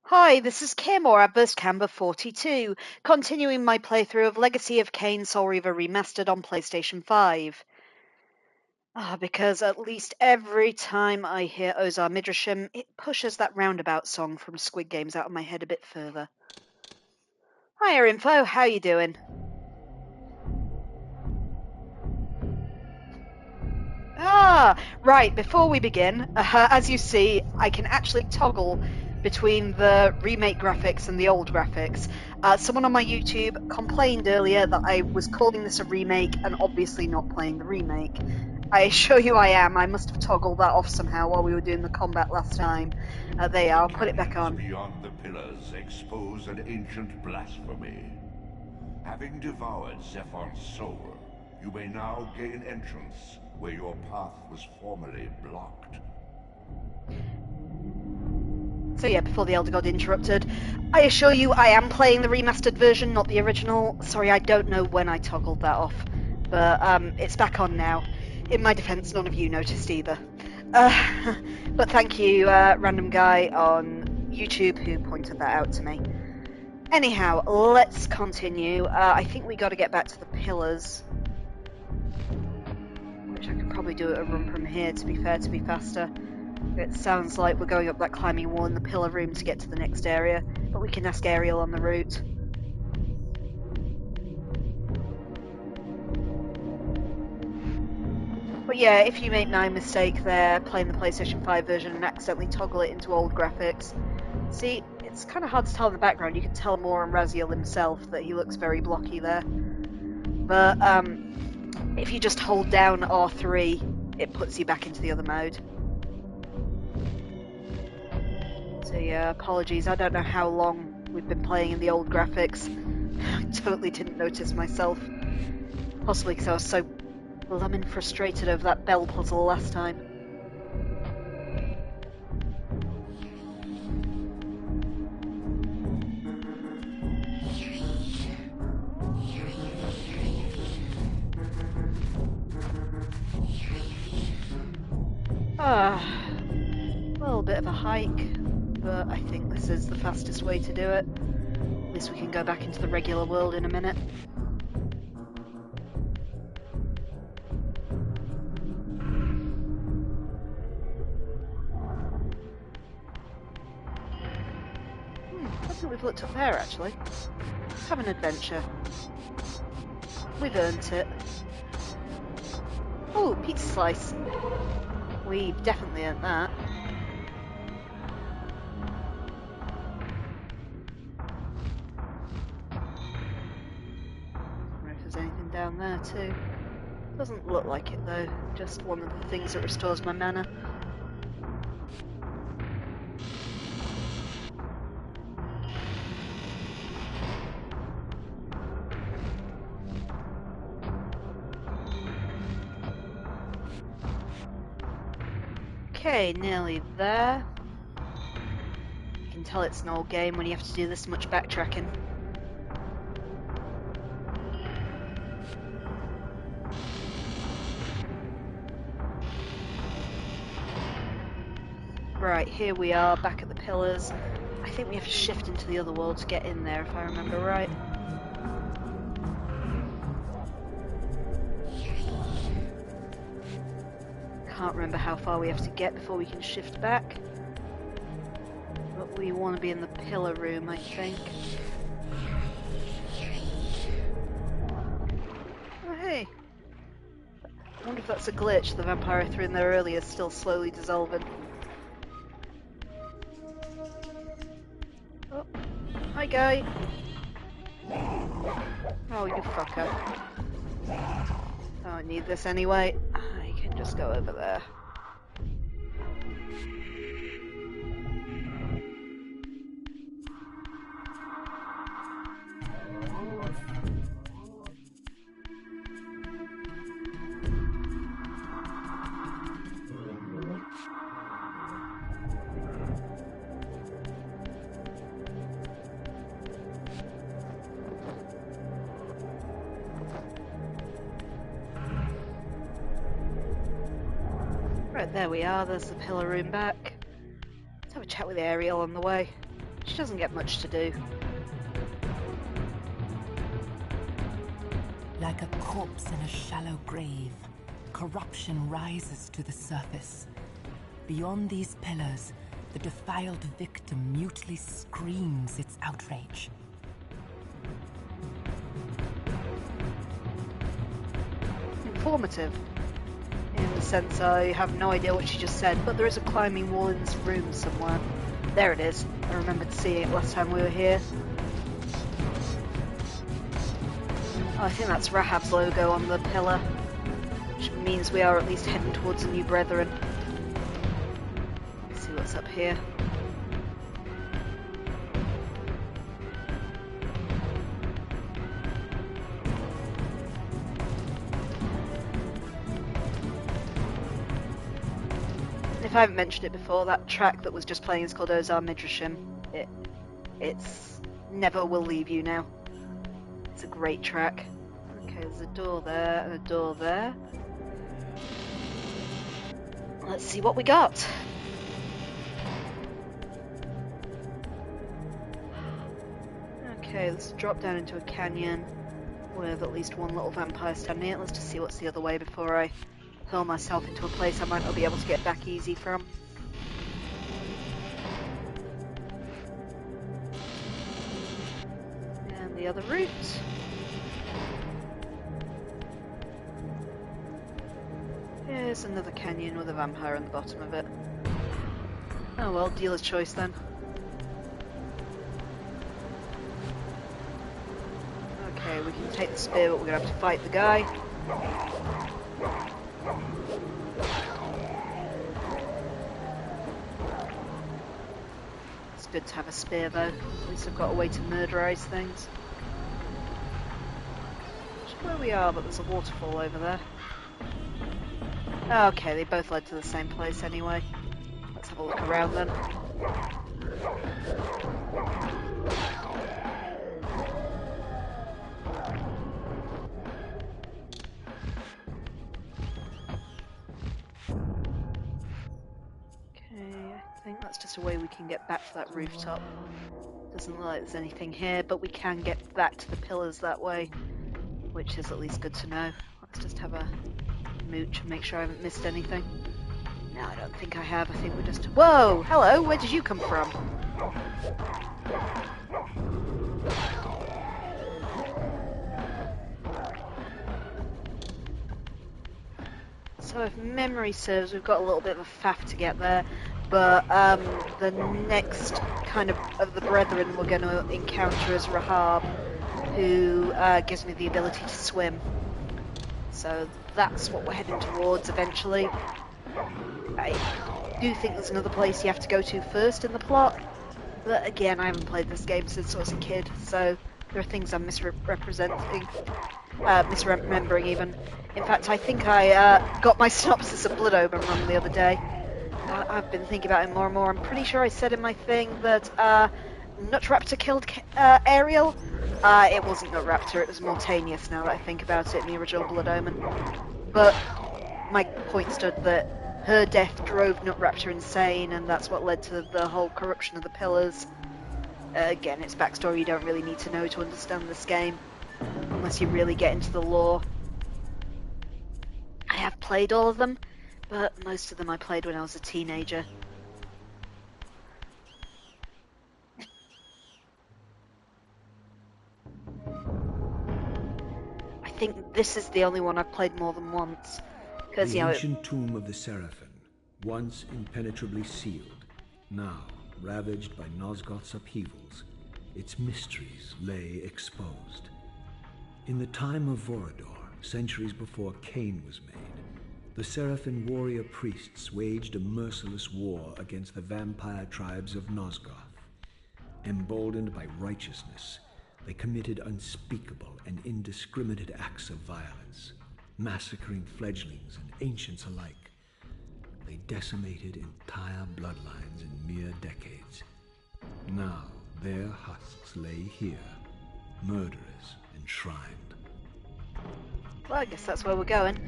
Hi, this is Kim, or AdverseCamber42, continuing my playthrough of Legacy of Kain Soul Reaver Remastered on PlayStation 5. Because at least every time I hear Ozar Midrashim, it pushes that roundabout song from Squid Games out of my head a bit further. Hiya Info, how you doing? Right, before we begin, as you see, I can actually toggle between the remake graphics and the old graphics. Someone on my YouTube complained earlier that I was calling this a remake and obviously not playing the remake. I assure you I am. I must have toggled that off somehow while we were doing the combat last time. There you are, I'll put it back on. Beyond the pillars expose an ancient blasphemy. Having devoured Zephyr's soul, you may now gain entrance where your path was formerly blocked. So yeah, before the Elder God interrupted, I assure you I am playing the remastered version, not the original. Sorry, I don't know when I toggled that off, but it's back on now. In my defense, none of you noticed either. But thank you, random guy on YouTube who pointed that out to me. Anyhow, let's continue. I think we got to get back to the pillars, which I could probably do at a run from here, to be fair, to be faster. It sounds like we're going up that climbing wall in the pillar room to get to the next area, but we can ask Ariel on the route. But yeah, if you make my mistake there, playing the PlayStation 5 version and accidentally toggle it into old graphics, see, it's kind of hard to tell in the background. You can tell more on Raziel himself that he looks very blocky there. But if you just hold down R3, it puts you back into the other mode. So yeah, apologies, I don't know how long we've been playing in the old graphics. I totally didn't notice myself. Possibly because I was so blooming frustrated over that bell puzzle last time. A little bit of a hike, but I think this is the fastest way to do it. At least we can go back into the regular world in a minute. I don't think we've looked up there actually. Let's have an adventure. We've earned it. Oh, pizza slice. We've definitely earned that. Anything down there too. Doesn't look like it though, just one of the things that restores my mana. Okay, nearly there. You can tell it's an old game when you have to do this much backtracking. Right, here we are, back at the pillars. I think we have to shift into the other world to get in there, if I remember right. Can't remember how far we have to get before we can shift back. But we want to be in the pillar room, I think. Oh, hey! I wonder if that's a glitch. The vampire I threw in there earlier is still slowly dissolving. Oh, hi guy. Oh, you fucker. I don't need this anyway. I can just go over there. Right, there we are, there's the pillar room back. Let's have a chat with Ariel on the way. She doesn't get much to do. Like a corpse in a shallow grave, corruption rises to the surface. Beyond these pillars, the defiled victim mutely screams its outrage. Informative. In the sense I have no idea what she just said, but there is a climbing wall in this room somewhere. There it is. I remembered seeing it last time we were here. Oh, I think that's Rahab's logo on the pillar, which means we are at least heading towards the new brethren. Let's see what's up here. If I haven't mentioned it before, that track that was just playing is called Ozar Midrashim. It's never will leave you now. It's a great track. Okay, there's a door there and a door there. Let's see what we got. Okay, let's drop down into a canyon with at least one little vampire standing in it. Let's just see what's the other way before I hurl myself into a place I might not be able to get back easy from. And the other route. Here's another canyon with a vampire in the bottom of it. Oh well, dealer's choice then. Okay, we can take the spear, but we're gonna have to fight the guy. It's good to have a spear though. At least I've got a way to murderize things. Not sure where we are, but there's a waterfall over there. Okay, they both led to the same place anyway. Let's have a look around then. I think that's just a way we can get back to that rooftop. Doesn't look like there's anything here, but we can get back to the pillars that way, which is at least good to know. Let's just have a mooch and make sure I haven't missed anything. No, I don't think I have. I think we're just... Whoa! Hello! Where did you come from? So if memory serves, we've got a little bit of a faff to get there. But the next kind of the brethren we're going to encounter is Rahab, who gives me the ability to swim. So that's what we're heading towards eventually. I do think there's another place you have to go to first in the plot, but again, I haven't played this game since I was a kid, so there are things I'm misremembering even. In fact, I think I got my synopsis of Blood Omen wrong the other day. I've been thinking about it more and more. I'm pretty sure I said in my thing that Nutraptor killed Ariel. It wasn't Nutraptor, it was Mortanius now that I think about it in the original Blood Omen. But my point stood that her death drove Nutraptor insane, and that's what led to the whole corruption of the pillars. Again, it's backstory you don't really need to know to understand this game, unless you really get into the lore. I have played all of them, but most of them I played when I was a teenager. I think this is the only one I've played more than once. Because, the ancient tomb of the Sarafan, once impenetrably sealed, now ravaged by Nosgoth's upheavals, its mysteries lay exposed. In the time of Vorador, centuries before Kain was made, the Sarafan warrior priests waged a merciless war against the vampire tribes of Nosgoth. Emboldened by righteousness, they committed unspeakable and indiscriminate acts of violence, massacring fledglings and ancients alike. They decimated entire bloodlines in mere decades. Now their husks lay here, murderers enshrined. Well, I guess that's where we're going.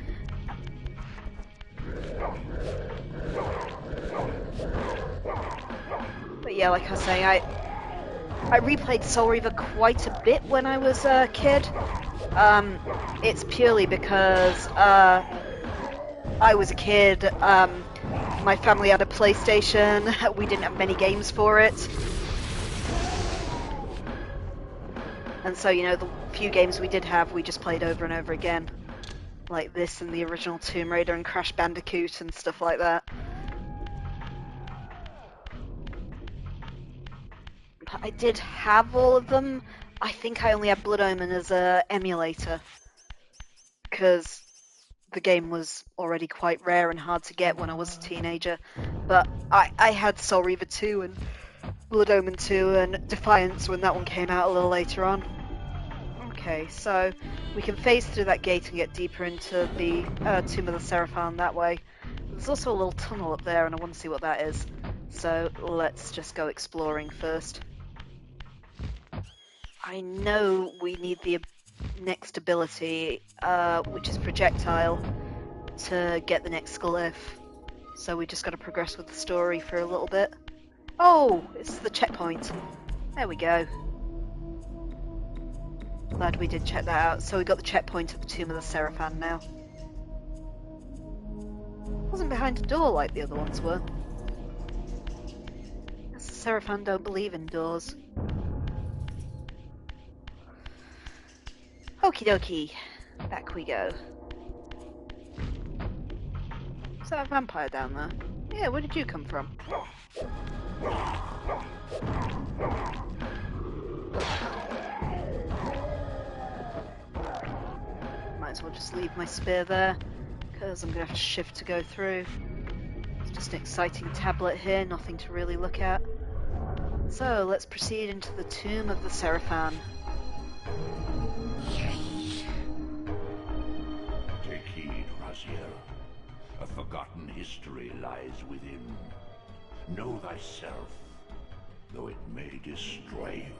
But yeah, like I was saying, I replayed Soul Reaver quite a bit when I was a kid. It's purely because I was a kid. My family had a PlayStation. We didn't have many games for it. And so, you know, the few games we did have, we just played over and over again. Like this and the original Tomb Raider and Crash Bandicoot and stuff like that. But I did have all of them. I think I only had Blood Omen as a emulator. Because the game was already quite rare and hard to get when I was a teenager. But I had Soul Reaver 2 and Blood Omen 2 and Defiance when that one came out a little later on. Okay, so we can phase through that gate and get deeper into the Tomb of the Sarafan that way. There's also a little tunnel up there and I want to see what that is. So let's just go exploring first. I know we need the next ability, which is projectile, to get the next glyph. So we just got to progress with the story for a little bit. Oh, it's the checkpoint. There we go. Glad we did check that out. So we got the checkpoint at the Tomb of the Sarafan now. Wasn't behind a door like the other ones were. Guess the Sarafan don't believe in doors. Okie dokie. Back we go. Is that a vampire down there? Yeah, where did you come from? Might as well just leave my spear there, because I'm going to have to shift to go through. It's just an exciting tablet here, nothing to really look at. So, let's proceed into the Tomb of the Sarafan. Take heed, Raziel. A forgotten history lies within. Know thyself, though it may destroy you.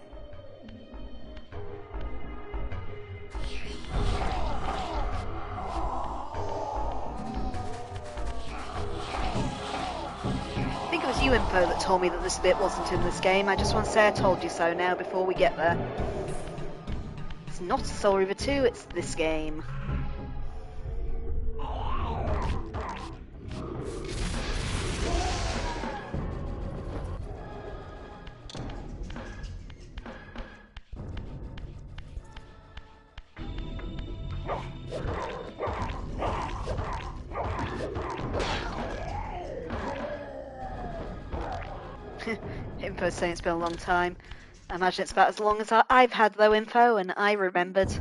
I think it was you, Info, that told me that this bit wasn't in this game. I just want to say I told you so now before we get there. It's not Soul Reaver 2, it's this game. Info's saying it's been a long time. I imagine it's about as long as I've had though, Info, and I remembered.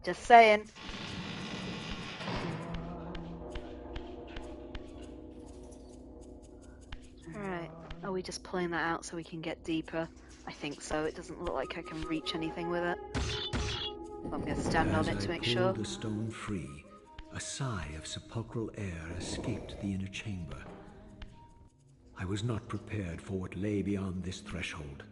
Just saying. Alright, are we just pulling that out so we can get deeper? I think so. It doesn't look like I can reach anything with it. I'm going to stand on it to make sure. As I pulled the stone free, a sigh of sepulchral air escaped the inner chamber. I was not prepared for what lay beyond this threshold.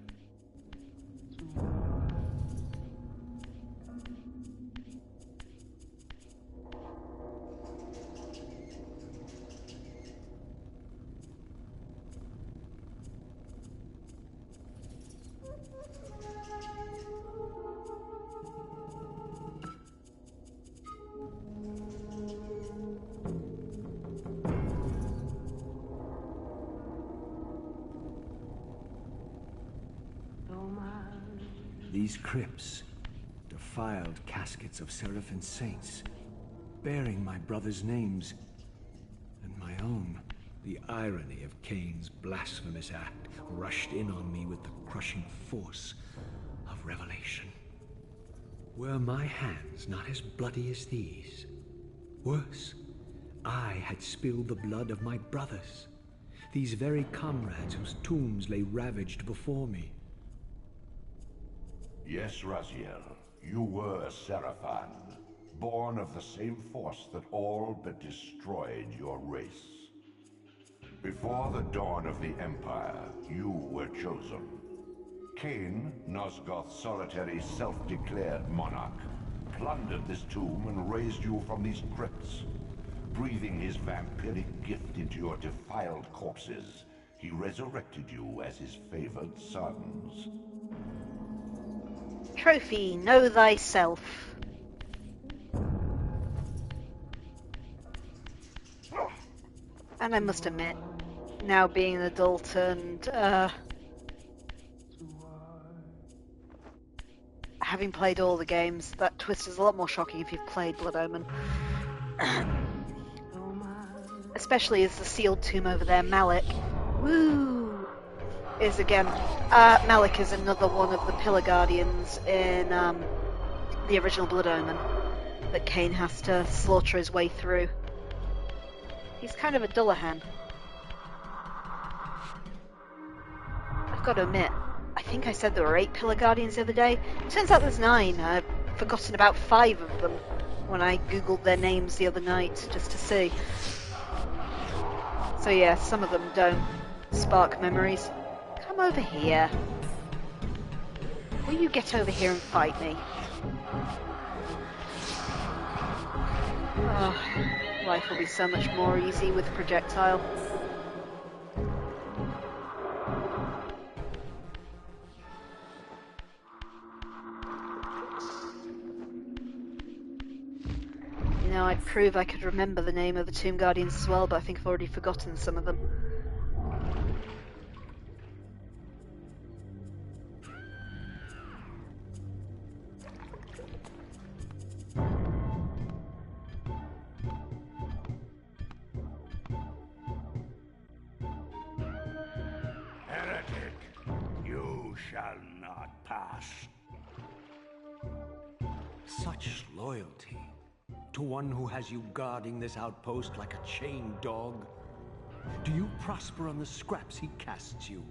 These crypts, defiled caskets of Sarafan saints, bearing my brother's names, and my own. The irony of Kain's blasphemous act rushed in on me with the crushing force of revelation. Were my hands not as bloody as these? Worse, I had spilled the blood of my brothers, these very comrades whose tombs lay ravaged before me. Yes, Raziel, you were a Sarafan, born of the same force that all but destroyed your race. Before the dawn of the Empire, you were chosen. Kain, Nosgoth's solitary self-declared monarch, plundered this tomb and raised you from these crypts. Breathing his vampiric gift into your defiled corpses, He resurrected you as his favored sons. Trophy, know thyself. And I must admit, now being an adult and having played all the games, that twist is a lot more shocking if you've played Blood Omen. Especially as the sealed tomb over there, Malik. Woo! Is again, Malik is another one of the Pillar Guardians in the original Blood Omen that Kain has to slaughter his way through. He's kind of a Dullahan. I've got to admit, I think I said there were 8 Pillar Guardians the other day. Turns out there's 9. I've forgotten about 5 of them when I googled their names the other night just to see. So yeah, some of them don't spark memories. Come over here. Will you get over here and fight me? Oh, life will be so much more easy with projectile. You know, I'd prove I could remember the name of the Tomb Guardians as well, but I think I've already forgotten some of them. Shall not pass. Such loyalty to one who has you guarding this outpost like a chained dog. Do you prosper on the scraps he casts you?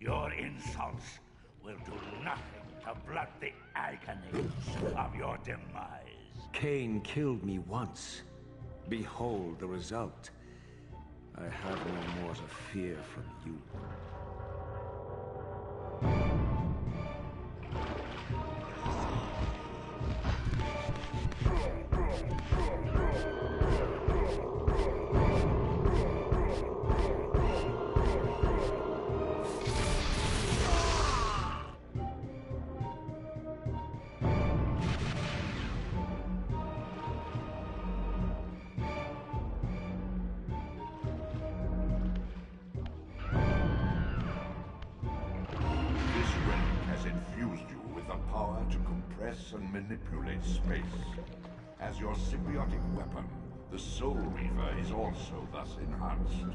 Your insults will do nothing to blunt the agony of your demise. Kain killed me once. Behold the result. I have no more to fear from you. And manipulate space. As your symbiotic weapon, the Soul Reaver is also thus enhanced.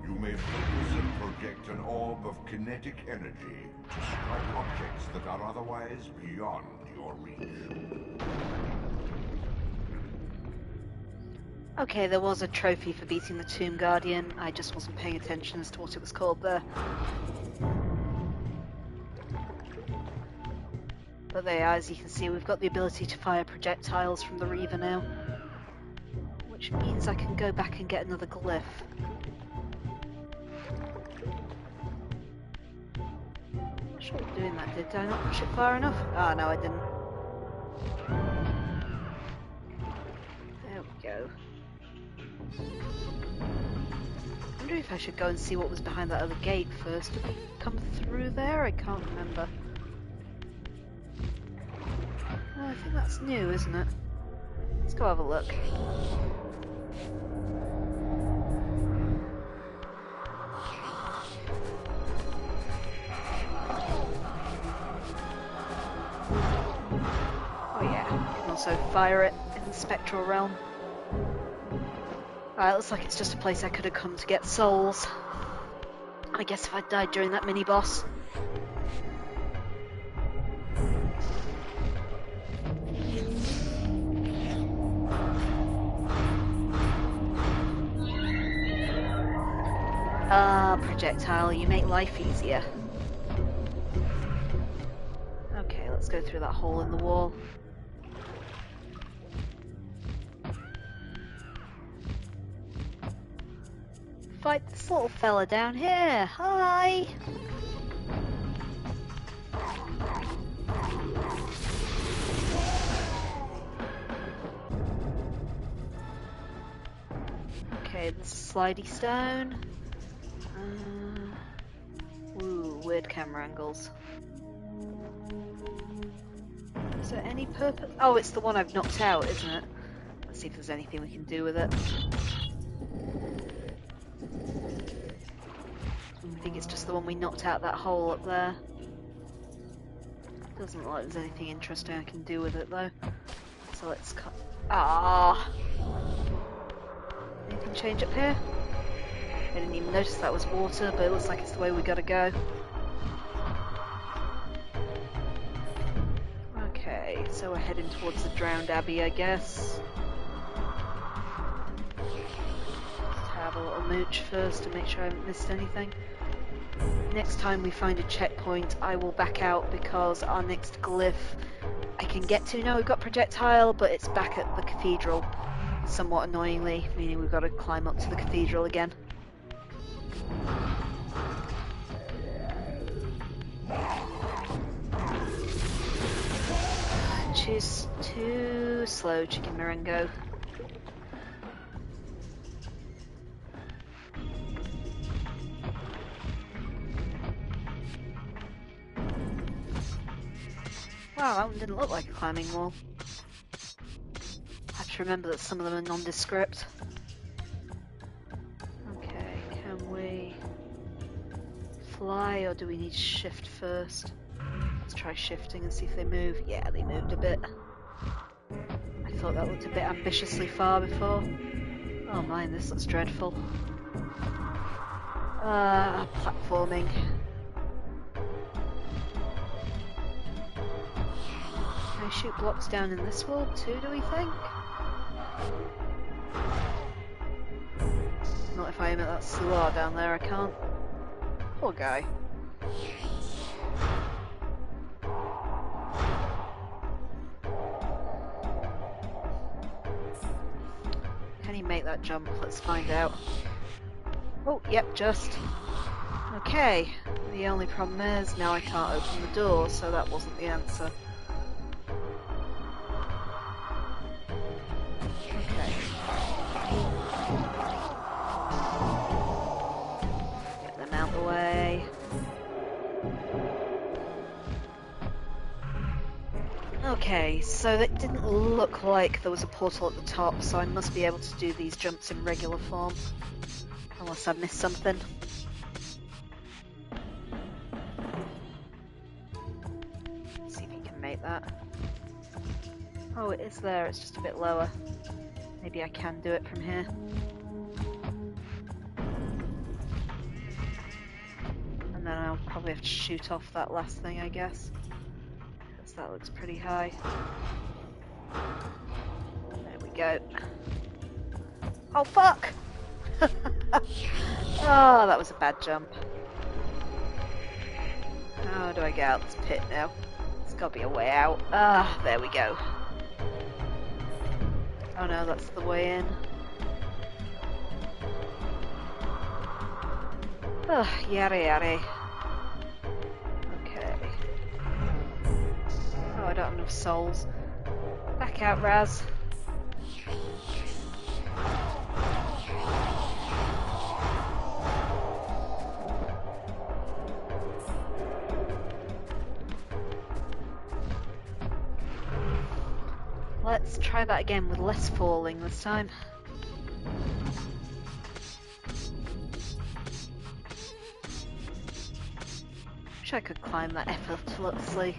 You may focus and project an orb of kinetic energy to strike objects that are otherwise beyond your reach. Okay, there was a trophy for beating the Tomb Guardian. I just wasn't paying attention as to what it was called there. But there, as you can see, we've got the ability to fire projectiles from the Reaver now. Which means I can go back and get another glyph. I'm not sure I'm doing that, did I not push it far enough? Ah, no, I didn't. There we go. I wonder if I should go and see what was behind that other gate first. Did we come through there? I can't remember. I think that's new, isn't it? Let's go have a look. Oh yeah, you can also fire it in the spectral realm. Alright, looks like it's just a place I could have come to get souls. I guess if I died during that mini-boss. Projectile, you make life easier. Okay, let's go through that hole in the wall. Fight this little fella down here. Hi! Okay, the slidey stone. Ooh, weird camera angles. Is there any purpose? Oh, it's the one I've knocked out, isn't it? Let's see if there's anything we can do with it. I think it's just the one we knocked out that hole up there. Doesn't look like there's anything interesting I can do with it though. So let's cut. Ah! Anything change up here? I didn't even notice that was water, but it looks like it's the way we gotta go. Okay, so we're heading towards the Drowned Abbey, I guess. Just have a little mooch first to make sure I haven't missed anything. Next time we find a checkpoint, I will back out because our next glyph I can get to. Now we've got projectile, but it's back at the cathedral, somewhat annoyingly, meaning we've got to climb up to the cathedral again. She's too slow, Chicken Marengo. Wow, that one didn't look like a climbing wall. I have to remember that some of them are nondescript. Okay, can we fly or do we need to shift first? Let's try shifting and see if they move. Yeah, they moved a bit. I thought that looked a bit ambitiously far before. Oh my, this looks dreadful. Platforming. Can I shoot blocks down in this wall too, do we think? Not if I aim at that Suar down there, I can't. Poor guy. Can he make that jump? Let's find out. Oh, yep, just. Okay, the only problem is now I can't open the door, so that wasn't the answer. Okay. Get them out the way. Okay, so it didn't look like there was a portal at the top, so I must be able to do these jumps in regular form. Unless I've missed something. Let's see if you can make that. Oh, it is there, it's just a bit lower. Maybe I can do it from here. And then I'll probably have to shoot off that last thing, I guess. Because that looks pretty high. There we go. Oh, fuck! Oh, that was a bad jump. How do I get out of this pit now? There's got to be a way out. Ah, there we go. Oh no, that's the way in. Oh, yada yada. Okay. Oh, I don't have enough souls. Back out, Raz. Let's try that again with less falling this time. Wish I could climb that effortlessly.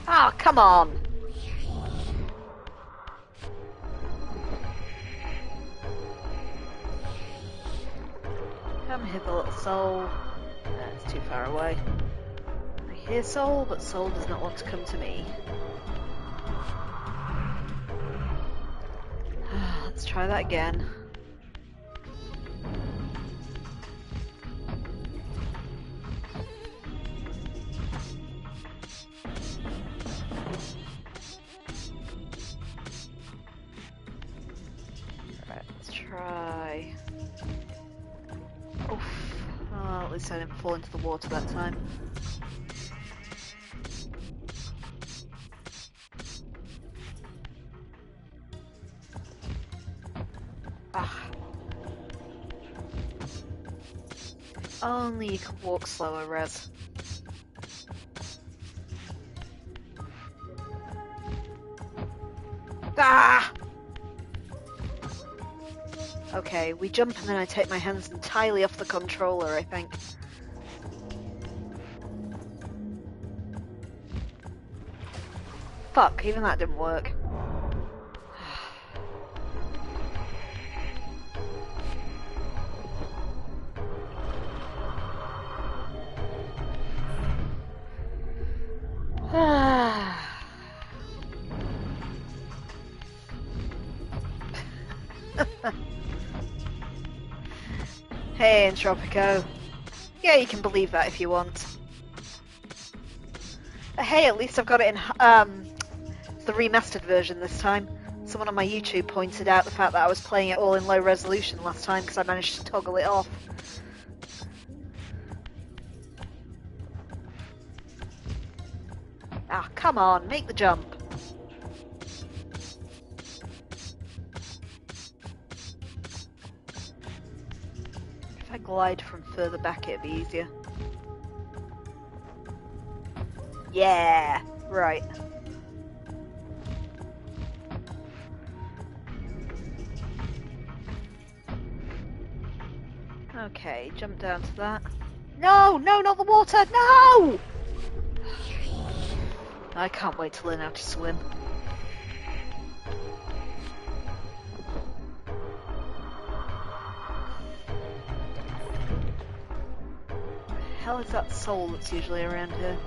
Ah, come on! Come here, the little soul. It's too far away. I hear soul, but soul does not want to come to me. Let's try that again. Right, let's try least I didn't fall into the water that time. Ah. Only you could walk slower, Rez. Ah! Okay, we jump and then I take my hands entirely off the controller, I think. Fuck, even that didn't work. Hey, Entropico. Yeah, you can believe that if you want. But hey, at least I've got it in the remastered version this time. Someone on my YouTube pointed out the fact that I was playing it all in low resolution last time because I managed to toggle it off. Ah, come on, make the jump. If I glide from further back, it'd be easier. Yeah, right. Okay, jump down to that. No, no, not the water, no! I can't wait to learn how to swim. What the hell is that soul that's usually around here?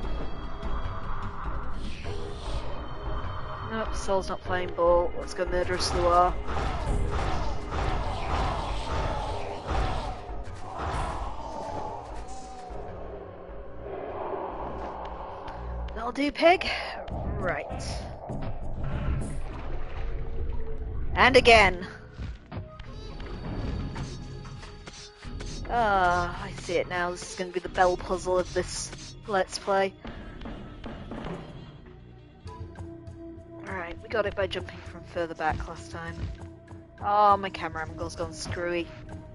Nope, soul's not playing ball. Let's go Murderous Luar. That'll do, pig. Right. And again. Ah, I see it now. This is going to be the bell puzzle of this Let's Play. Alright, we got it by jumping from further back last time. Oh, my camera angle's gone screwy.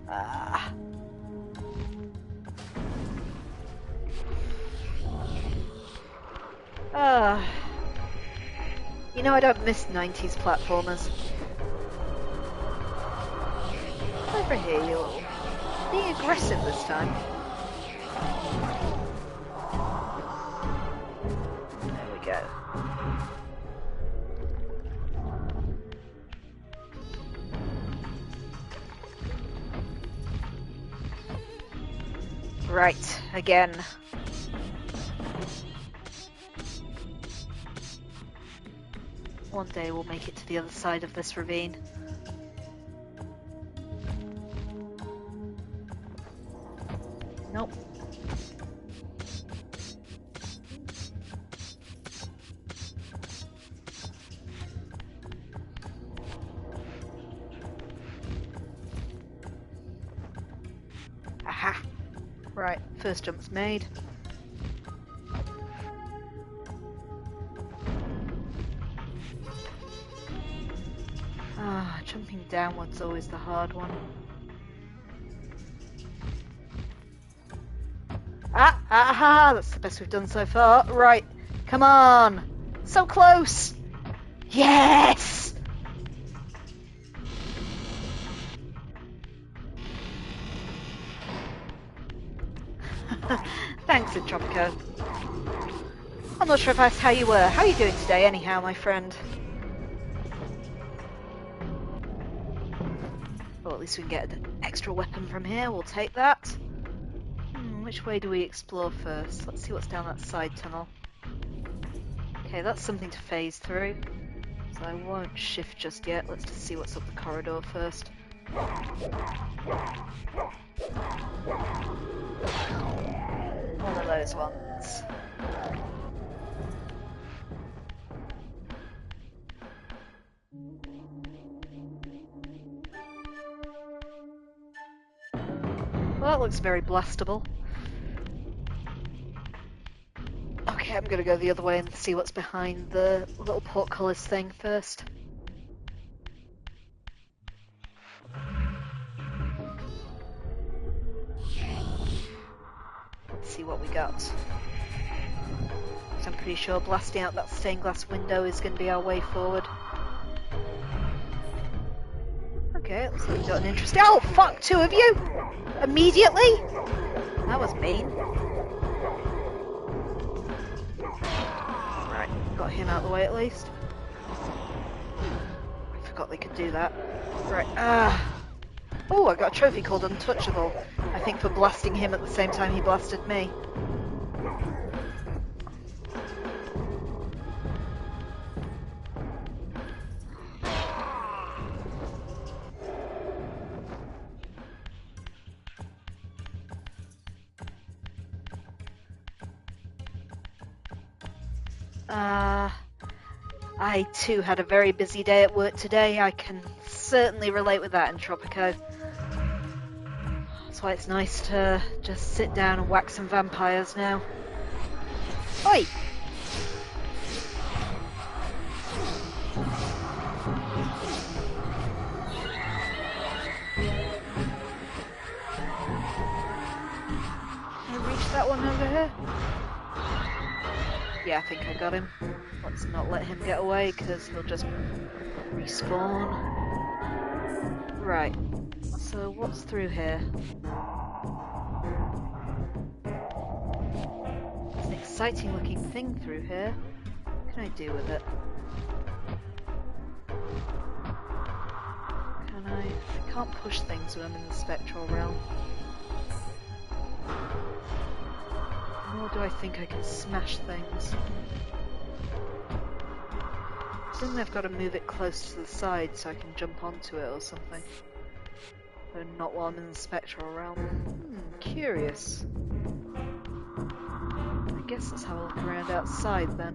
Ah. You know, I don't miss 90s platformers. Over here, you're being aggressive this time. There we go. Right, again. One day we'll make it to the other side of this ravine. Nope. Aha! Right, first jump's made. Jumping downwards always the hard one. Ah, that's the best we've done so far. Right, come on. So close. Yes! Thanks, Entropico. I'm not sure if that's how you were. How are you doing today anyhow, my friend? Well, at least we can get an extra weapon from here. We'll take that. Which way do we explore first? Let's see what's down that side tunnel. Okay, that's something to phase through. So I won't shift just yet. Let's just see what's up the corridor first. One of those ones. Well, that looks very blastable. Okay, I'm gonna go the other way and see what's behind the little portcullis thing first. Let's see what we got. So I'm pretty sure blasting out that stained glass window is going to be our way forward. Okay, looks like we've got an interesting... Oh, fuck! 2 of you! Immediately? That was mean. Right, got him out of the way at least. I forgot they could do that. Right, oh, I got a trophy called Untouchable. I think for blasting him at the same time he blasted me. I too had a very busy day at work today. I can certainly relate with that in Tropico. That's why it's nice to just sit down and whack some vampires now. Oi! Can I reach that one over here? Yeah, I think I got him. Let's not let him get away, because he'll just respawn. Right, so what's through here? There's an exciting looking thing through here. What can I do with it? Can I can't push things when I'm in the spectral realm. Nor do I think I can smash things. Then I've got to move it close to the side so I can jump onto it or something. But not while I'm in the spectral realm. Curious. I guess let's have a look around outside then.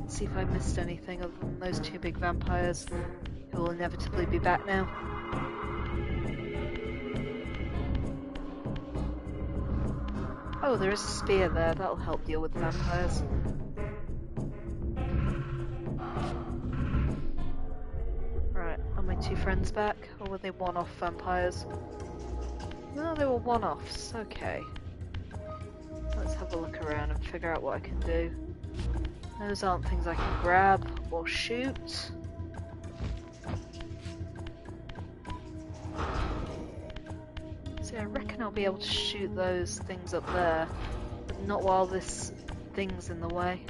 See if I missed anything other than those 2 big vampires who will inevitably be back now. Oh, there is a spear there. That'll help deal with the vampires. Right, are my 2 friends back? Or were they one-off vampires? No, they were one-offs. Okay. Let's have a look around and figure out what I can do. Those aren't things I can grab or shoot. See, I reckon I'll be able to shoot those things up there, but not while this thing's in the way.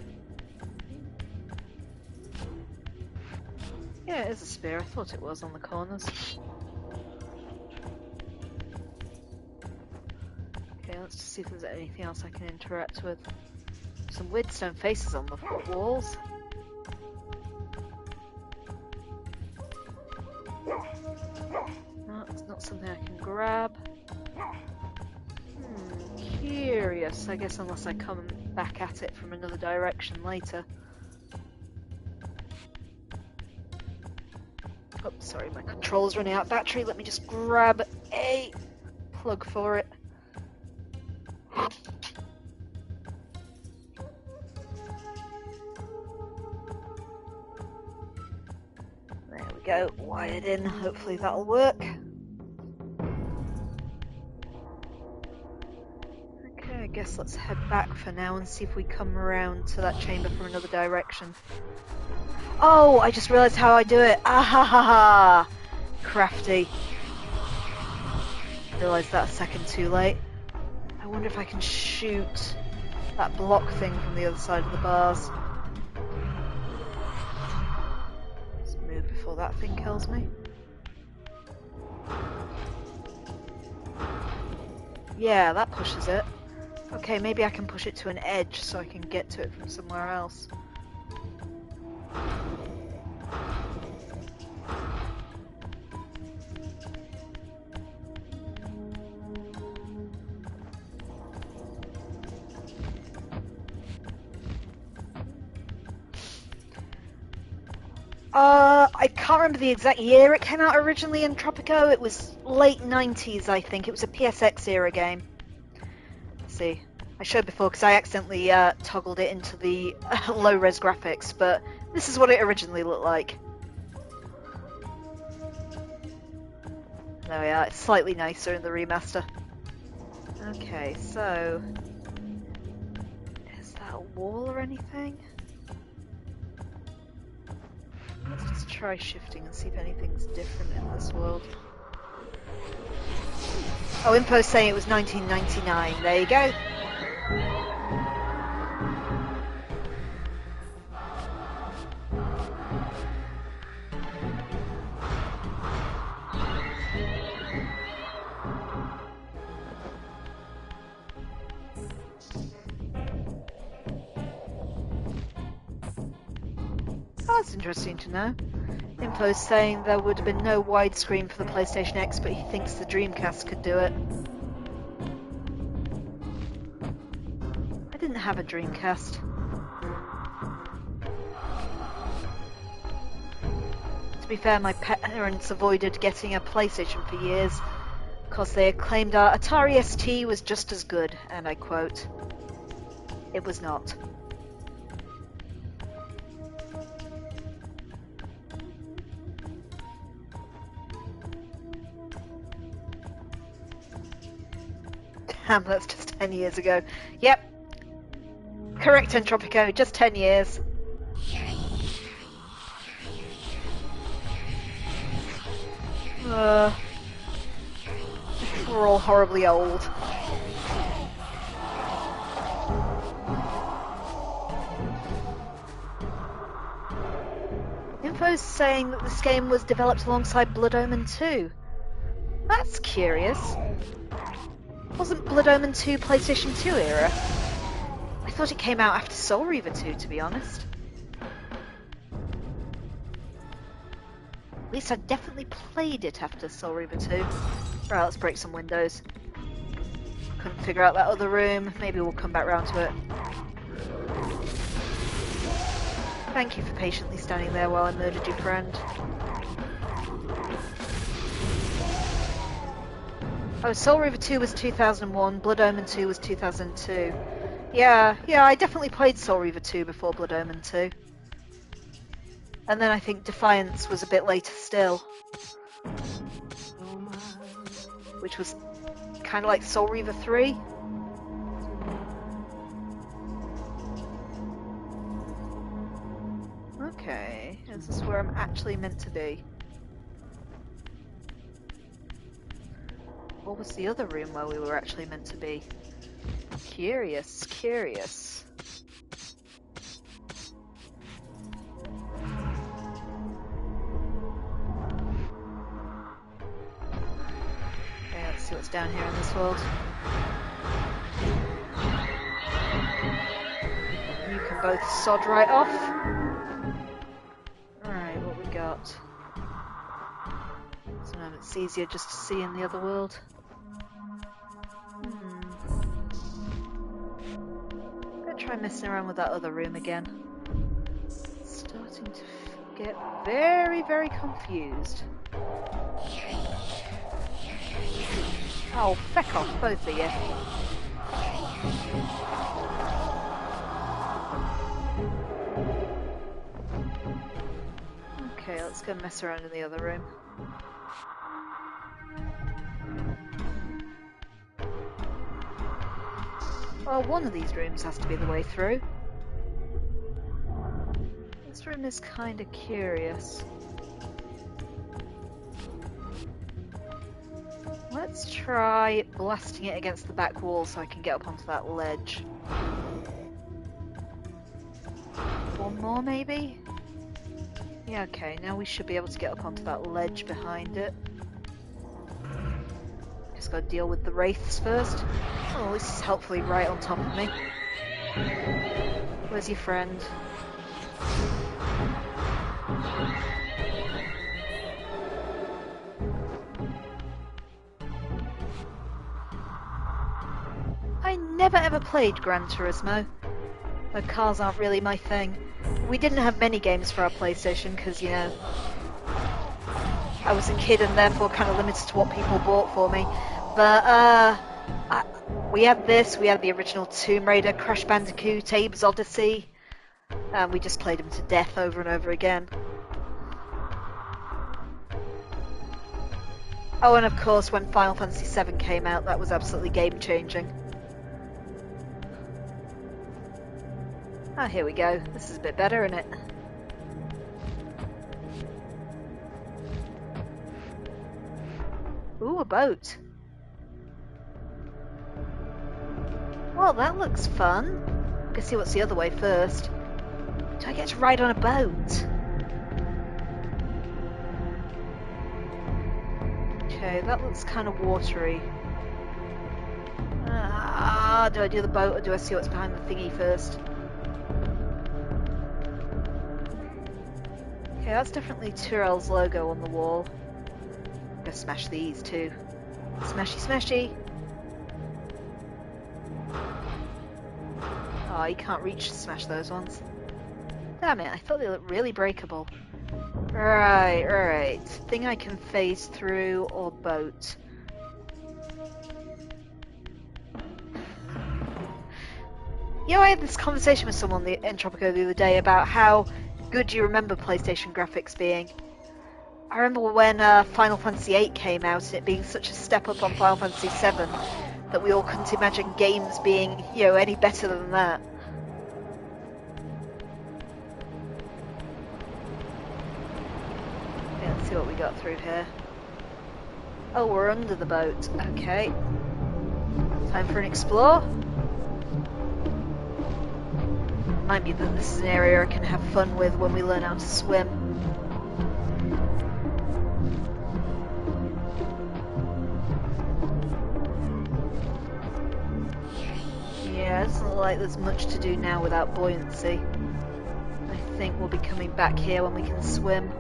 Yeah, it is a spear. I thought it was on the corners. Okay, let's just see if there's anything else I can interact with. Some weird stone faces on the walls. No, it's not something I can grab. Curious, I guess, unless I come back at it from another direction later. Oh, sorry, my controller's running out of battery. Let me just grab a plug for it. There we go, wired in. Hopefully that'll work. I guess let's head back for now and see if we come around to that chamber from another direction. Oh, I just realised how I do it. Ah ha ha ha! Crafty. Realised that a second too late. I wonder if I can shoot that block thing from the other side of the bars. Let's move before that thing kills me. Yeah, that pushes it. Okay, maybe I can push it to an edge so I can get to it from somewhere else. I can't remember the exact year it came out originally in Tropico. It was late 90s, I think. It was a PSX era game. Let's see. I showed before because I accidentally toggled it into the low-res graphics, but this is what it originally looked like. There we are, it's slightly nicer in the remaster. Okay, so... is that a wall or anything? Let's just try shifting and see if anything's different in this world. Oh, info's saying it was 1999. There you go. That's interesting to know. Info's saying there would have been no widescreen for the PlayStation X, but he thinks the Dreamcast could do it. I didn't have a Dreamcast. To be fair, my parents avoided getting a PlayStation for years because they had claimed our Atari ST was just as good, and I quote, "It was not." Damn, that's just 10 years ago. Yep. Correct, Entropico, just 10 years. We're all horribly old. Info's saying that this game was developed alongside Blood Omen 2. That's curious. Wasn't Blood Omen 2 PlayStation 2 era? I thought it came out after Soul Reaver 2, to be honest. At least I definitely played it after Soul Reaver 2. Right, let's break some windows. Couldn't figure out that other room. Maybe we'll come back round to it. Thank you for patiently standing there while I murdered your friend. Oh, Soul Reaver 2 was 2001, Blood Omen 2 was 2002. Yeah, I definitely played Soul Reaver 2 before Blood Omen 2. And then I think Defiance was a bit later still. Which was kind of like Soul Reaver 3. Okay, is this where I'm actually meant to be? What was the other room where we were actually meant to be? Curious, curious. Okay, let's see what's down here in this world. You can both sod right off. Alright, what we got? Sometimes it's easier just to see in the other world. Try messing around with that other room again. Starting to get very, very confused. Oh, feck off, both of you. Okay, let's go mess around in the other room. Well, one of these rooms has to be the way through. This room is kind of curious. Let's try blasting it against the back wall so I can get up onto that ledge. One more, maybe? Yeah, okay, now we should be able to get up onto that ledge behind it. Just gotta deal with the wraiths first. Oh, this is helpfully right on top of me. Where's your friend? I never ever played Gran Turismo. The cars aren't really my thing. We didn't have many games for our PlayStation because, you know, I was a kid and therefore kind of limited to what people bought for me. But We had this, we had the original Tomb Raider, Crash Bandicoot, Abe's Odyssey, and we just played them to death over and over again. Oh, and of course, when Final Fantasy VII came out, that was absolutely game-changing. Ah, here we go. This is a bit better, isn't it? Ooh, a boat. Well, that looks fun. Let's see what's the other way first. Do I get to ride on a boat? Okay, that looks kind of watery. Do I do the boat or do I see what's behind the thingy first? Okay, that's definitely Tyrell's logo on the wall. I'm gonna smash these too. Smashy, smashy! Oh, you can't reach to smash those ones. Damn it, I thought they looked really breakable. Right. Thing I can phase through or boat. You know, I had this conversation with someone in Tropico the other day about how good you remember PlayStation graphics being. I remember when Final Fantasy VIII came out and it being such a step up on Final Fantasy VII that we all couldn't imagine games being, you know, any better than that. Okay, let's see what we got through here. Oh, we're under the boat. Okay. Time for an explore. Might be that this is an area I can have fun with when we learn how to swim. Yeah, it doesn't look like there's much to do now without buoyancy. I think we'll be coming back here when we can swim.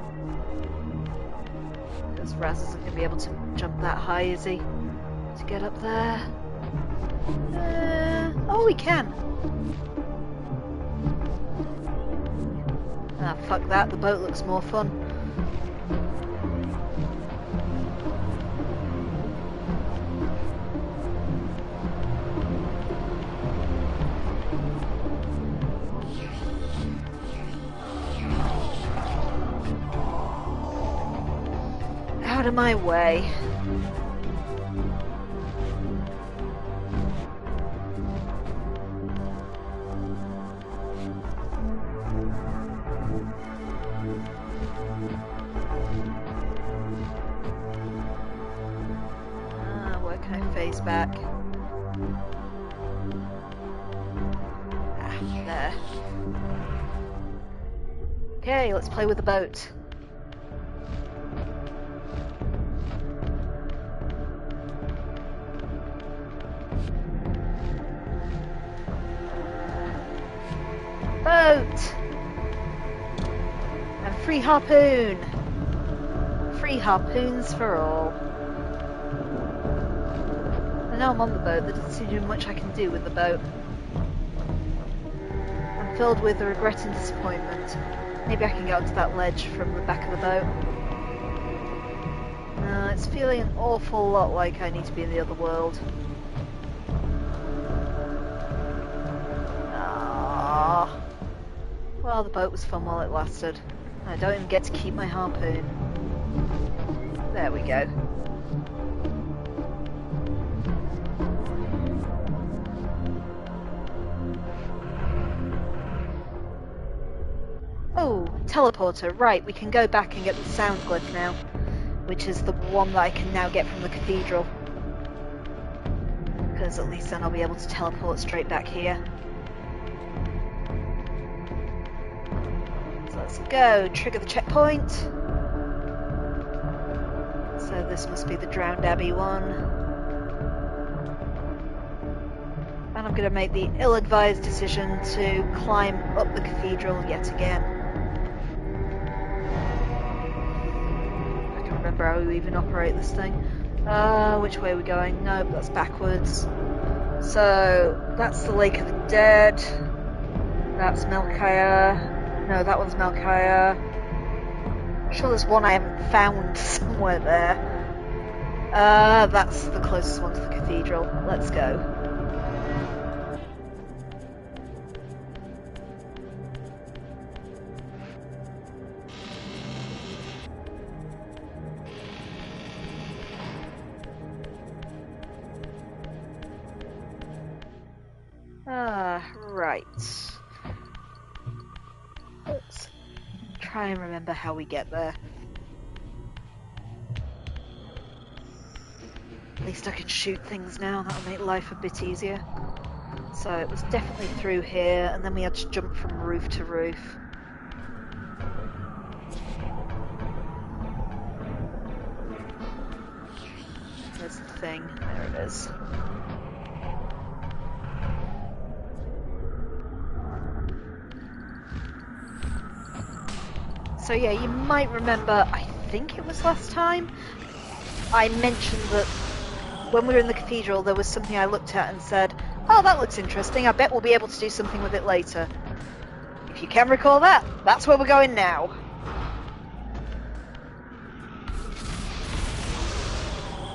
Because Raz isn't going to be able to jump that high, is he? To get up there. Oh, we can. Ah, fuck that, the boat looks more fun. Out of my way. Where can I phase back? Ah, there. Okay, let's play with the boat. Boat! And free harpoon! Free harpoons for all. And now I'm on the boat, there doesn't seem to be much I can do with the boat. I'm filled with regret and disappointment. Maybe I can get onto that ledge from the back of the boat. No, it's feeling an awful lot like I need to be in the other world. Ah. Well, the boat was fun while it lasted. I don't even get to keep my harpoon. There we go. Oh, teleporter. Right, we can go back and get the Sound Glyph now, which is the one that I can now get from the cathedral. Because at least then I'll be able to teleport straight back here. So let's go, trigger the checkpoint. So this must be the Drowned Abbey one. And I'm going to make the ill-advised decision to climb up the cathedral yet again. I can't remember how we even operate this thing. Which way are we going? Nope, that's backwards. So, that's the Lake of the Dead. That's Melchiah. No, that one's Melchiah. I'm sure there's one I haven't found somewhere there. That's the closest one to the cathedral. Let's go. Right. Let's try and remember how we get there. At least I can shoot things now, that'll make life a bit easier. So it was definitely through here, and then we had to jump from roof to roof. There's the thing, there it is. So yeah, you might remember, I think it was last time, I mentioned that when we were in the cathedral there was something I looked at and said, oh, that looks interesting, I bet we'll be able to do something with it later. If you can recall that, that's where we're going now.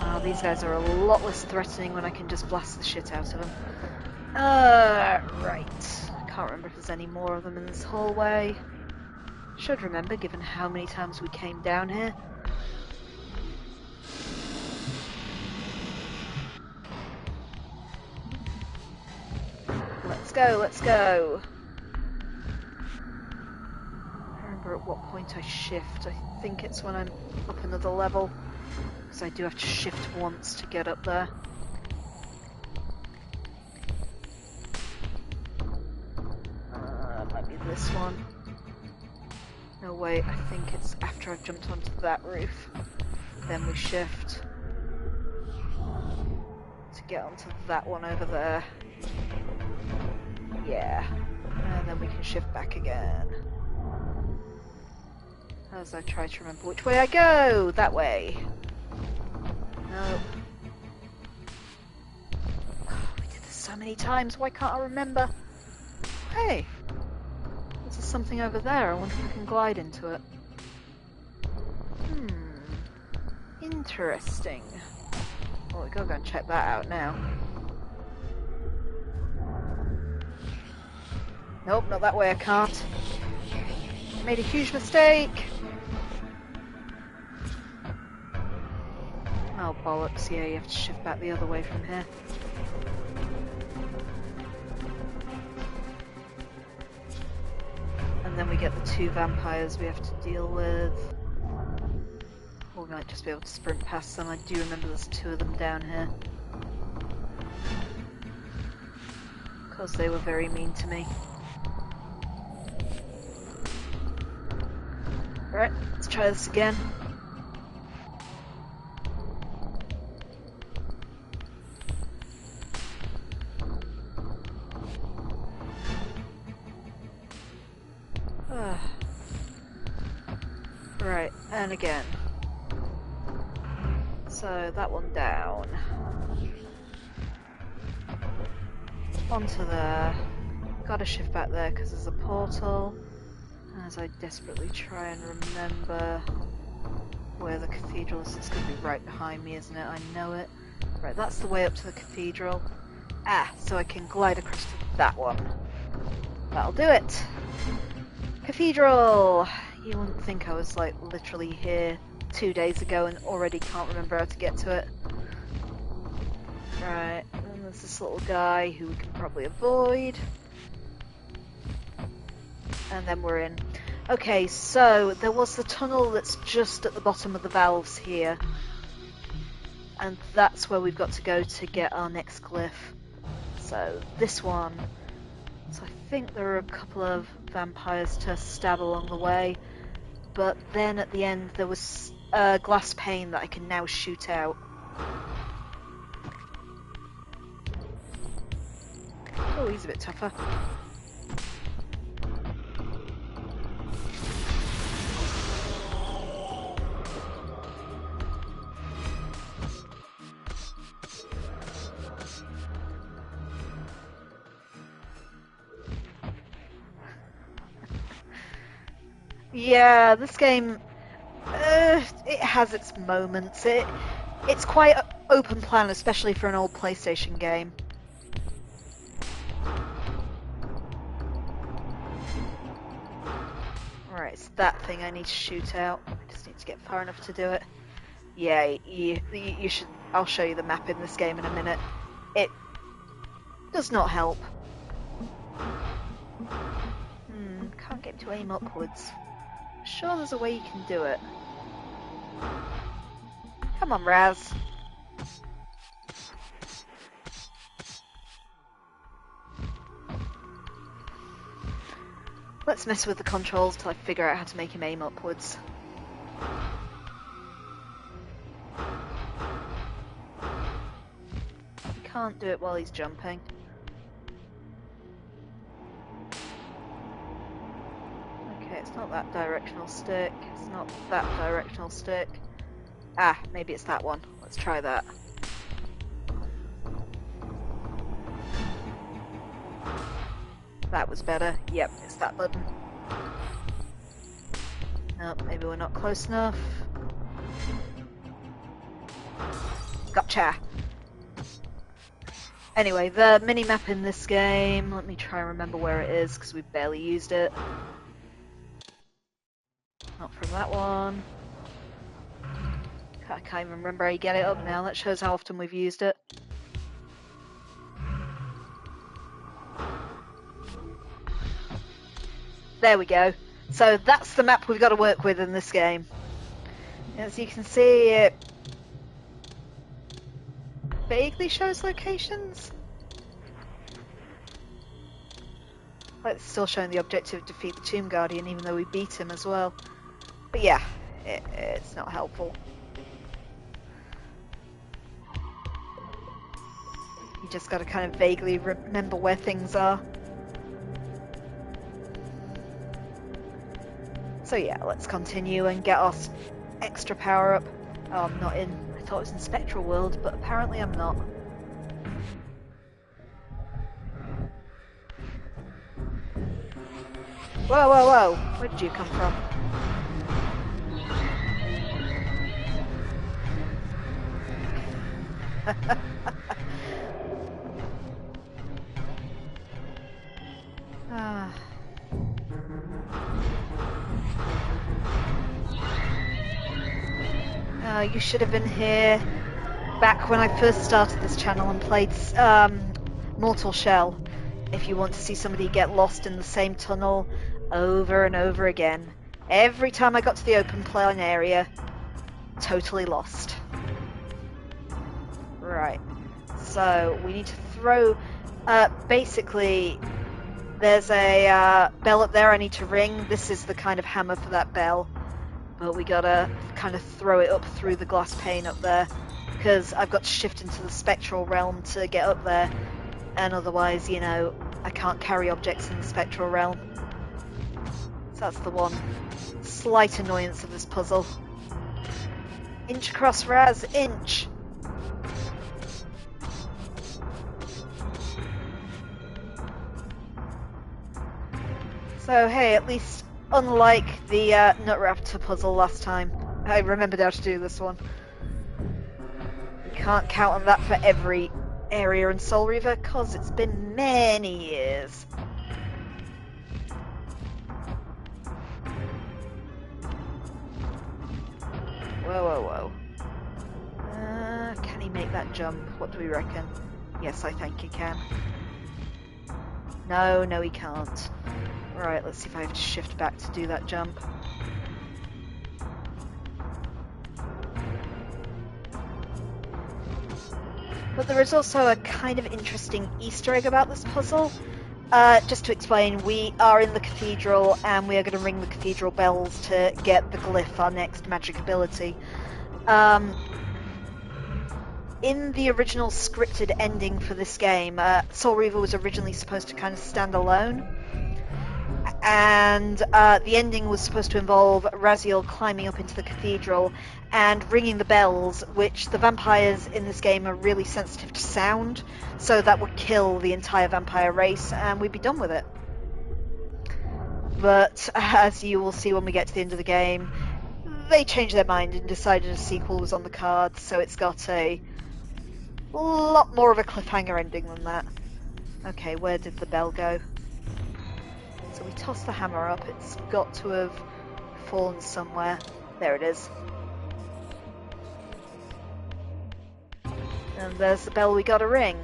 Oh, these guys are a lot less threatening when I can just blast the shit out of them. Right. I can't remember if there's any more of them in this hallway. Should remember, given how many times we came down here. Let's go, let's go. I remember at what point I shift. I think it's when I'm up another level, because I do have to shift once to get up there. Might be this one. No, wait, I think it's after I've jumped onto that roof. Then we shift to get onto that one over there. Yeah. And then we can shift back again. As I try to remember which way I go! That way. No. Oh, we did this so many times, why can't I remember? Hey! There's something over there, I wonder if we can glide into it. Interesting. Well, we gotta go and check that out now. Nope, not that way, I can't. Made a huge mistake! Oh, bollocks, yeah, you have to shift back the other way from here. And then we get the two vampires we have to deal with. Or we might just be able to sprint past them. I do remember there's two of them down here. Because they were very mean to me. Right, let's try this again. Right, and again. So that one down. Onto there. Gotta shift back there because there's a portal. As I desperately try and remember where the cathedral is. It's going to be right behind me, isn't it? I know it. Right, that's the way up to the cathedral. So I can glide across to that one. That'll do it. Cathedral! You wouldn't think I was like literally here 2 days ago and already can't remember how to get to it. Right, and there's this little guy who we can probably avoid. And then we're in. Okay, so there was the tunnel that's just at the bottom of the valves here. And that's where we've got to go to get our next glyph. So, this one. So I think there are a couple of vampires to stab along the way. But then at the end there was a glass pane that I can now shoot out. Oh, he's a bit tougher. Yeah, this game, it has its moments. It's quite open plan, especially for an old PlayStation game. Alright, it's that thing I need to shoot out. I just need to get far enough to do it. Yeah, you should. I'll show you the map in this game in a minute. It does not help. To aim upwards. I'm sure there's a way you can do it. Come on, Raz. Let's mess with the controls till I figure out how to make him aim upwards. Can't do it while he's jumping. Okay, it's not that directional stick. It's not that directional stick. Ah, maybe it's that one. Let's try that. That was better. Yep, it's that button. Nope, maybe we're not close enough. Gotcha! Anyway, the mini-map in this game, let me try and remember where it is, because we've barely used it. Not from that one. I can't even remember how you get it up now, that shows how often we've used it. There we go. So that's the map we've got to work with in this game. As you can see, it vaguely shows locations. Like it's still showing the objective to defeat the Tomb Guardian, even though we beat him as well. But yeah, it's not helpful. You just got to kind of vaguely remember where things are. So yeah, let's continue and get our extra power up. Oh, I'm not in. I thought it was in Spectral World, but apparently I'm not. Whoa, whoa, whoa! Where did you come from? Ah. You should have been here back when I first started this channel and played Mortal Shell. If you want to see somebody get lost in the same tunnel over and over again. Every time I got to the open plain area, totally lost. Right. So we need to throw... basically, there's a bell up there I need to ring. This is the kind of hammer for that bell. But we gotta kind of throw it up through the glass pane up there, because I've got to shift into the spectral realm to get up there, and otherwise, you know, I can't carry objects in the spectral realm. So that's the one slight annoyance of this puzzle. Inch across, Raz, inch! So hey, at least unlike the Nut Raptor puzzle last time, I remembered how to do this one. You can't count on that for every area in Soul Reaver, cause it's been many years. Whoa, whoa, whoa. Can he make that jump? What do we reckon? Yes, I think he can. No, he can't. Right, let's see if I have to shift back to do that jump. But there is also a kind of interesting Easter egg about this puzzle. Just to explain, we are in the cathedral and we are going to ring the cathedral bells to get the glyph, our next magic ability. In the original scripted ending for this game, Soul Reaver was originally supposed to kind of stand alone. And the ending was supposed to involve Raziel climbing up into the cathedral and ringing the bells, which the vampires in this game are really sensitive to sound, so that would kill the entire vampire race and we'd be done with it. But as you will see when we get to the end of the game, they changed their mind and decided a sequel was on the cards, so it's got a lot more of a cliffhanger ending than that. Okay, where did the bell go? So we toss the hammer up, it's got to have fallen somewhere. There it is. And there's the bell we gotta ring.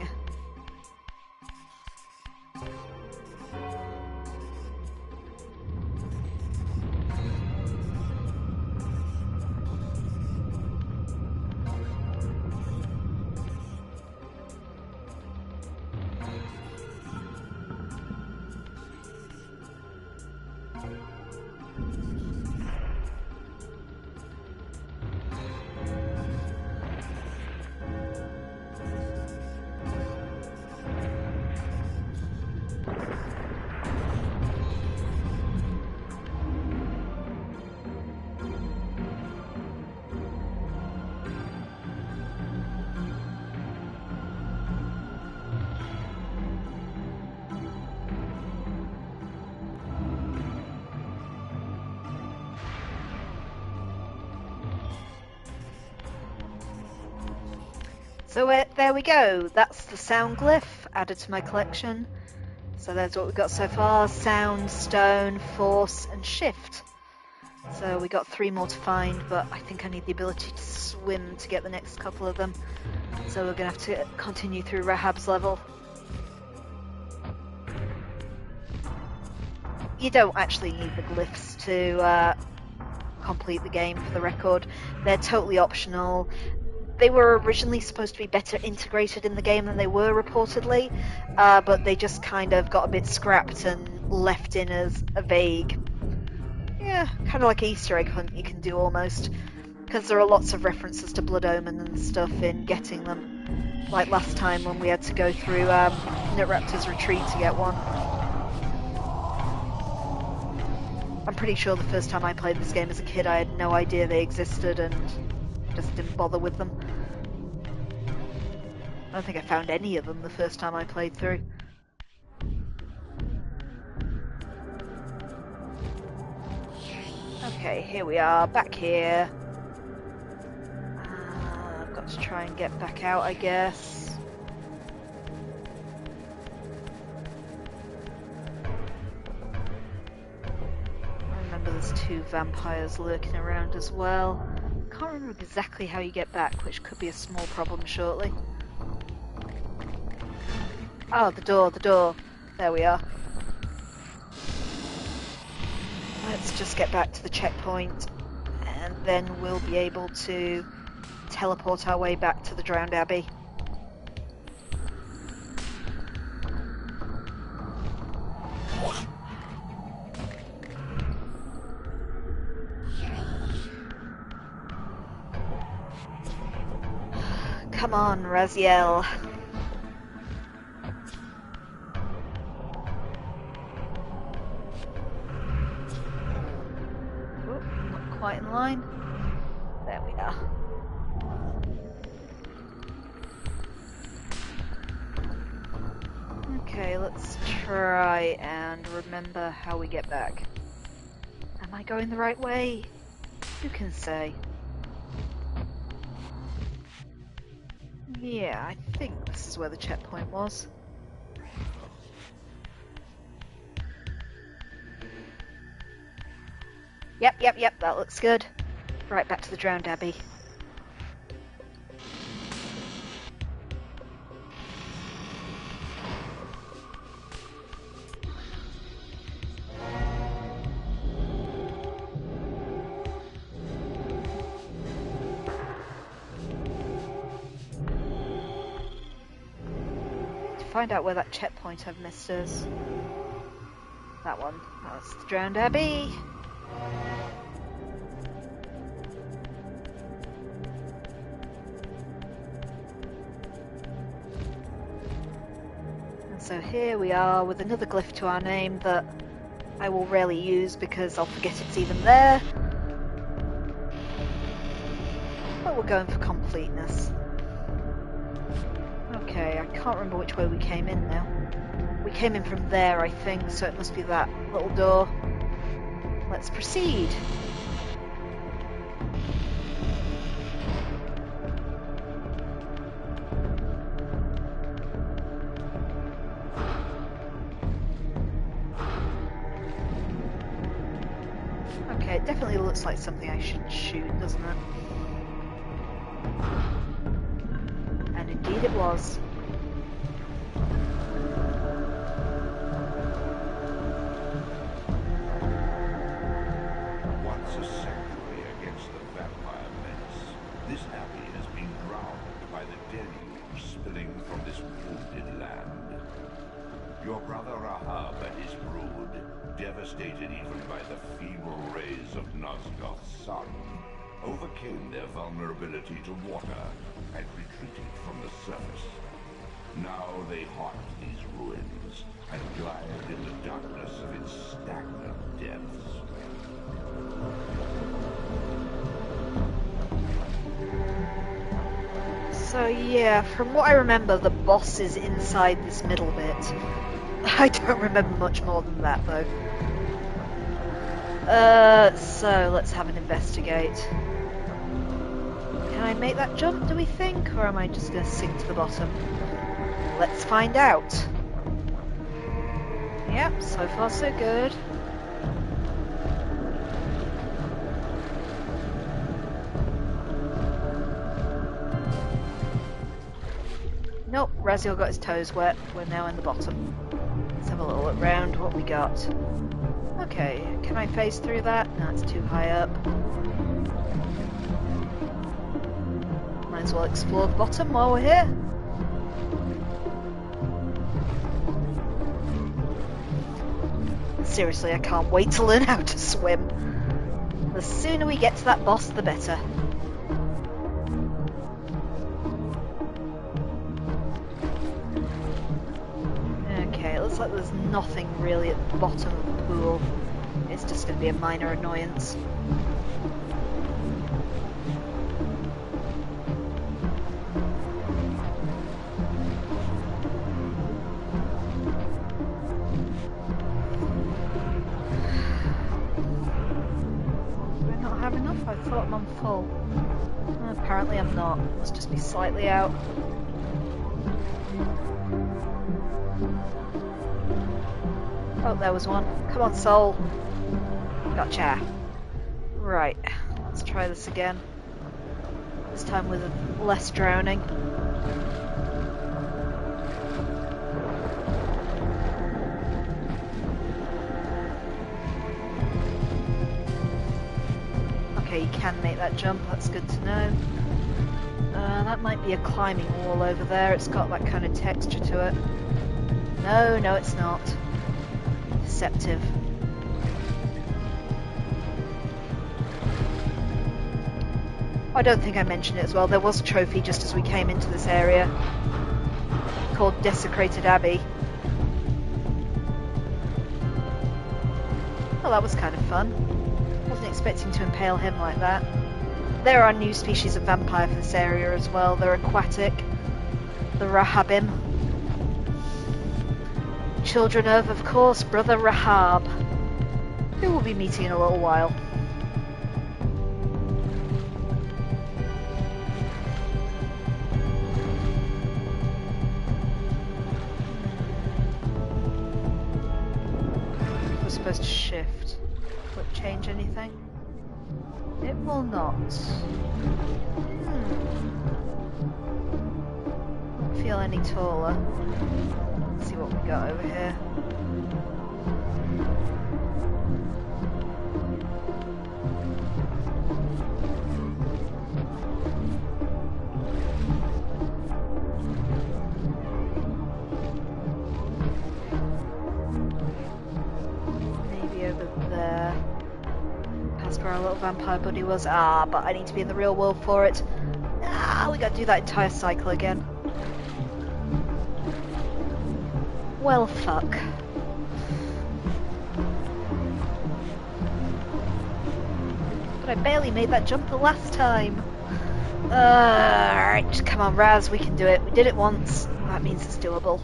So there we go. That's the Sound Glyph added to my collection. So there's what we've got so far. Sound, Stone, Force, and Shift. So we got 3 more to find, but I think I need the ability to swim to get the next couple of them. So we're going to have to continue through Rahab's level. You don't actually need the glyphs to complete the game, for the record. They're totally optional. They were originally supposed to be better integrated in the game than they were, reportedly, but they just kind of got a bit scrapped and left in as a vague, kind of like an Easter egg hunt you can do almost, because there are lots of references to Blood Omen and stuff in getting them, like last time when we had to go through Nutraptor's retreat to get one. I'm pretty sure the first time I played this game as a kid I had no idea they existed and just didn't bother with them. I don't think I found any of them the first time I played through. Okay, here we are, back here. I've got to try and get back out, I guess. I remember there's 2 vampires lurking around as well. Can't remember exactly how you get back, which could be a small problem shortly. Oh, the door. There we are. Let's just get back to the checkpoint, and then we'll be able to teleport our way back to the Drowned Abbey. Come on, Raziel. Oh, not quite in line. There we are. Okay, let's try and remember how we get back. Am I going the right way? Who can say? Yeah, I think this is where the checkpoint was. Yep, that looks good. Right back to the Drowned Abbey. Find out where that checkpoint I've missed is. That one. That's the Drowned Abbey. And so here we are with another glyph to our name that I will rarely use because I'll forget it's even there. But we're going for completeness. Okay, I can't remember which way we came in now. We came in from there, I think, so it must be that little door. Let's proceed. Okay, it definitely looks like something I should shoot, doesn't it? And indeed it was. Once a sanctuary against the vampire menace, this abbey has been drowned by the deluge spilling from this wounded land. Your brother Rahab and his brood, devastated even by the feeble rays of Nosgoth's sun, overcame their vulnerability to water and retreated from the surface. Now they haunt these ruins and glide in the darkness of its stagnant depths. So yeah, from what I remember, the boss is inside this middle bit. I don't remember much more than that, though. So let's have an investigate. Can I make that jump, do we think? Or am I just going to sink to the bottom? Let's find out. Yep, so far so good. Nope, Raziel got his toes wet. We're now in the bottom. Let's have a little look round what we got. Okay, can I phase through that? No, it's too high up. Might as well explore the bottom while we're here. Seriously, I can't wait to learn how to swim. The sooner we get to that boss, the better. Okay, it looks like there's nothing really at the bottom of the pool. It's just going to be a minor annoyance. I thought I'm on full. Apparently I'm not. Must just be slightly out. Oh, there was one. Come on, soul. Gotcha. Right, let's try this again. This time with less drowning. Okay, you can make that jump, that's good to know. That might be a climbing wall over there, it's got that kind of texture to it. No, it's not. Deceptive. I don't think I mentioned it as well, there was a trophy just as we came into this area called Desecrated Abbey. Well, that was kind of fun. Wasn't expecting to impale him like that. There are new species of vampire for this area as well. They're aquatic. The Rahabim. Children of course, Brother Rahab, who we'll be meeting in a little while. We're supposed to shift. Will it change anything? It will not. Don't feel any taller. Let's see what we got over here. Maybe over there. Past where our little vampire buddy was. But I need to be in the real world for it. We gotta do that entire cycle again. Well, fuck. But I barely made that jump the last time. Alright, come on, Raz, we can do it. We did it once. That means it's doable.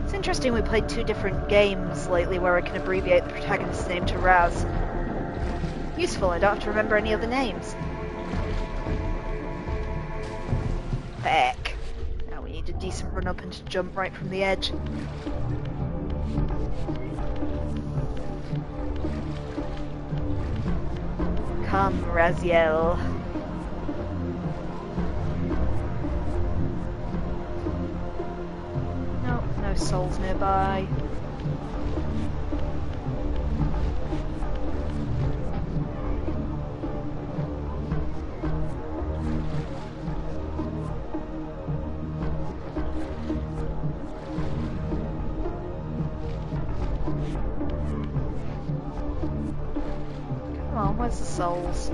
It's interesting we played two different games lately where I can abbreviate the protagonist's name to Raz. Useful, I don't have to remember any other names. Heck. Now we need a decent run up and to jump right from the edge. Come, Raziel. No souls nearby. Where's the souls?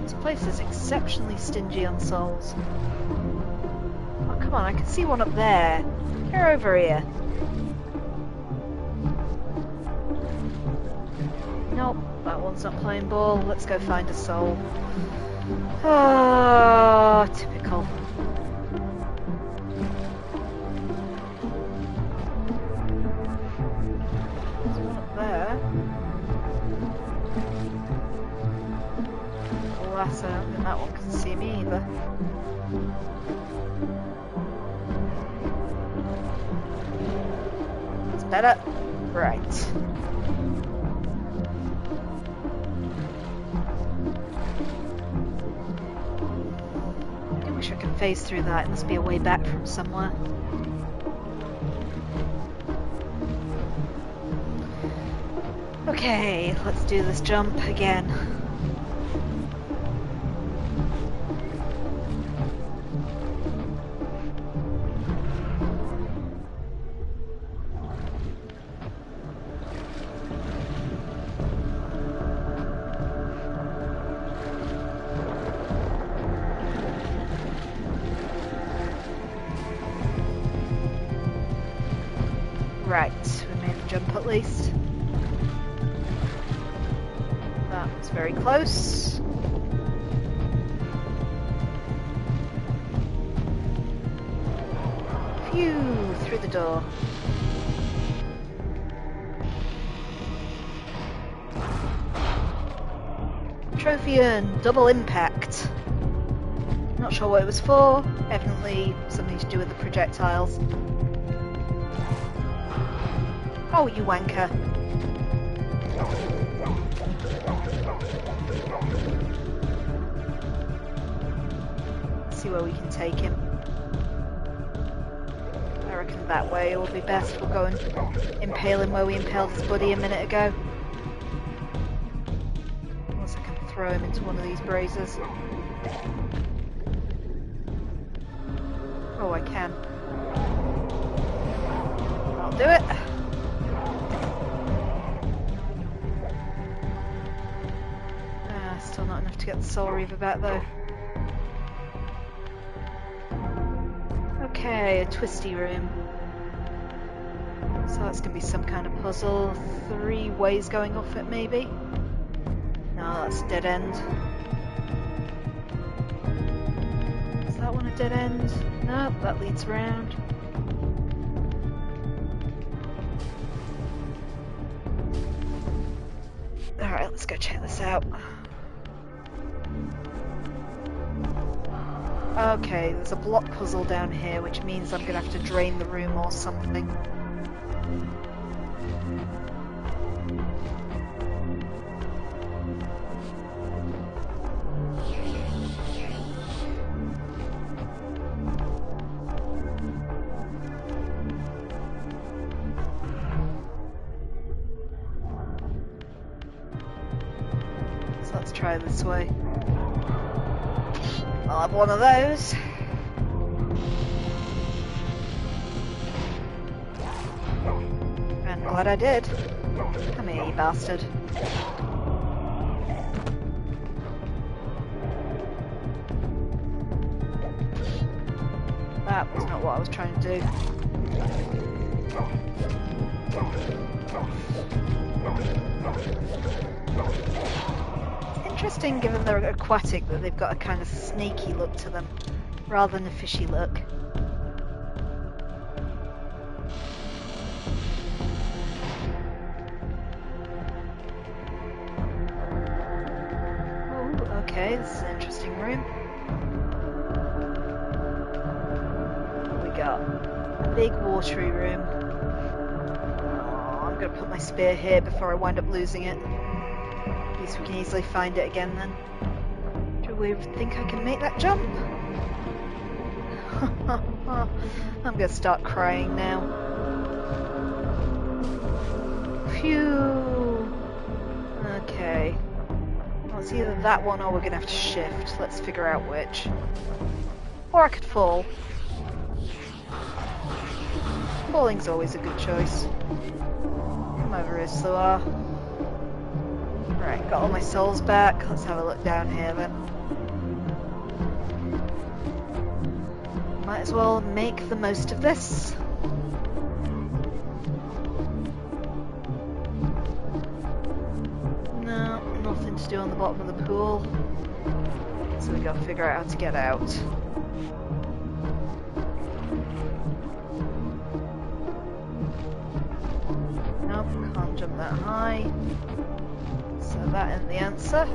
This place is exceptionally stingy on souls. Oh, come on, I can see one up there. Get over here. Nope, that one's not playing ball. Let's go find a soul. Oh, typical. one up there. Alas, I don't think that one can see me either. That's better. Right. I wish I could phase through that. It must be a way back from somewhere. Okay, let's do this jump again. Right, we made the jump at least. That was very close. Phew, through the door. Trophy earned, double impact. Not sure what it was for, evidently something to do with the projectiles. Oh, you wanker. Let's see where we can take him. I reckon that way will be best. We'll go and impale him where we impaled his buddy a minute ago. Unless I can throw him into one of these braziers. Oh, I can. I'll do it. Still not enough to get the Soul Reaver back though. Okay, a twisty room. So that's going to be some kind of puzzle. 3 ways going off it maybe? No, that's a dead end. Is that one a dead end? No, that leads around. Alright, let's go check this out. Okay, there's a block puzzle down here, which means I'm gonna have to drain the room or something. So let's try this way. I'll have one of those. And glad I did. Come here, you bastard. That was not what I was trying to do. Interesting, given they're aquatic, that they've got a kind of sneaky look to them, rather than a fishy look. Oh, okay, this is an interesting room. We got a big watery room. Oh, I'm going to put my spear here before I wind up losing it. At least we can easily find it again then. Do we think I can make that jump? I'm gonna start crying now. Phew. Okay. Well, it's either that one or we're gonna have to shift. Let's figure out which. Or I could fall. Falling's always a good choice. Come over here, Sloar. Right, got all my souls back. Let's have a look down here then. Might as well make the most of this. No, nothing to do on the bottom of the pool. So we gotta figure out how to get out. Nope, can't jump that high. So that isn't the answer.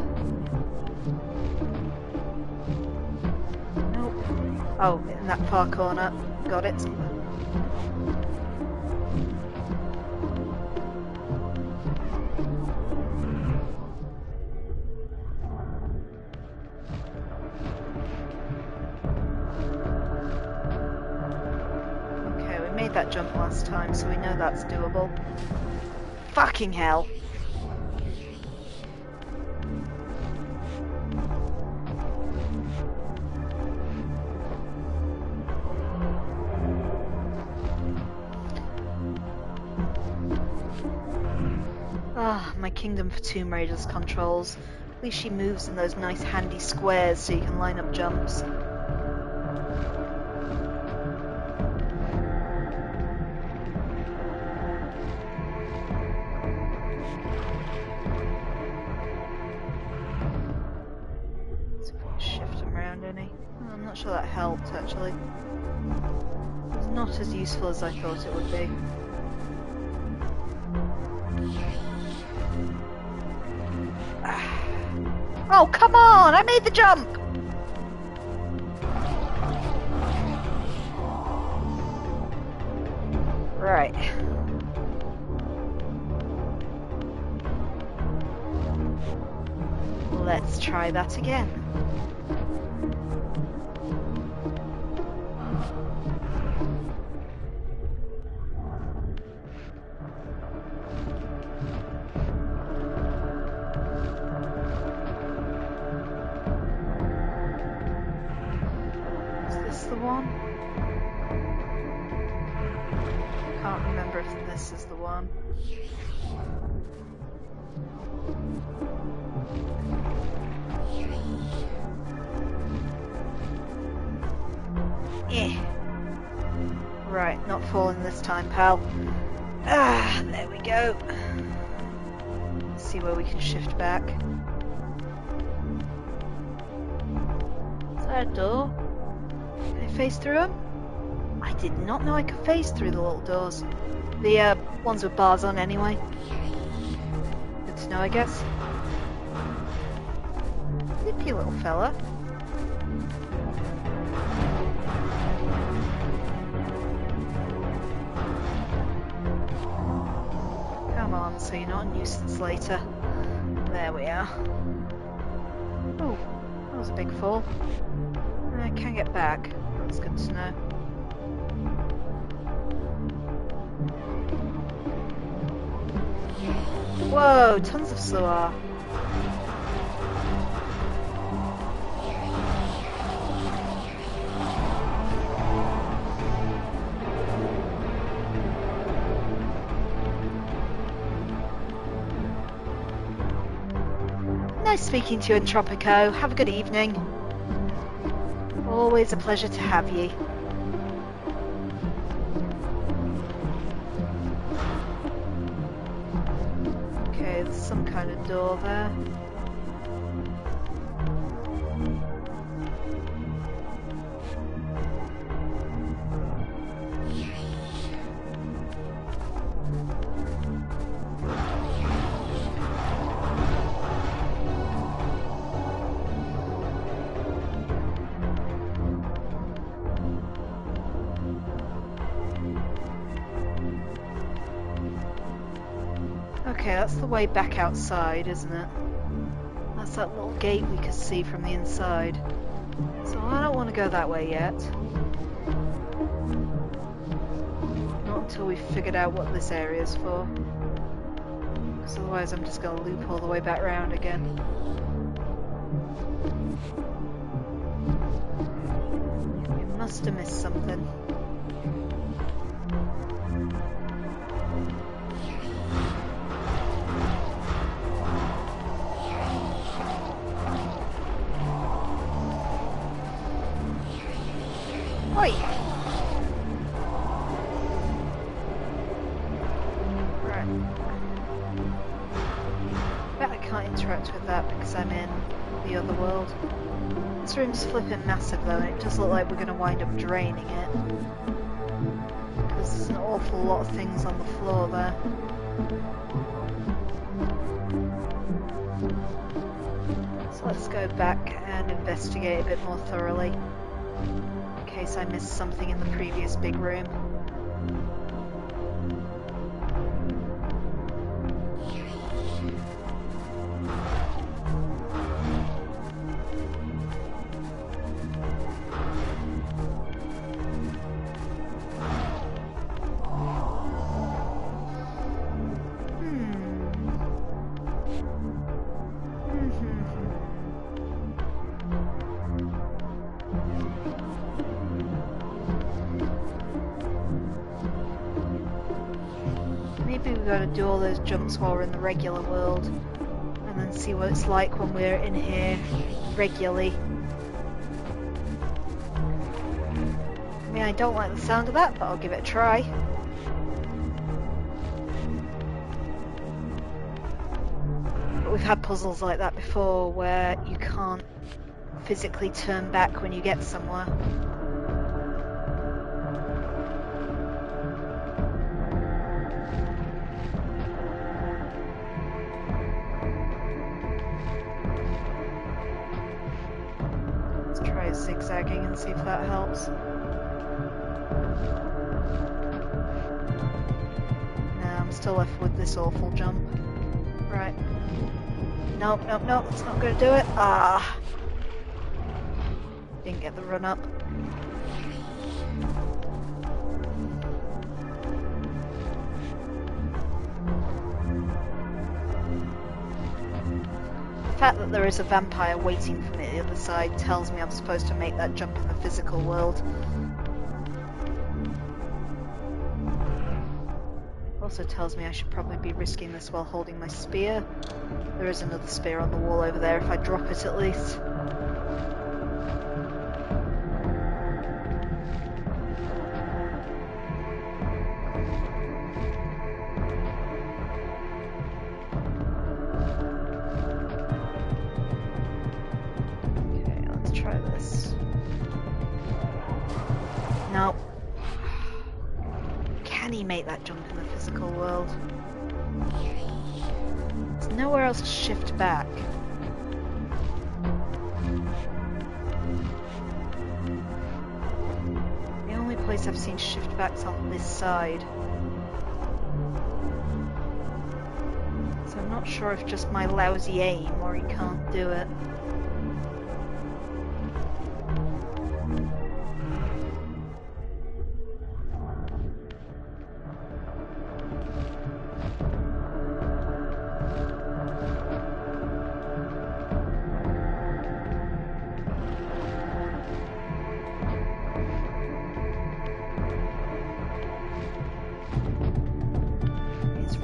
Nope. Oh, in that far corner. Got it. That jump last time, so we know that's doable. Fucking hell. Ah, my Kingdom for Tomb Raiders controls. At least she moves in those nice handy squares so you can line up jumps. I'm not sure that helped, actually. It's not as useful as I thought it would be. Oh, come on! I made the jump! Right. Let's try that again. This is the one. Right, not falling this time, pal. Ah, there we go. Let's see where we can shift back. Is that a door? Can I phase through them? I did not know I could phase through the little doors. The ones with bars on, anyway. Good to know, I guess. Nippy little fella. Come on, so you're not a nuisance later. There we are. Oh, that was a big fall. I can get back. That's good to know. Whoa, tons of Sluar. Nice speaking to you, Entropico. Have a good evening. Always a pleasure to have you. Some kind of door there. Okay, that's the way back outside, isn't it? That's that little gate we could see from the inside. So I don't want to go that way yet. Not until we've figured out what this area's for. Because otherwise I'm just going to loop all the way back round again. We must have missed something. Oi! Right. Bet I can't interact with that because I'm in the other world. This room's flipping massive though, and it does look like we're going to wind up draining it. Because there's an awful lot of things on the floor there. So let's go back and investigate a bit more thoroughly, in case I missed something in the previous big room. Do all those jumps while we're in the regular world, and then see what it's like when we're in here regularly. I mean, I don't like the sound of that, but I'll give it a try. But we've had puzzles like that before where you can't physically turn back when you get somewhere. Zigzagging and see if that helps. Nah, I'm still left with this awful jump. Right. Nope, nope, nope, that's not gonna do it. Ah! Didn't get the run up. The fact that there is a vampire waiting for me at the other side tells me I'm supposed to make that jump in the physical world. Also tells me I should probably be risking this while holding my spear. There is another spear on the wall over there if I drop it at least. Nope. Can he make that jump in the physical world? There's nowhere else to shift back. The only place I've seen shift back's on this side. So I'm not sure if just my lousy aim or he can't do it.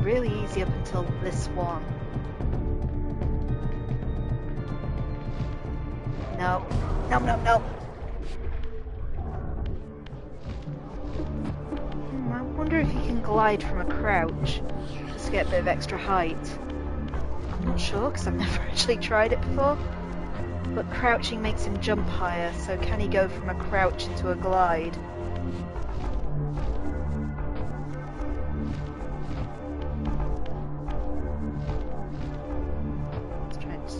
Really easy up until this one. No. No, no, no. I wonder if you can glide from a crouch, just to get a bit of extra height. I'm not sure, because I've never actually tried it before. But crouching makes him jump higher, so can he go from a crouch into a glide?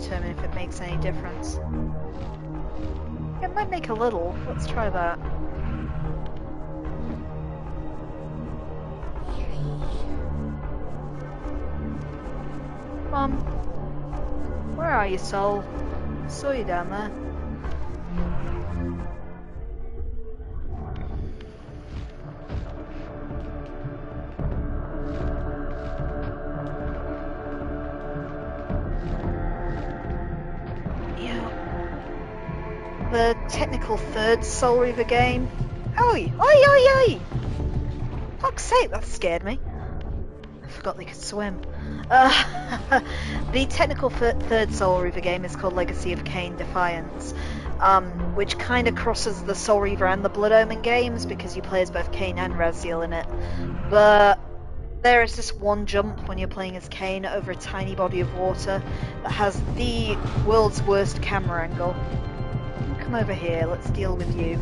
Determine if it makes any difference. It might make a little. Let's try that. Come on. Where are you, soul? I saw you down there. The technical third Soul Reaver game. Oi! Oi! Oi! Oi! Fuck's sake, that scared me. I forgot they could swim. The technical third Soul Reaver game is called Legacy of Kain Defiance, which kind of crosses the Soul Reaver and the Blood Omen games because you play as both Kain and Raziel in it. But there is this one jump when you're playing as Kain over a tiny body of water that has the world's worst camera angle. Come over here, let's deal with you.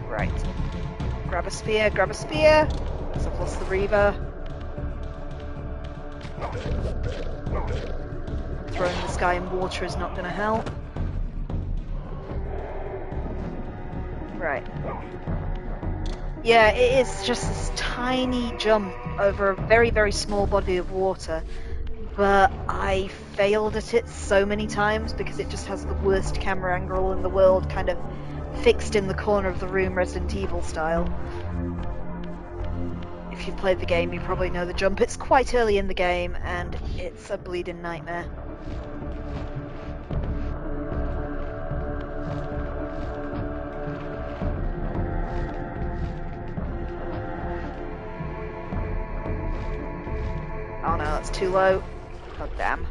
Right. Grab a spear, grab a spear! Because I've lost the Reaver. Throwing this guy in water is not going to help. Right. Yeah, it is just this tiny jump over a very, very small body of water. But I failed at it so many times because it just has the worst camera angle in the world, kind of fixed in the corner of the room, Resident Evil style. If you've played the game, you probably know the jump. It's quite early in the game, and it's a bleeding nightmare. Oh no, that's too low. God damn.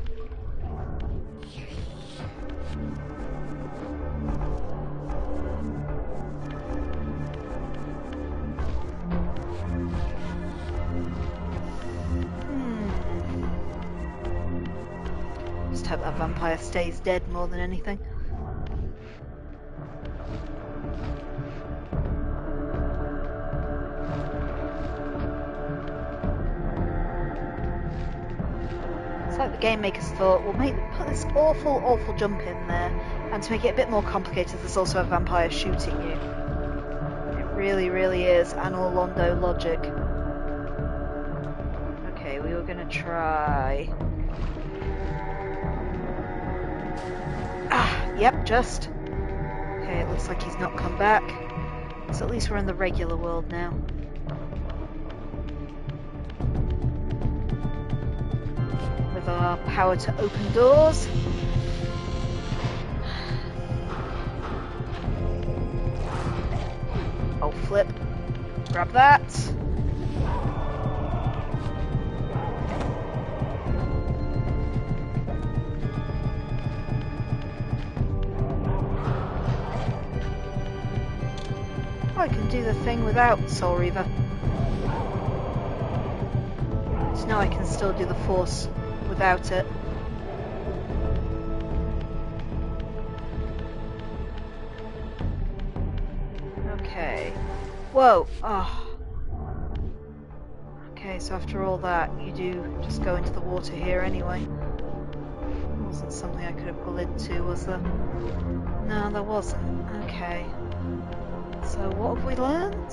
Just hope that vampire stays dead more than anything. It's like the game makers thought, we'll put this awful jump in there, and to make it a bit more complicated, there's also a vampire shooting you. It really is Anor Londo logic. Okay, we were gonna try... Yep, just. Okay, it looks like he's not come back. So at least we're in the regular world now. With our power to open doors. Oh, flip. Grab that. I can do the thing without Soul Reaver. So now I can still do the Force without it. Okay. Whoa! Oh. Okay, so after all that, you do just go into the water here anyway. Wasn't something I could have pulled into, was there? No, there wasn't. Okay. So what have we learned?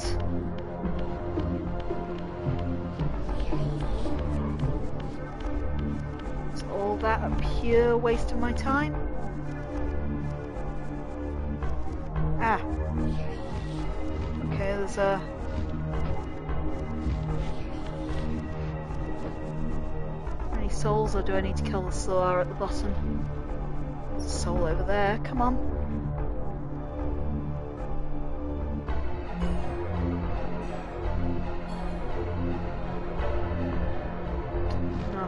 Is all that a pure waste of my time? Ah. Okay, there's a... Any souls, or do I need to kill the Slayer at the bottom? There's a soul over there, come on.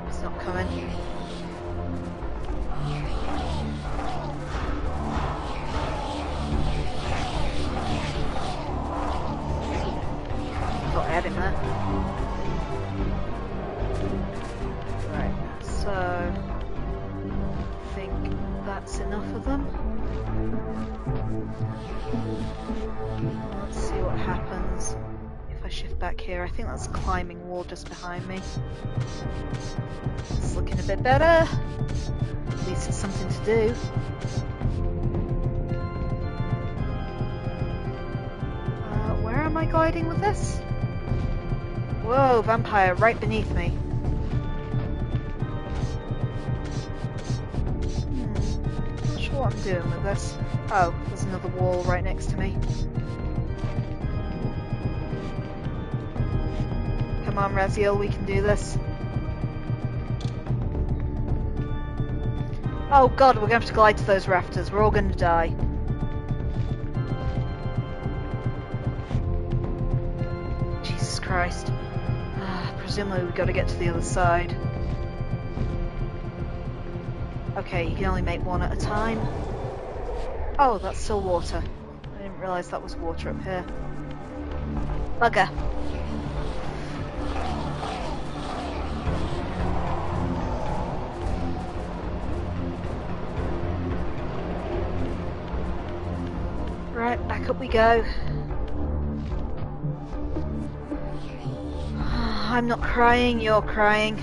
It's not coming. Thought I had him there. Right, so I think that's enough of them. Let's see what happens if I shift back here. I think that's a climbing wall just behind me. It's looking a bit better. At least it's something to do. Where am I gliding with this? Whoa, vampire right beneath me. Not sure what I'm doing with this. Oh, there's another wall right next to me. Come on, Raziel, we can do this. Oh god, we're going to have to glide to those rafters. We're all going to die. Jesus Christ. Presumably we've got to get to the other side. Okay, you can only make one at a time. Oh, that's still water. I didn't realise that was water up here. Bugger. Right, back up we go. I'm not crying, you're crying.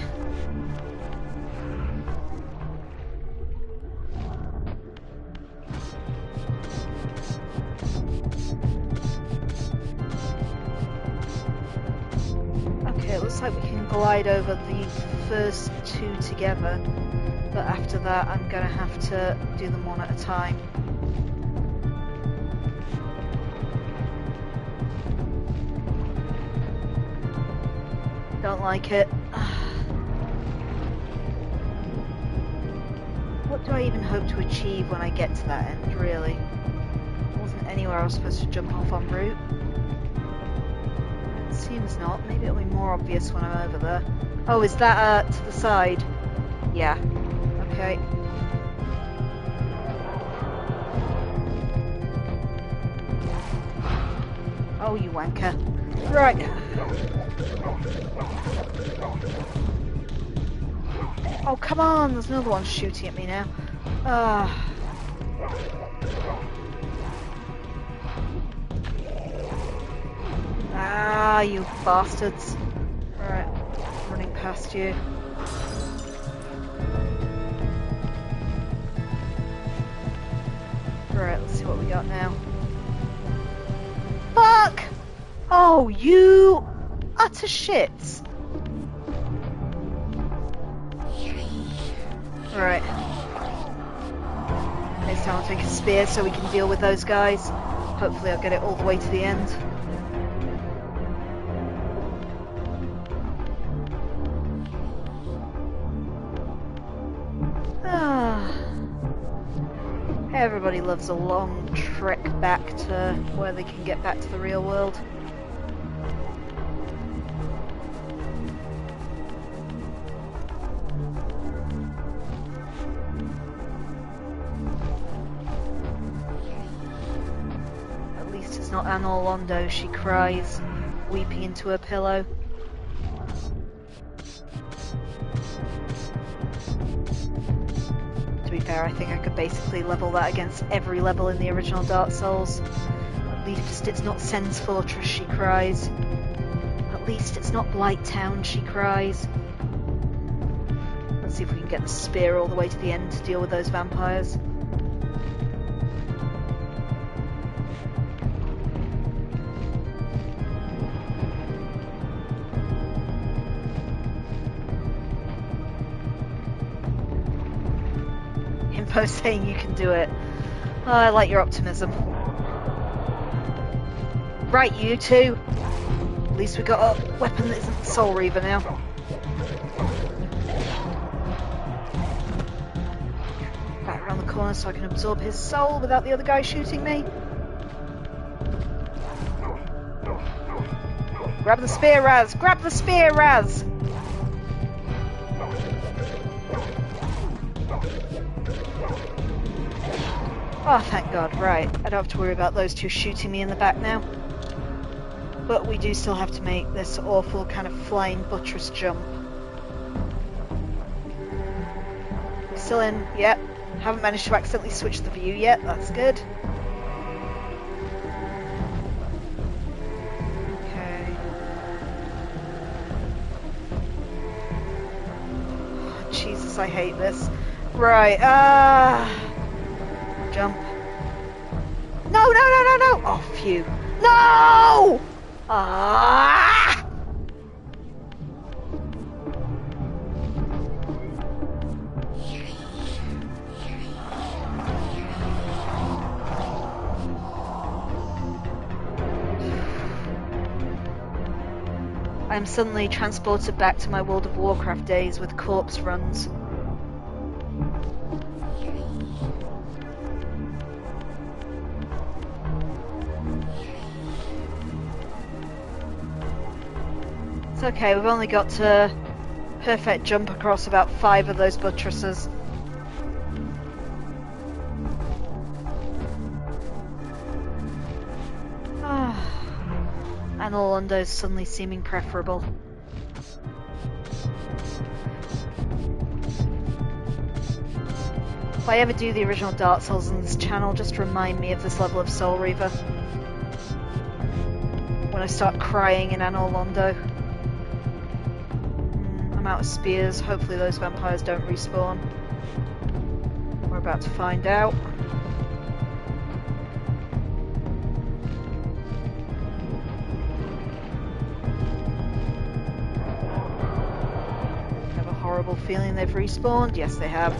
Okay, it looks like we can glide over the first two together, but after that I'm gonna have to do them one at a time. Don't like it. What do I even hope to achieve when I get to that end, really? Wasn't anywhere I was supposed to jump off en route. It seems not. Maybe it'll be more obvious when I'm over there. Oh, is that to the side? Yeah. Okay. Oh, you wanker. Right. Oh, come on! There's another one shooting at me now. Ah, you bastards. Right, running past you. Right, let's see what we got now. Fuck! Oh, you utter shits. Right. Next time I'll take a spear so we can deal with those guys. Hopefully I'll get it all the way to the end. Everybody loves a long trek back to where they can get back to the real world. At least it's not Anne Orlando, she cries, weeping into her pillow. To be fair, I think I could basically level that against every level in the original Dark Souls. At least it's not Sen's Fortress, she cries. At least it's not Blight Town, she cries. Let's see if we can get the spear all the way to the end to deal with those vampires. Impo saying you can do it. Oh, I like your optimism. Right, you two. At least we got a weapon that isn't Soul Reaver now. Back around the corner so I can absorb his soul without the other guy shooting me. Grab the spear, Raz! Grab the spear, Raz! Oh, thank God, right. I don't have to worry about those two shooting me in the back now. But we do still have to make this awful kind of flying buttress jump. Still in, yep. Haven't managed to accidentally switch the view yet, that's good. Okay. Oh, Jesus, I hate this. Right, jump. No, no, no, no, no! Oh, phew. No! Ah! I am suddenly transported back to my World of Warcraft days with corpse runs. Okay, we've only got to perfect jump across about 5 of those buttresses. And Orlando's suddenly seeming preferable. If I ever do the original Dark Souls on this channel, just remind me of this level of Soul Reaver. When I start crying in Anne Orlando. I'm out of spears. Hopefully those vampires don't respawn. We're about to find out. I have a horrible feeling they've respawned. Yes, they have.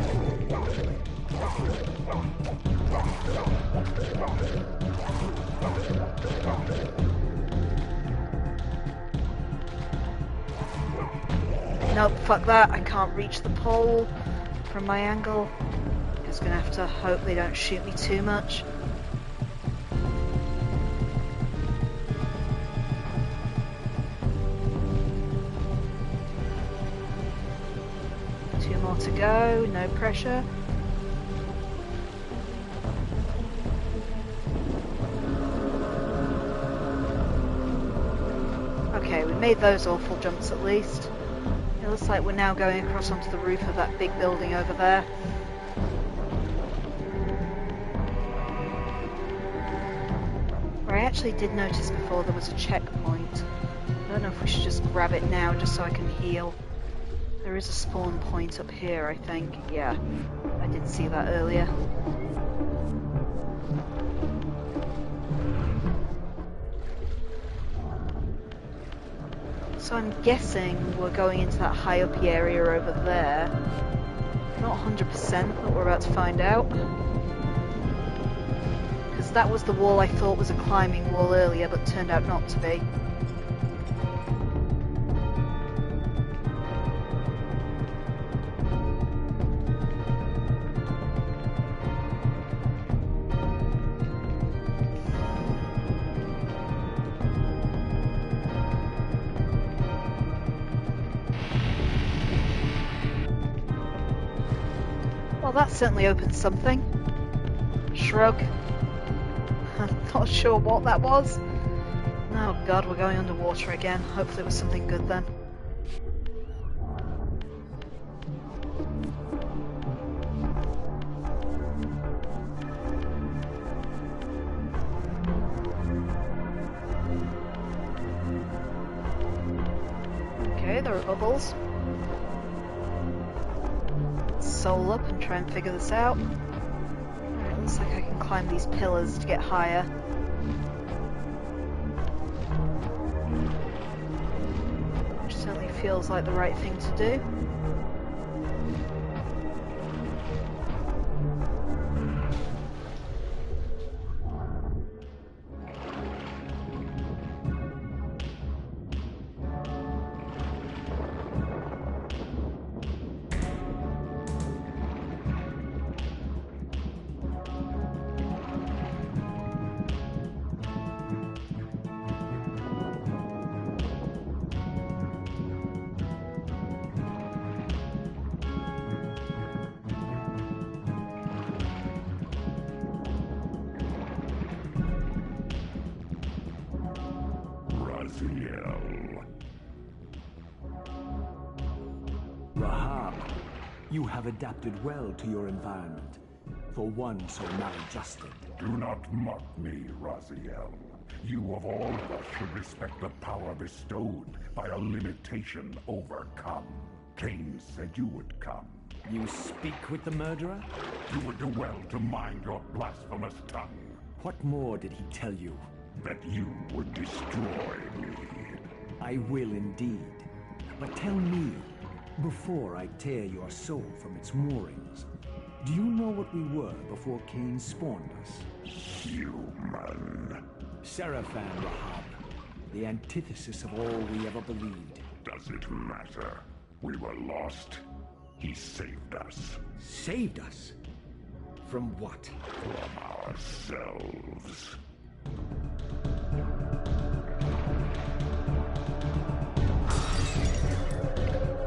Nope, fuck that. I can't reach the pole from my angle. Just gonna have to hope they don't shoot me too much. Two more to go, no pressure. Okay, we made those awful jumps at least. It looks like we're now going across onto the roof of that big building over there. Where I actually did notice before there was a checkpoint. I don't know if we should just grab it now just so I can heal. There is a spawn point up here, I think. Yeah, I did see that earlier. So I'm guessing we're going into that high uppy area over there. Not 100%, but we're about to find out. Because that was the wall I thought was a climbing wall earlier, but turned out not to be. Well, that certainly opened something. Shrug. I'm not sure what that was. Oh god, we're going underwater again. Hopefully it was something good then. Okay, there are bubbles. Soul up and try and figure this out. It looks like I can climb these pillars to get higher. Which certainly feels like the right thing to do. Raziel. Rahab, you have adapted well to your environment, for one so maladjusted. Do not mock me, Raziel. You of all of us should respect the power bestowed by a limitation overcome. Kain said you would come. You speak with the murderer? You would do well to mind your blasphemous tongue. What more did he tell you? That you would destroy me. I will indeed. But tell me, before I tear your soul from its moorings, do you know what we were before Kain spawned us? Human. Sarafan, Rahab, the antithesis of all we ever believed. Does it matter? We were lost. He saved us. Saved us? From what? From ourselves.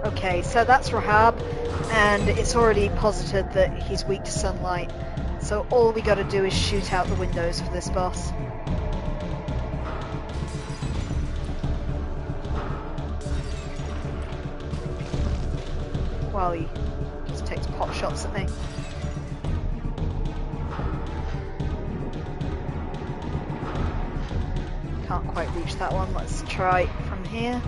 Okay, so that's Rahab, and it's already posited that he's weak to sunlight. So all we gotta do is shoot out the windows for this boss. While he just takes pot shots at me. Can't quite reach that one. Let's try from here.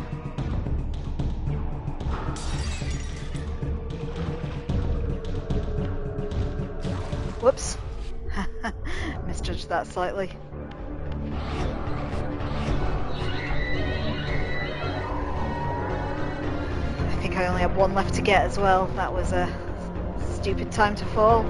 Whoops. Misjudged that slightly. I think I only have one left to get as well. That was a stupid time to fall.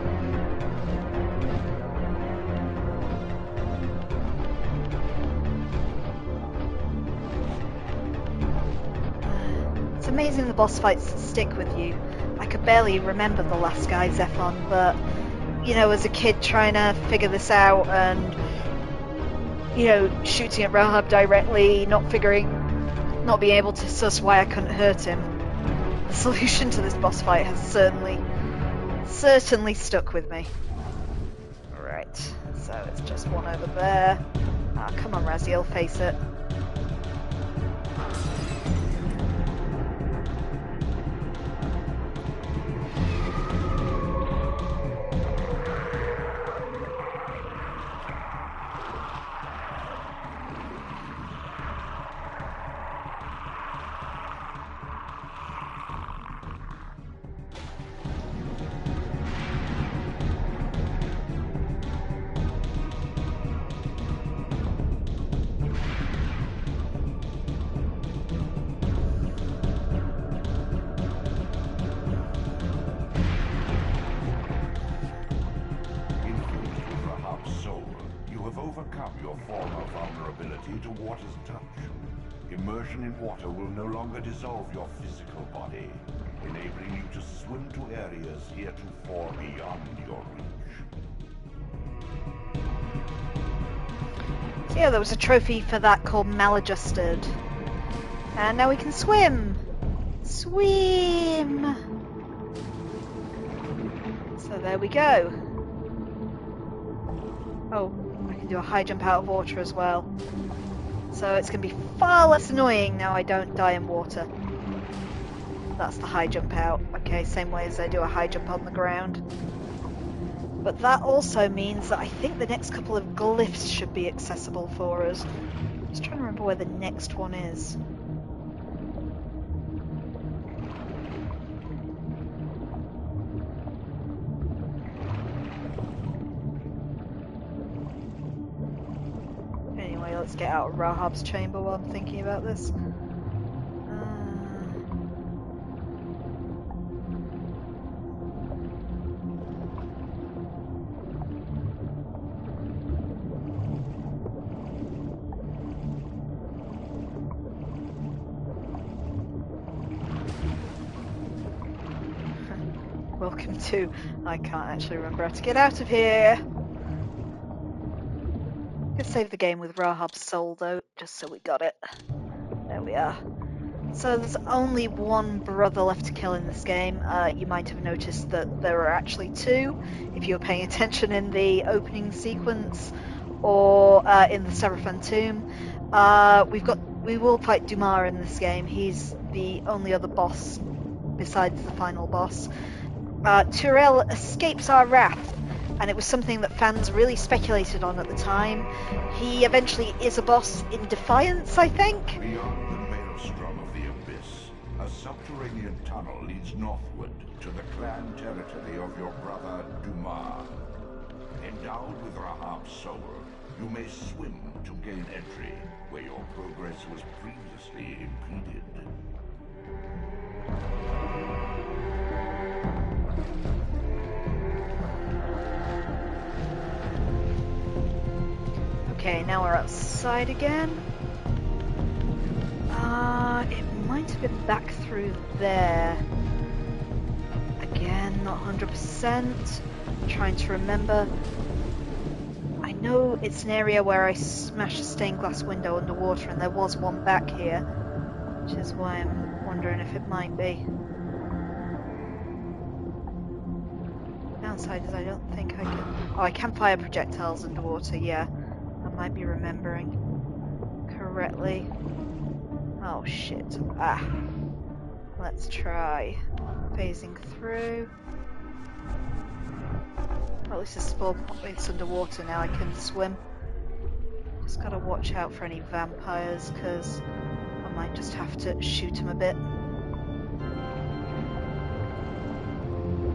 It's amazing the boss fights stick with you. I could barely remember the last guy, Zephon, but you know, as a kid trying to figure this out and, you know, shooting at Rahab directly, not being able to suss why I couldn't hurt him. The solution to this boss fight has certainly stuck with me. Right, so it's just one over there. Ah, come on, Raziel, face it. Immersion in water will no longer dissolve your physical body, enabling you to swim to areas heretofore beyond your reach. So yeah, there was a trophy for that called Maladjusted. And now we can swim! Swim! So there we go. Oh, I can do a high jump out of water as well. So it's going to be far less annoying now I don't die in water. That's the high jump out. Okay, same way as I do a high jump on the ground. But that also means that I think the next couple of glyphs should be accessible for us. I'm just trying to remember where the next one is. Let's get out of Rahab's chamber while I'm thinking about this. Welcome to... I can't actually remember how to get out of here. Let's save the game with Rahab's soul though, just so we got it. There we are. So there's only one brother left to kill in this game. You might have noticed that there are actually two, if you were paying attention in the opening sequence or in the Sarafan tomb. We will fight Dumar in this game. He's the only other boss besides the final boss. Turel escapes our wrath. And it was something that fans really speculated on at the time. He eventually is a boss in Defiance, I think? Beyond the maelstrom of the abyss, a subterranean tunnel leads northward to the clan territory of your brother Dumar. Endowed with Rahab's soul, you may swim to gain entry where your progress was previously impeded. Okay, now we're outside again. It might have been back through there. Again, not 100%. Trying to remember. I know it's an area where I smashed a stained glass window underwater, and there was one back here, which is why I'm wondering if it might be. Downside is I don't think I can... Oh, I can fire projectiles underwater, yeah. I might be remembering correctly. Oh shit. Ah. Let's try phasing through. Well, at least it's underwater now, I can swim. Just gotta watch out for any vampires, because I might just have to shoot them a bit.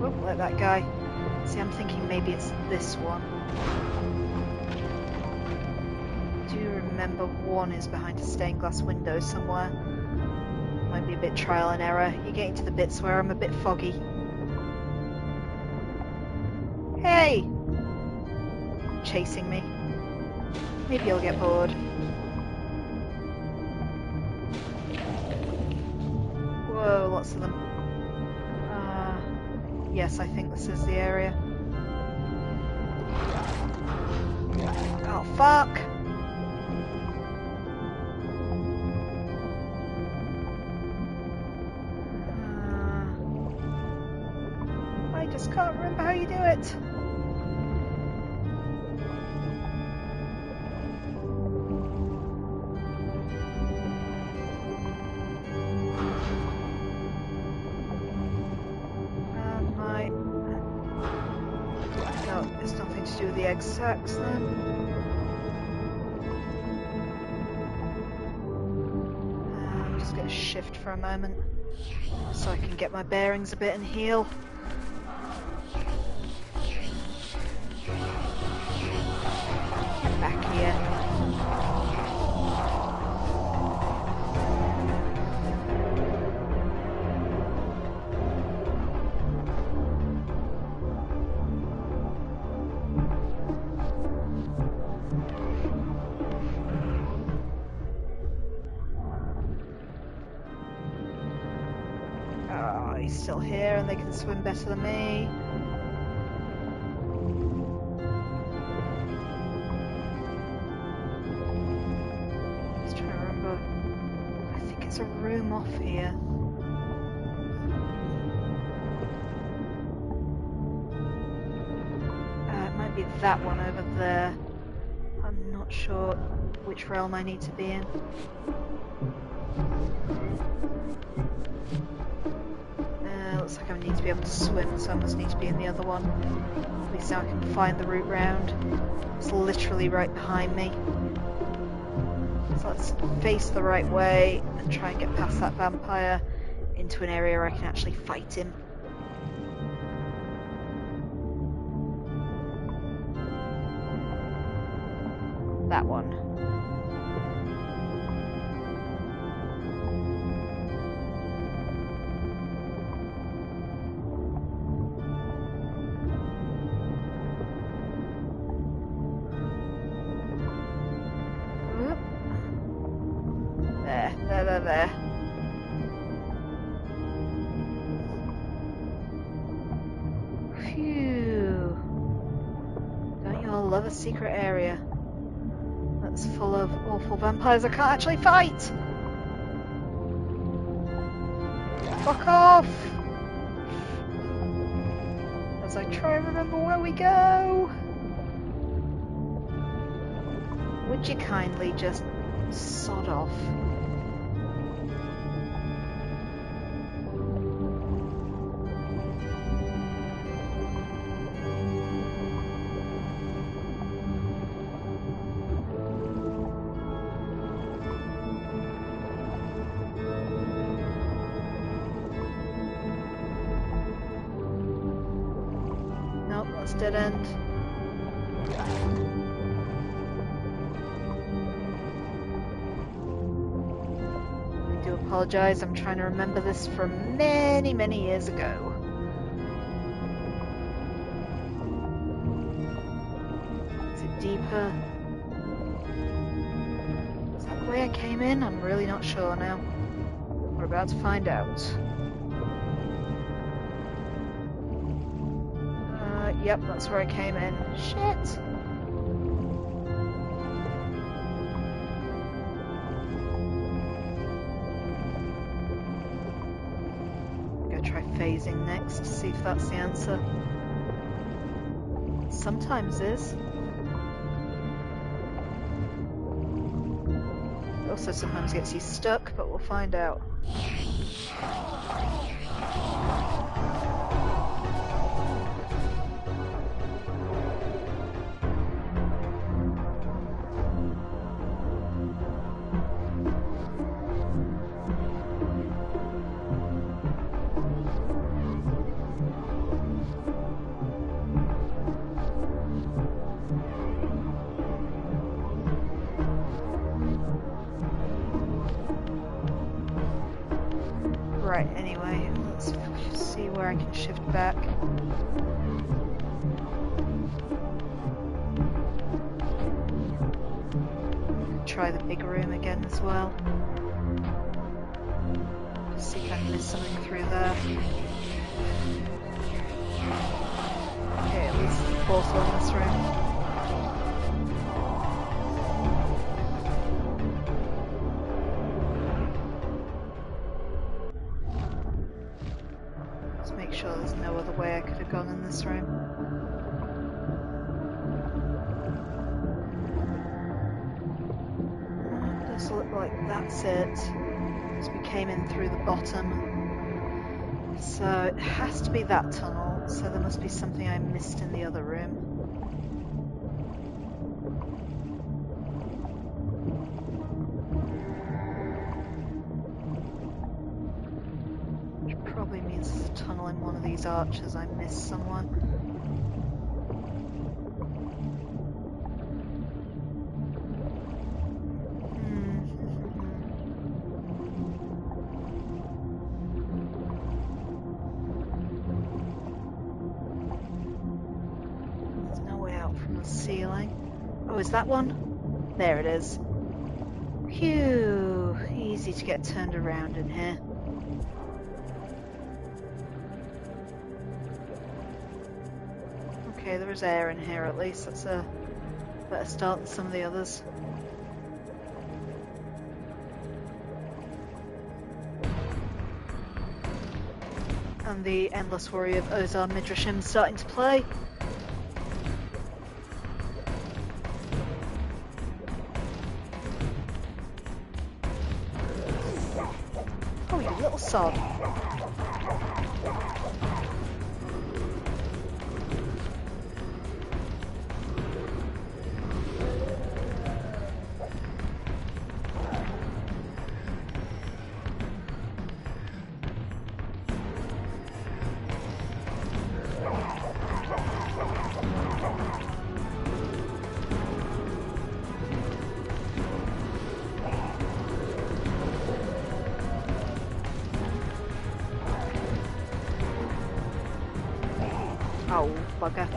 Oh, like that guy. See, I'm thinking maybe it's this one. I do remember one is behind a stained glass window somewhere. Might be a bit trial and error. You're getting to the bits where I'm a bit foggy. Hey! Chasing me. Maybe you'll get bored. Whoa, lots of them. Yes, I think this is the area. Oh, fuck! I just can't remember how you do it. The egg sacs then. I'm just going to shift for a moment so I can get my bearings a bit and heal. Back here. He's still here and they can swim better than me. Just trying to remember. I think it's a room off here. It might be that one over there. I'm not sure which realm I need to be in. Looks like I need to be able to swim, so I must need to be in the other one. At least now I can find the route round. It's literally right behind me. So let's face the right way and try and get past that vampire into an area where I can actually fight him. That one. There. Phew. Don't you all love a secret area that's full of awful vampires I can't actually fight? Fuck off! As I try and remember where we go. Would you kindly just sod off? Nope, that's dead end. I do apologise, I'm trying to remember this from many, many years ago. Is it deeper? Is that the way I came in? I'm really not sure now. We're about to find out. Yep, that's where I came in. Shit! I'm gonna try phasing next to see if that's the answer. Sometimes is. It also sometimes gets you stuck, but we'll find out. Right, anyway, let's see where I can shift back. Try the big room again as well. See if I can miss something through there. Okay, at least there's a portal in this room. There's no other way I could have gone in this room. It does look like that's it. As we came in through the bottom. So it has to be that tunnel, so there must be something I missed in the other room. Probably means there's a tunnel in one of these arches. I missed someone. There's no way out from the ceiling. Oh, is that one? There it is. Phew! Easy to get turned around in here. Okay, there is air in here at least. That's a better start than some of the others. And the endless worry of Ozar Midrashim starting to play. Oh, you little sod. Oh, bugger.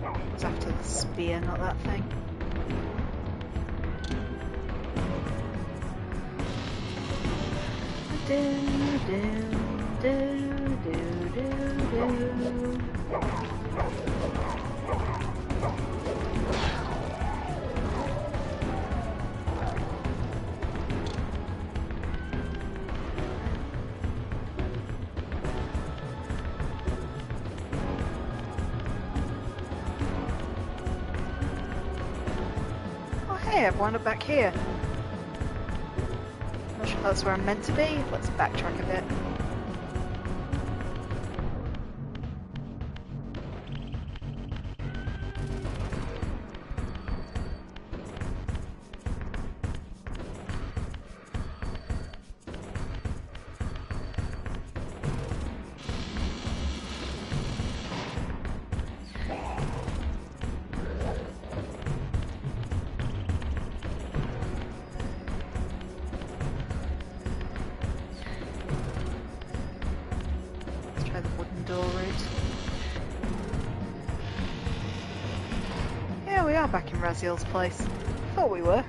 It was after the spear, not that thing. Oh hey, I've wound up back here. Not sure if that's where I'm meant to be. Let's backtrack a bit. We are back in Raziel's place. Thought we were.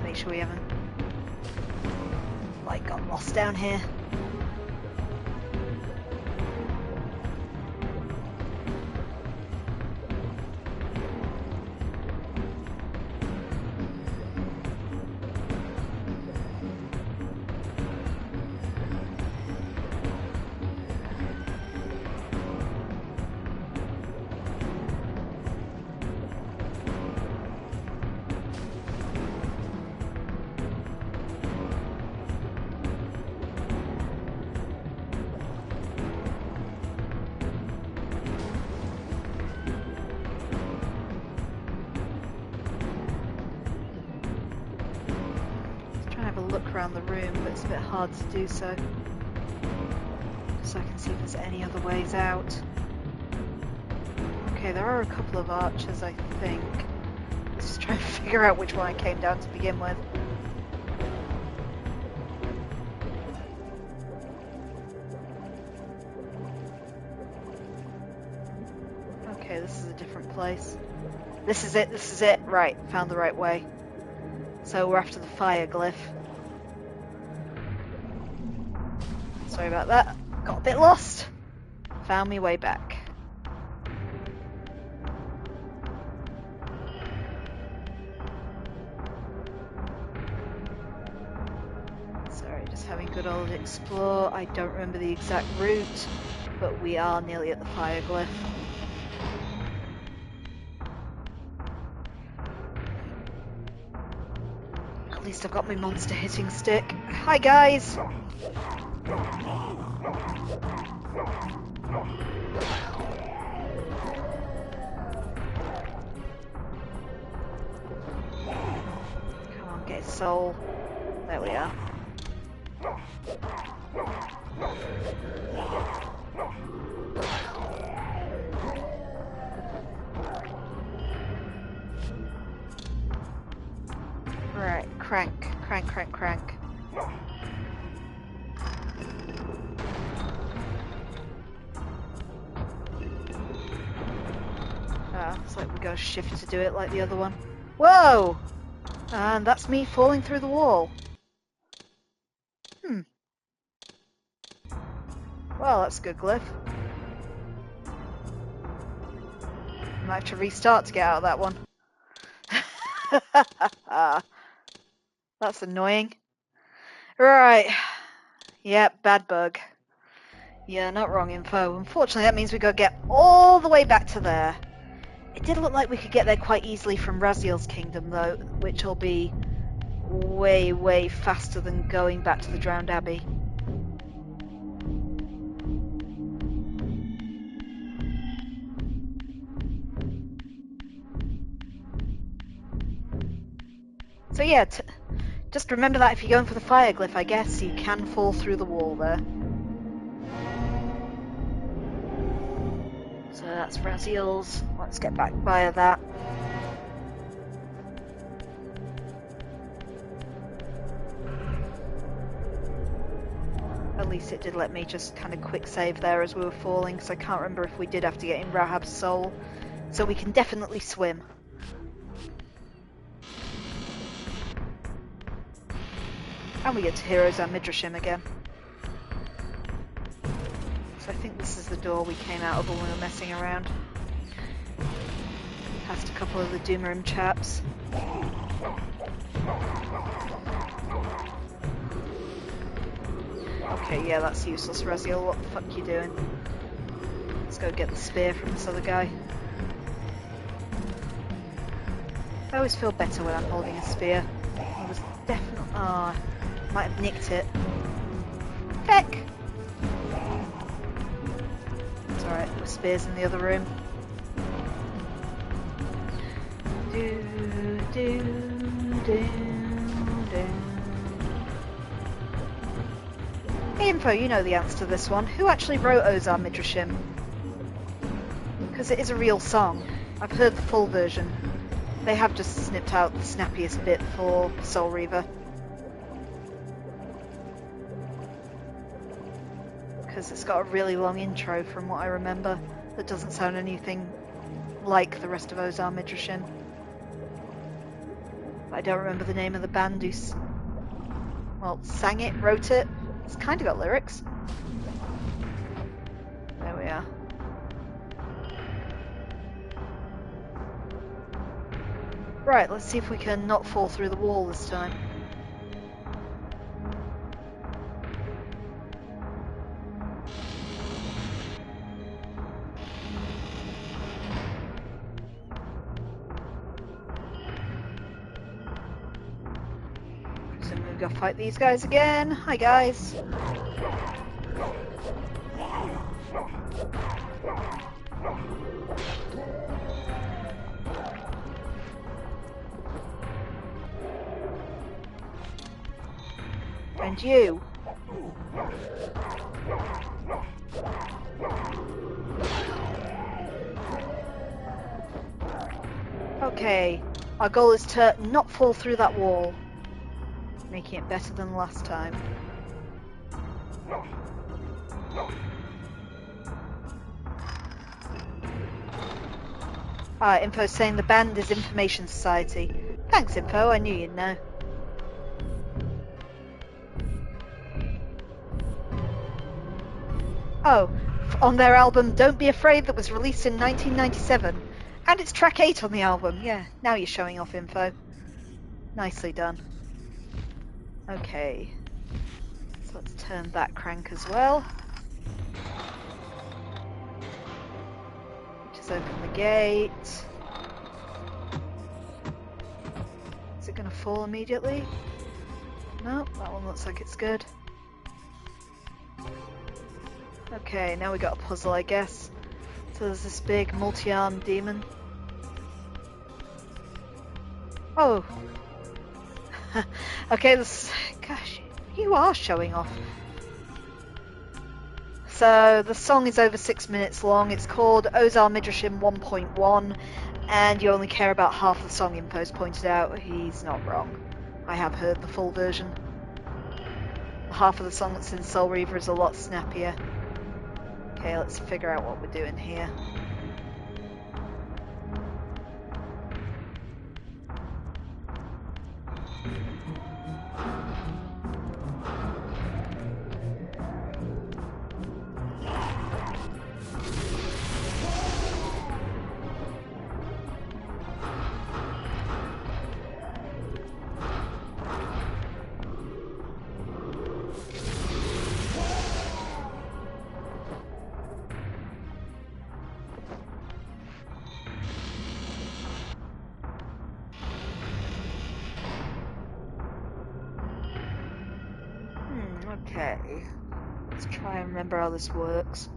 Make sure we haven't like got lost down here. look around the room, but it's a bit hard to do so. So I can see if there's any other ways out. Okay, there are a couple of archers, I think. Let's just try and figure out which one I came down to begin with. Okay, this is a different place. This is it. Right, found the right way. So we're after the fire glyph. Sorry about that. Got a bit lost. Found me way back. Sorry, just having good old explore. I don't remember the exact route, but we are nearly at the fire glyph. At least I've got my monster hitting stick. Hi guys! Come on, get his soul. There we are. Right, crank. It's like we got a shift to do it like the other one. Whoa! And that's me falling through the wall. Well, that's a good glyph. Might have to restart to get out of that one. That's annoying. Right. Yep, bad bug. Yeah, not wrong info. Unfortunately, that means we gotta get all the way back to there. It did look like we could get there quite easily from Raziel's kingdom, though, which will be way, way faster than going back to the Drowned Abbey. So yeah, just remember that if you're going for the fire glyph, I guess, you can fall through the wall there. So that's Raziel's. Let's get back via that. At least it did let me just kind of quick save there as we were falling, because I can't remember if we did have to get in Rahab's soul. So we can definitely swim. And we get to Heroes and Midrashim again. So I think this is the door we came out of when we were messing around. Past a couple of the Doomerim chaps. Okay, yeah, that's useless, Raziel. What the fuck are you doing? Let's go get the spear from this other guy. I always feel better when I'm holding a spear. I was definitely... Oh, I might have nicked it. Heck! It's alright, there were spears in the other room. Hey Info, you know the answer to this one. Who actually wrote Ozar Midrashim? Because it is a real song. I've heard the full version. They have just snipped out the snappiest bit for Soul Reaver. Because it's got a really long intro from what I remember that doesn't sound anything like the rest of Ozar Midrashim. But I don't remember the name of the band who sang it, wrote it. It's kind of got lyrics. There we are. Right, let's see if we can not fall through the wall this time. So we've got to fight these guys again. Hi guys. And you. Okay, our goal is to not fall through that wall, making it better than last time. Info saying the band is Information Society. Thanks, Info, I knew you'd know. Oh, on their album Don't Be Afraid that was released in 1997. And it's track 8 on the album. Yeah, now you're showing off, Info. Nicely done. Okay. So let's turn that crank as well. Just open the gate. Is it going to fall immediately? No, that one looks like it's good. Okay, now we got a puzzle, I guess. So there's this big multi-armed demon. Oh! Okay, this... Gosh, you are showing off. So, the song is over 6 minutes long. It's called Ozar Midrashim 1.1, and you only care about half the song, Info's pointed out. He's not wrong. I have heard the full version. Half of the song that's in Soul Reaver is a lot snappier. Okay, let's figure out what we're doing here. Okay, let's try and remember how this works.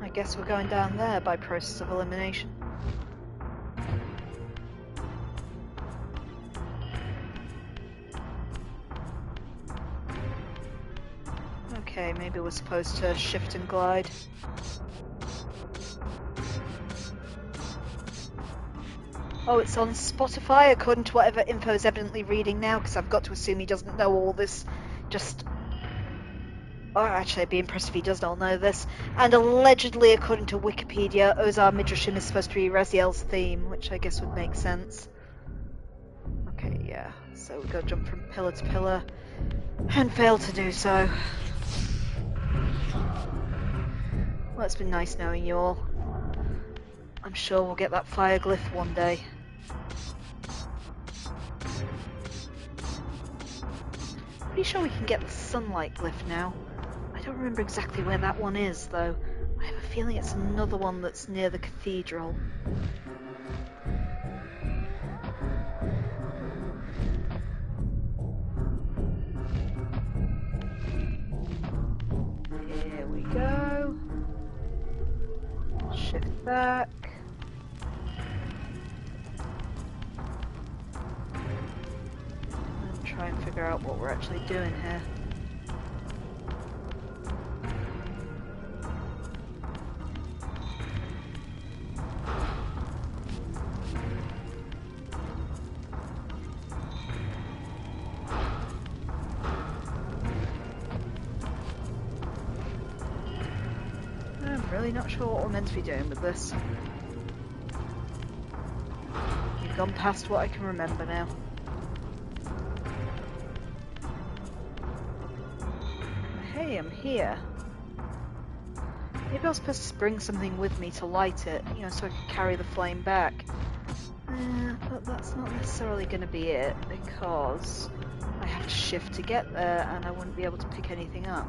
I guess we're going down there by process of elimination. Okay, maybe we're supposed to shift and glide. Oh, it's on Spotify, according to whatever Info's evidently reading now, because I've got to assume he doesn't know all this. Oh, actually, I'd be impressed if he does not know this. And allegedly, according to Wikipedia, Ozar Midrashim is supposed to be Raziel's theme, which I guess would make sense. Okay, yeah. So we've got to jump from pillar to pillar, and fail to do so. Well, it's been nice knowing you all. I'm sure we'll get that fire glyph one day. Pretty sure we can get the sunlight glyph now. I don't remember exactly where that one is, though. I have a feeling it's another one that's near the cathedral. Here we go. Shift back. And try and figure out what we're actually doing here. Really not sure what we're meant to be doing with this. You've gone past what I can remember now. Hey, I'm here. Maybe I was supposed to bring something with me to light it, you know, so I could carry the flame back. But that's not necessarily going to be it, because I have to shift to get there, and I wouldn't be able to pick anything up.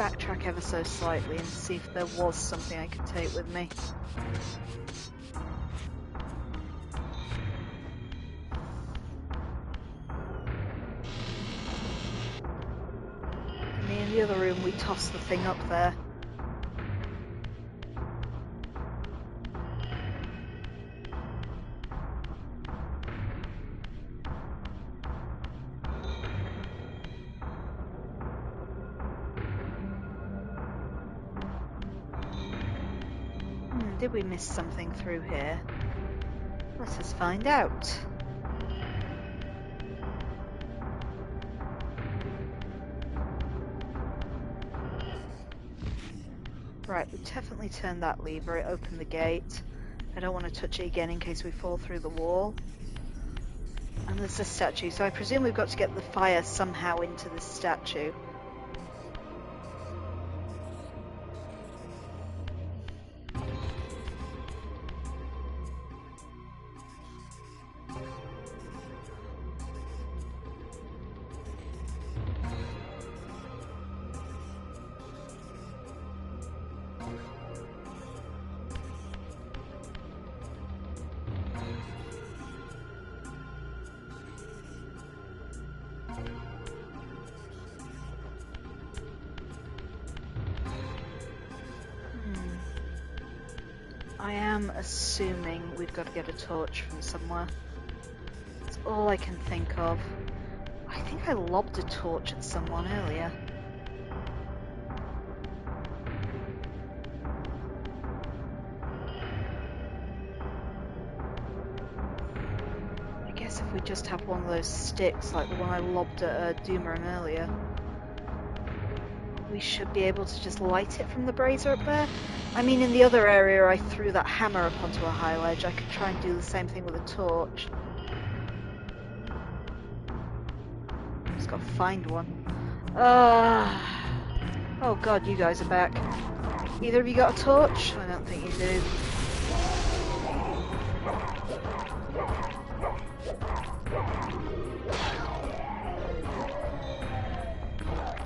backtrack ever so slightly and see if there was something I could take with me. Me in the other room, we tossed the thing up there. Did we miss something through here? Let us find out. Right, we definitely turned that lever, it opened the gate. I don't want to touch it again in case we fall through the wall. And there's a statue, so I presume we've got to get the fire somehow into this statue. I am assuming we've got to get a torch from somewhere. That's all I can think of. I think I lobbed a torch at someone earlier. I guess if we just have one of those sticks like the one I lobbed at Doomerin earlier, we should be able to just light it from the brazier up there. I mean, in the other area I threw that hammer up onto a high ledge. I could try and do the same thing with a torch. Just gotta find one. Oh god, you guys are back. Either of you got a torch? I don't think you do.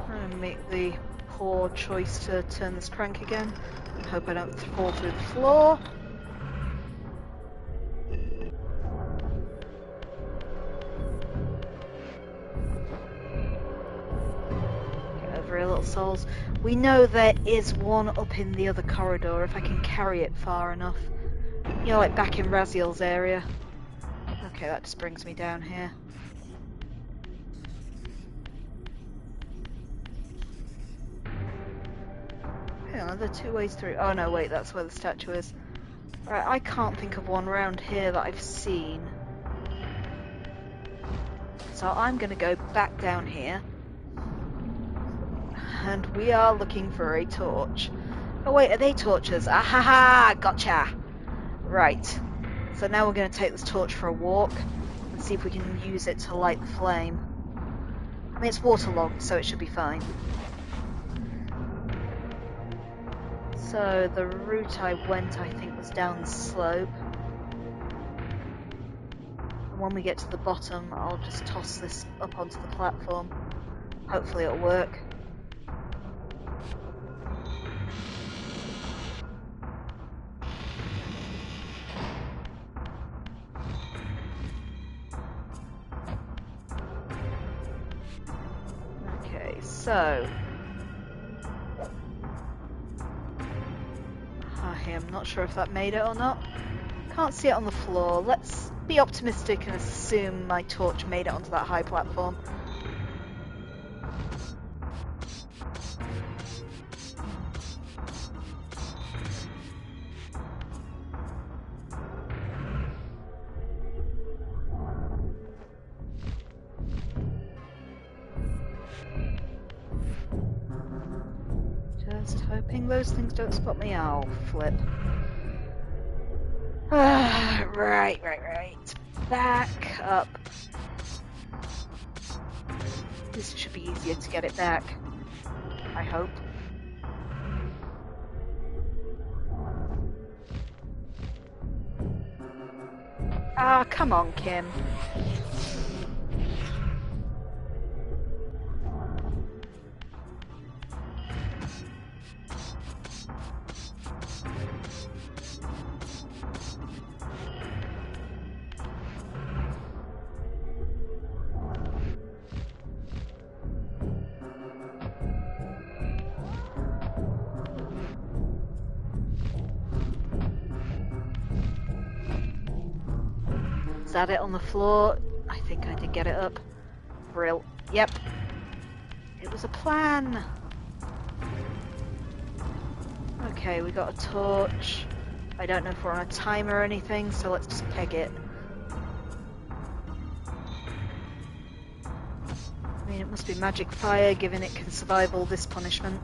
I'm gonna make the poor choice to turn this crank again. Hope I don't fall through the floor. Get over here, little souls. We know there is one up in the other corridor if I can carry it far enough. You know, like back in Raziel's area. Okay, that just brings me down here. Hang on, there are two ways through. Oh no, wait, that's where the statue is. Right, I can't think of one around here that I've seen. So I'm gonna go back down here. And we are looking for a torch. Oh wait, are they torches? Ahaha, gotcha! Right. So now we're gonna take this torch for a walk and see if we can use it to light the flame. I mean, it's waterlogged, so it should be fine. So the route I went, I think, was down the slope. And when we get to the bottom, I'll just toss this up onto the platform. Hopefully it'll work. Okay, so... I'm not sure if that made it or not. Can't see it on the floor. Let's be optimistic and assume my torch made it onto that high platform. Just hoping those things don't spot me. Oh, flip. Right. Back up. This should be easier to get it back. I hope. Ah, come on, Kim. that it on the floor? I think I did get it up. Brill. Yep. It was a plan. Okay, we got a torch. I don't know if we're on a timer or anything, so let's just peg it. I mean, it must be magic fire, given it can survive all this punishment.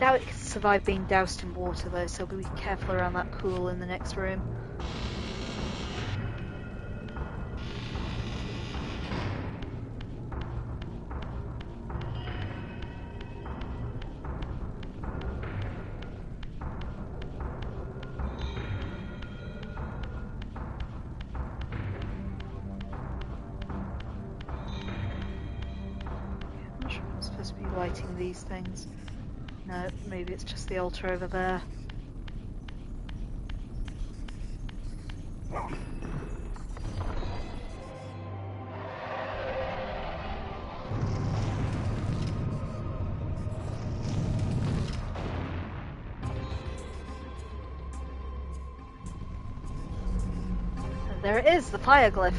Doubt it can survive being doused in water, though, so be careful around that pool in the next room. Lighting these things. No, maybe it's just the altar over there. And there it is, the fire glyph.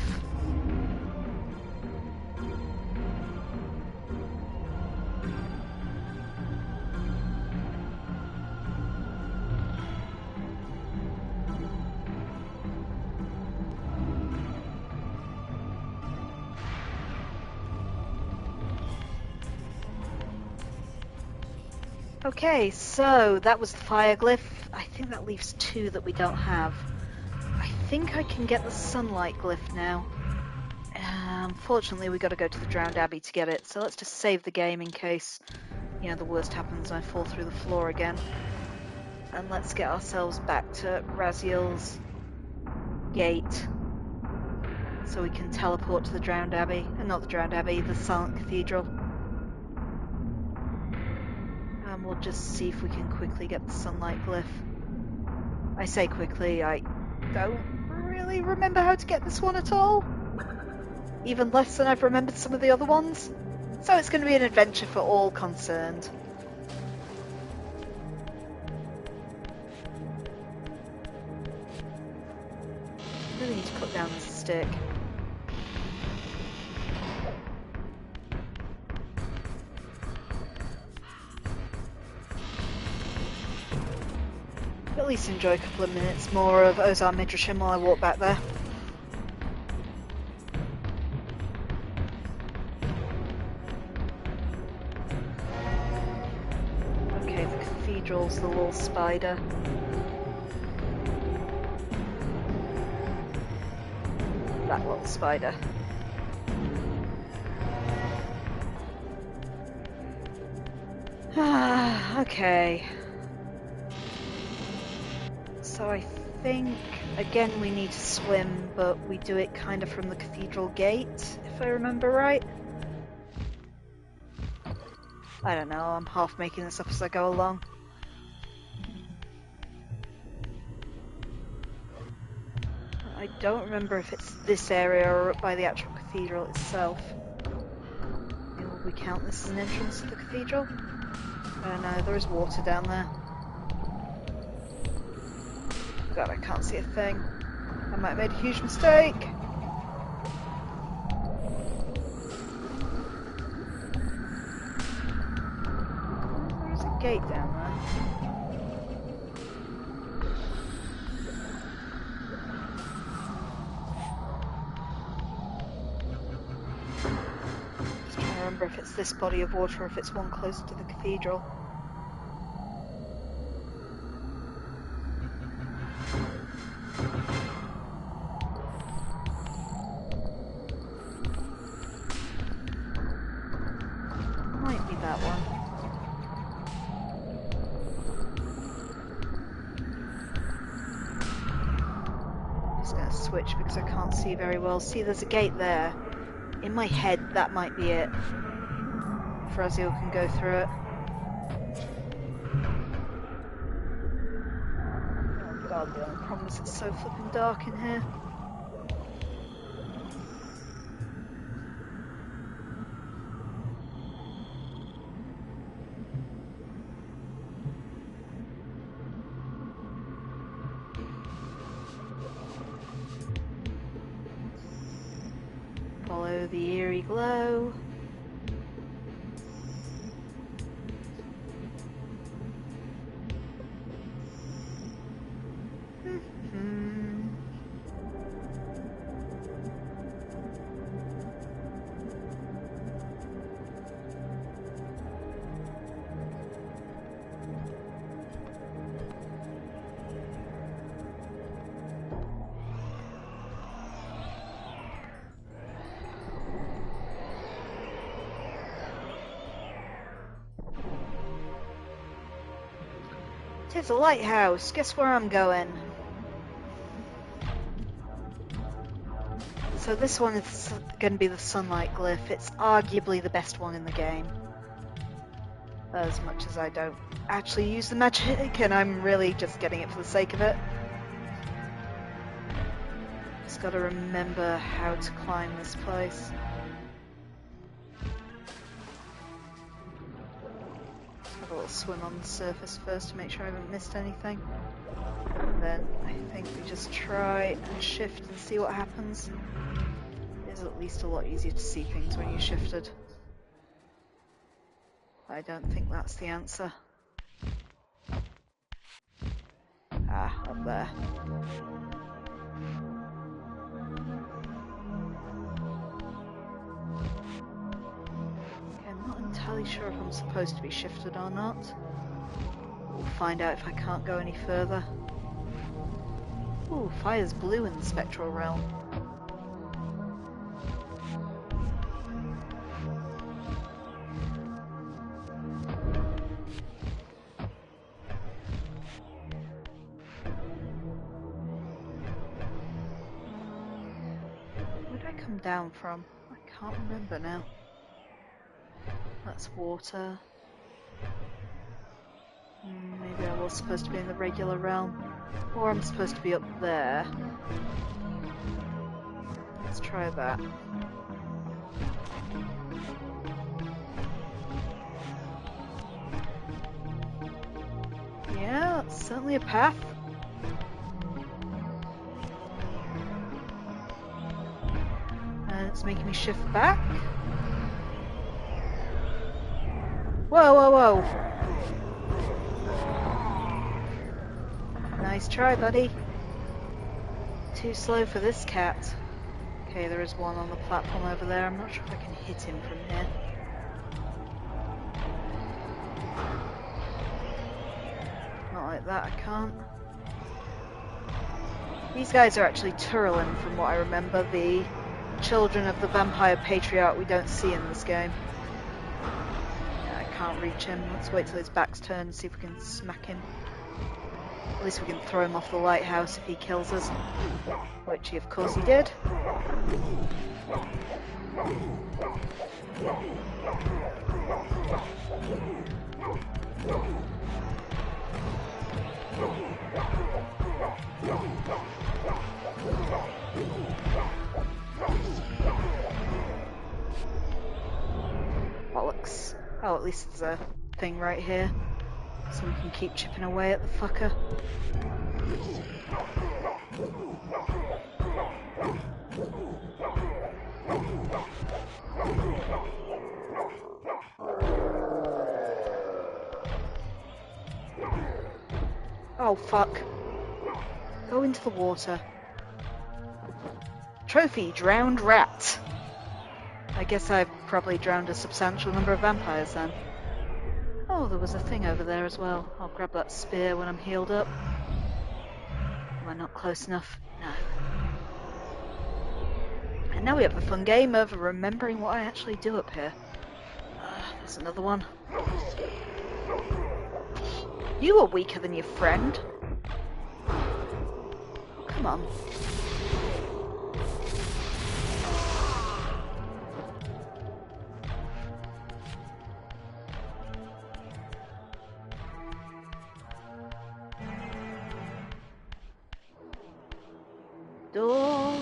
Okay, so that was the fire glyph. I think that leaves 2 that we don't have. I think I can get the sunlight glyph now. Unfortunately, we got to go to the Drowned Abbey to get it, so let's just save the game in case, you know, the worst happens and I fall through the floor again. And let's get ourselves back to Raziel's gate, so we can teleport to the Drowned Abbey. Not the Drowned Abbey, the Silent Cathedral. We'll just see if we can quickly get the sunlight glyph. I say quickly, I don't really remember how to get this one at all. Even less than I've remembered some of the other ones. So it's going to be an adventure for all concerned. Really need to put down this stick. At least enjoy a couple of minutes more of Ozar Midrashim while I walk back there. Okay, the cathedral's the little spider. That little spider. Okay. So I think, again, we need to swim, but we do it kind of from the cathedral gate, if I remember right. I don't know, I'm half making this up as I go along. I don't remember if it's this area or up by the actual cathedral itself. Will we count this as an entrance to the cathedral? I don't know, there is water down there. God, I can't see a thing. I might have made a huge mistake. There's a gate down there. Just trying to remember if it's this body of water or if it's one closer to the cathedral. Because I can't see very well. See, there's a gate there. In my head, that might be it. If Raziel can go through it. Oh god, the only problem is it's so flipping dark in here. Follow the eerie glow. It's a lighthouse. Guess where I'm going? So this one is going to be the Sunlight Glyph. It's arguably the best one in the game. As much as I don't actually use the magic, and I'm really just getting it for the sake of it. Just gotta remember how to climb this place. Have a little swim on the surface first to make sure I haven't missed anything. And then I think we just try and shift and see what happens. It is at least a lot easier to see things when you're shifted. I don't think that's the answer. Ah, up there. Okay, I'm not entirely sure if I'm supposed to be shifted or not. We'll find out if I can't go any further. Ooh, fire's blue in the spectral realm. Where'd I come down from? I can't remember now. That's water. Maybe I was supposed to be in the regular realm. Or I'm supposed to be up there. Let's try that. Yeah, it's certainly a path. And it's making me shift back. Whoa, whoa, whoa. Nice try, buddy. Too slow for this cat. Okay, there is one on the platform over there. I'm not sure if I can hit him from here. Not like that, I can't. These guys are actually Turlin, from what I remember, the children of the vampire patriarch we don't see in this game. Yeah, I can't reach him. Let's wait till his back's turned and see if we can smack him. At least we can throw him off the lighthouse if he kills us. Which he, of course, he did. Bollocks. Oh, at least there's a thing right here. So we can keep chipping away at the fucker. Oh fuck. Go into the water. Trophy, drowned rat. I guess I've probably drowned a substantial number of vampires then. Oh, there was a thing over there as well. I'll grab that spear when I'm healed up. Am I not close enough? No. And now we have the fun game of remembering what I actually do up here. There's another one. You are weaker than your friend. Oh, come on. Door.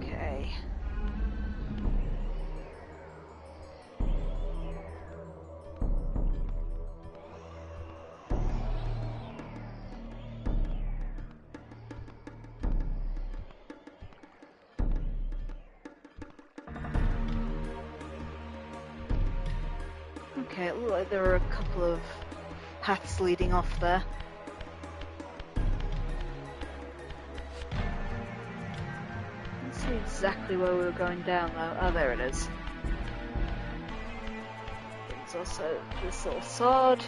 Okay. Okay, it looked like there are a couple of paths leading off there. Let's see exactly where we were going down though. Oh, there it is. There's also this little sword.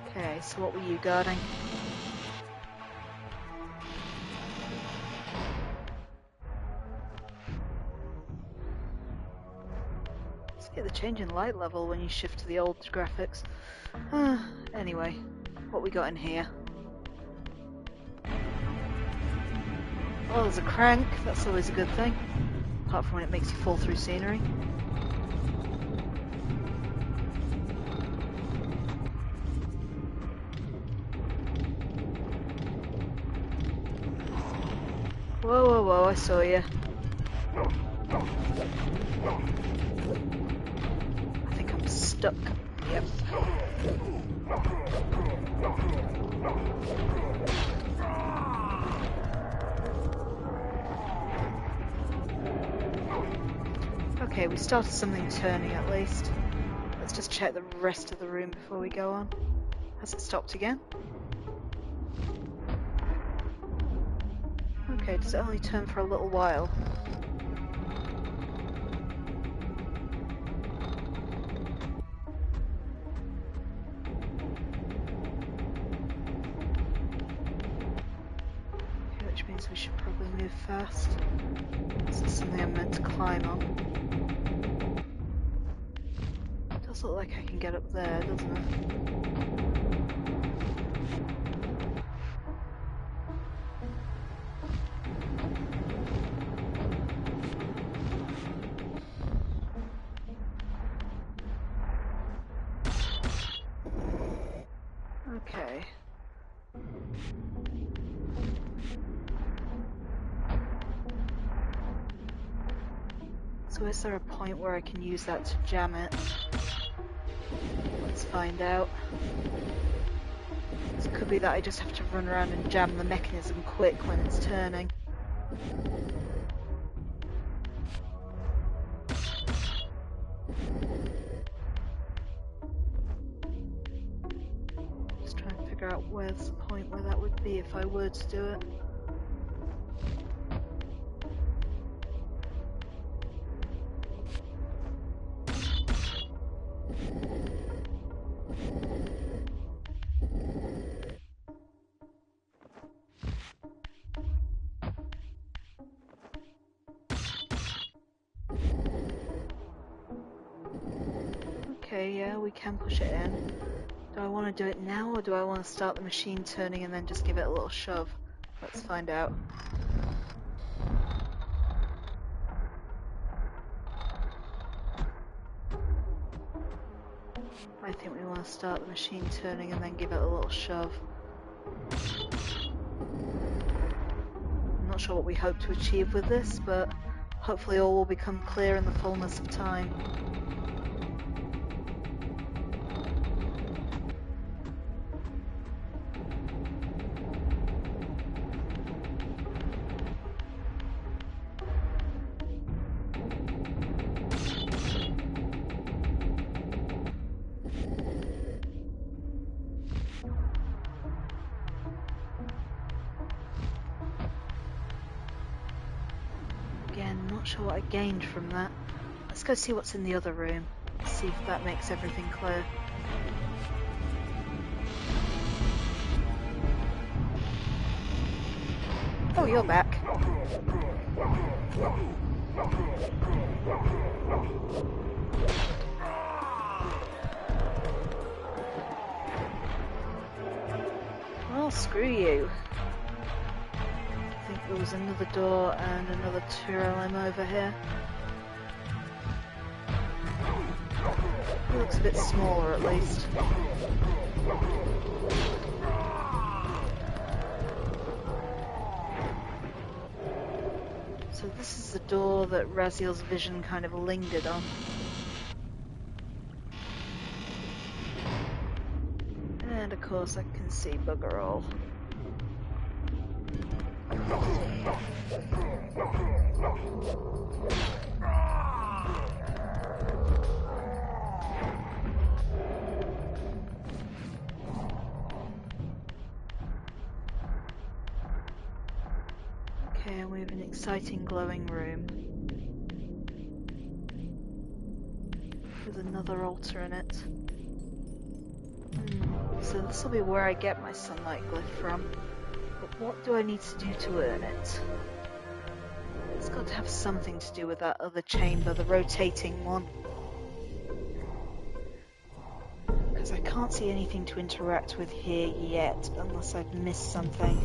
Okay, so what were you guarding? See the change in light level when you shift to the old graphics. Anyway, what we got in here? Oh, there's a crank. That's always a good thing. Apart from when it makes you fall through scenery. Whoa, whoa, whoa, I saw you. I think I'm stuck. Yep. Okay, we started something turning at least. Let's just check the rest of the room before we go on. Has it stopped again? Okay, does it only turn for a little while? Okay, which means we should probably move fast. This is something I'm meant to climb on. It does look like I can get up there, doesn't it? Okay. So is there a point where I can use that to jam it? Let's find out. It could be that I just have to run around and jam the mechanism quick when it's turning. Just trying to figure out where's the point where that would be if I were to do it. Okay, yeah, we can push it in. Do I want to do it now, or do I want to start the machine turning and then just give it a little shove? Let's find out. I think we want to start the machine turning and then give it a little shove. I'm not sure what we hope to achieve with this, but hopefully all will become clear in the fullness of time. Not sure what I gained from that. Let's go see what's in the other room. See if that makes everything clear. Oh, you're back. Well, screw you. I think there was another door and another Turelem over here. It looks a bit smaller at least. So this is the door that Raziel's vision kind of lingered on. course I can see bugger all. Okay, and we have an exciting glowing room with another altar in it. So this will be where I get my sunlight glyph from. But what do I need to do to earn it? It's got to have something to do with that other chamber, the rotating one. Because I can't see anything to interact with here yet, unless I've missed something.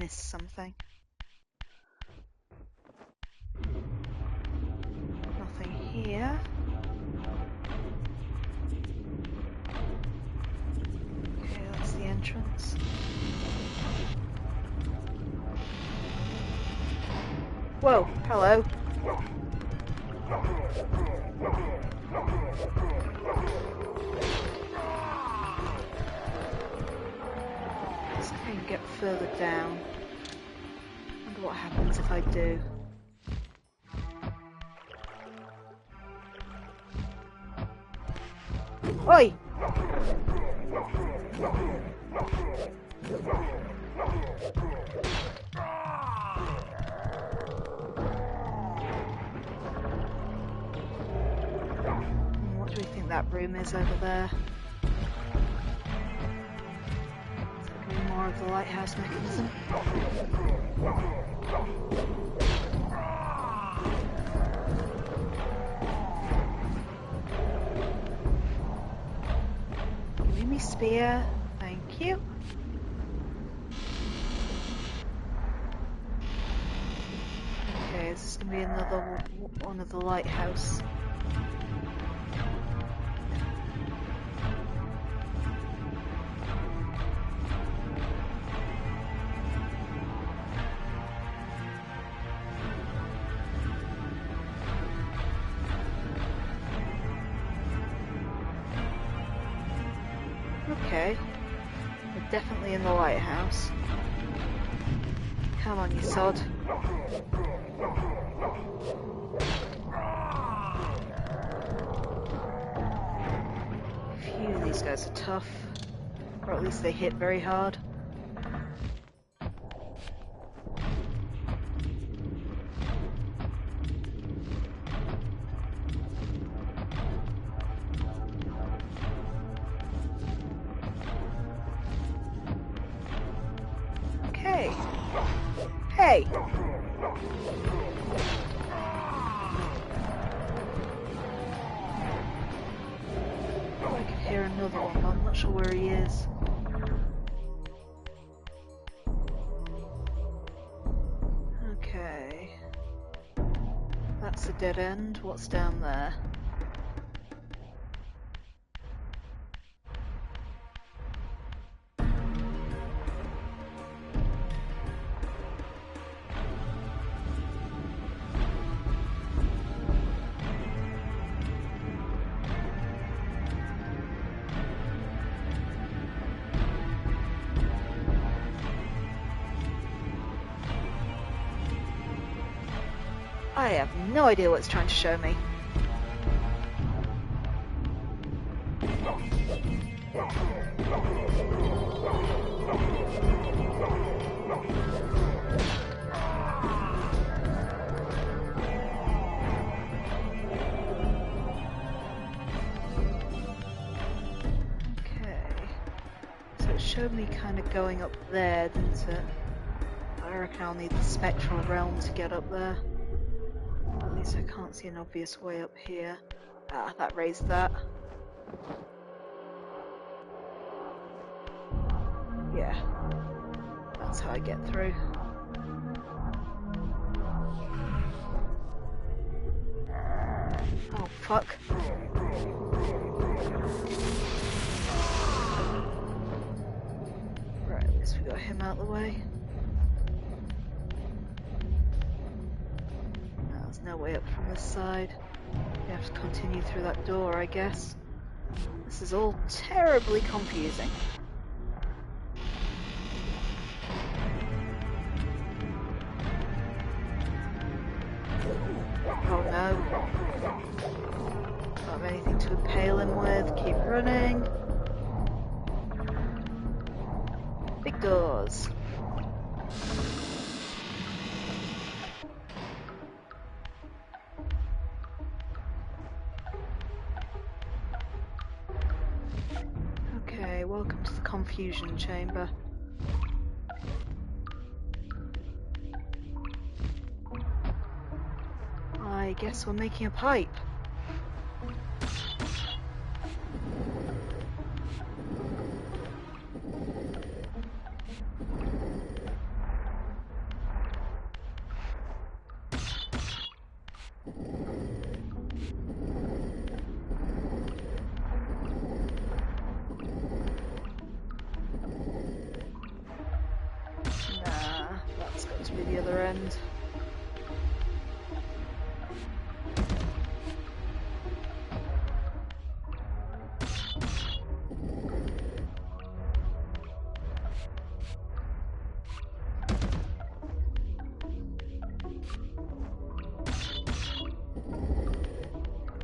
Something. Nothing here. Okay, that's the entrance. Whoa, hello. Let's see if I can get further down. What happens if I do? Oi! What do we think that room is over there? Is that going to be more of the lighthouse mechanism? Give me spear, thank you. Okay, is this going to be another one of the lighthouse? Okay, we're definitely in the lighthouse. Come on, you sod. Phew, these guys are tough. Or at least they hit very hard. Hey! I can hear another one, but I'm not sure where he is. Okay. That's a dead end. What's down there? I have no idea what it's trying to show me. Okay. So it showed me kind of going up there, didn't it? I reckon I'll need the spectral realm to get up there. At least I can't see an obvious way up here. Ah, that raised that. Yeah, that's how I get through. Oh, fuck. Right, at least we got him out of the way. No, there's no way up from this side. We have to continue through that door, I guess. This is all terribly confusing. Oh no. Don't have anything to impale him with. Keep running. Big doors. Okay, welcome to the confusion chamber. I guess we're making a pipe. Nah, that's got to be the other end.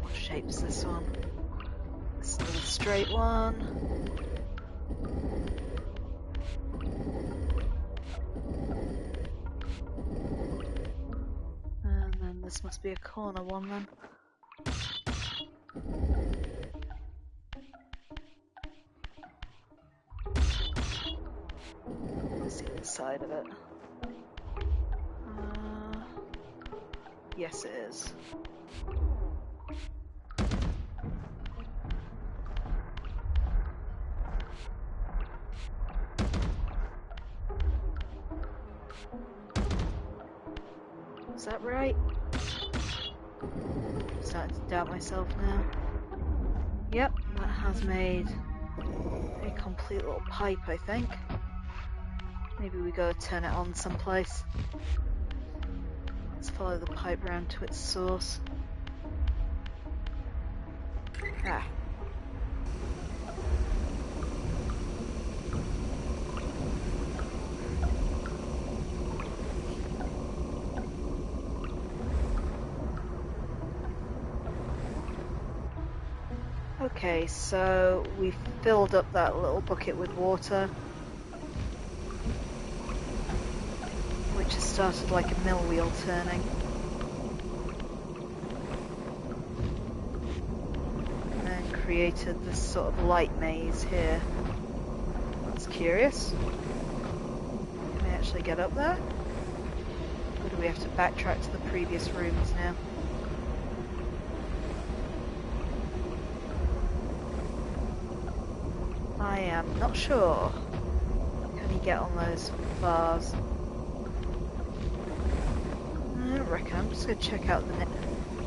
What shape's this one? This is a straight one. And then this must be a corner one then. Let's see the side of it. Yes, it is. Is that right? I'm starting to doubt myself now. Yep, that has made a complete little pipe, I think. Maybe we gotta turn it on someplace. Let's follow the pipe round to its source. Ah. Okay, so we filled up that little bucket with water, which has started like a mill wheel turning. And then created this sort of light maze here. That's curious. Can we actually get up there? Or do we have to backtrack to the previous rooms now? I am not sure. Can you get on those bars? I don't reckon. I'm just going to check out the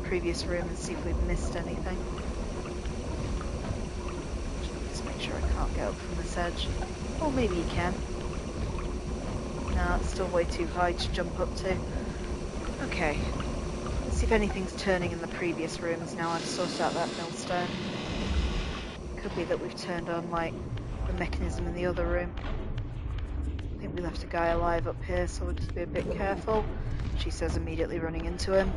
previous room and see if we've missed anything. Just make sure I can't get up from this edge. Or maybe you can. No, it's still way too high to jump up to. Okay. Let's see if anything's turning in the previous rooms now I've sorted out that millstone. Could be that we've turned on, like, the mechanism in the other room. I think we left a guy alive up here, so we'll just be a bit careful. She says immediately running into him.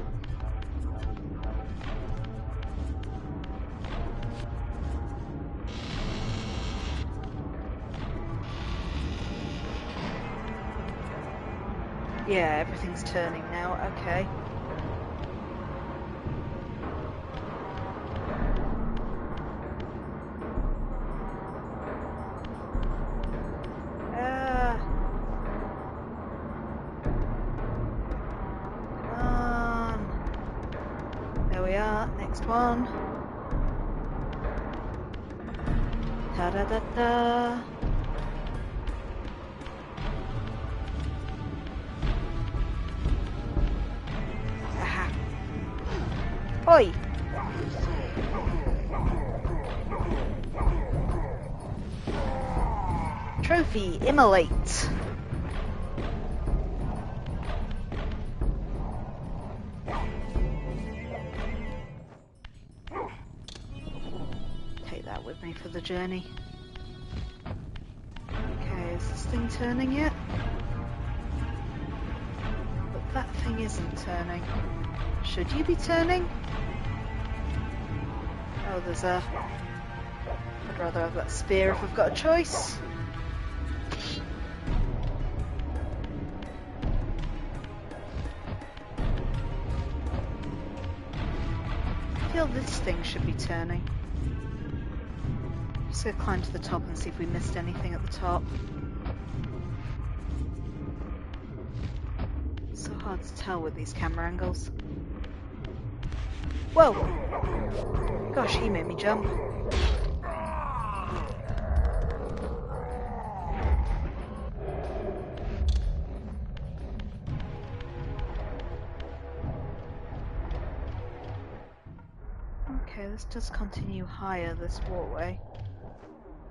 Yeah, everything's turning now, okay. Next one. Ta da da da. Aha. Oi! Trophy, Immolate. Take that with me for the journey. Okay, is this thing turning yet? But that thing isn't turning. Should you be turning? Oh, there's a... I'd rather have that spear if I've got a choice. I feel this thing should be turning. Just gonna climb to the top and see if we missed anything at the top. It's so hard to tell with these camera angles. Whoa! Gosh, he made me jump. Okay, this does continue higher, this walkway.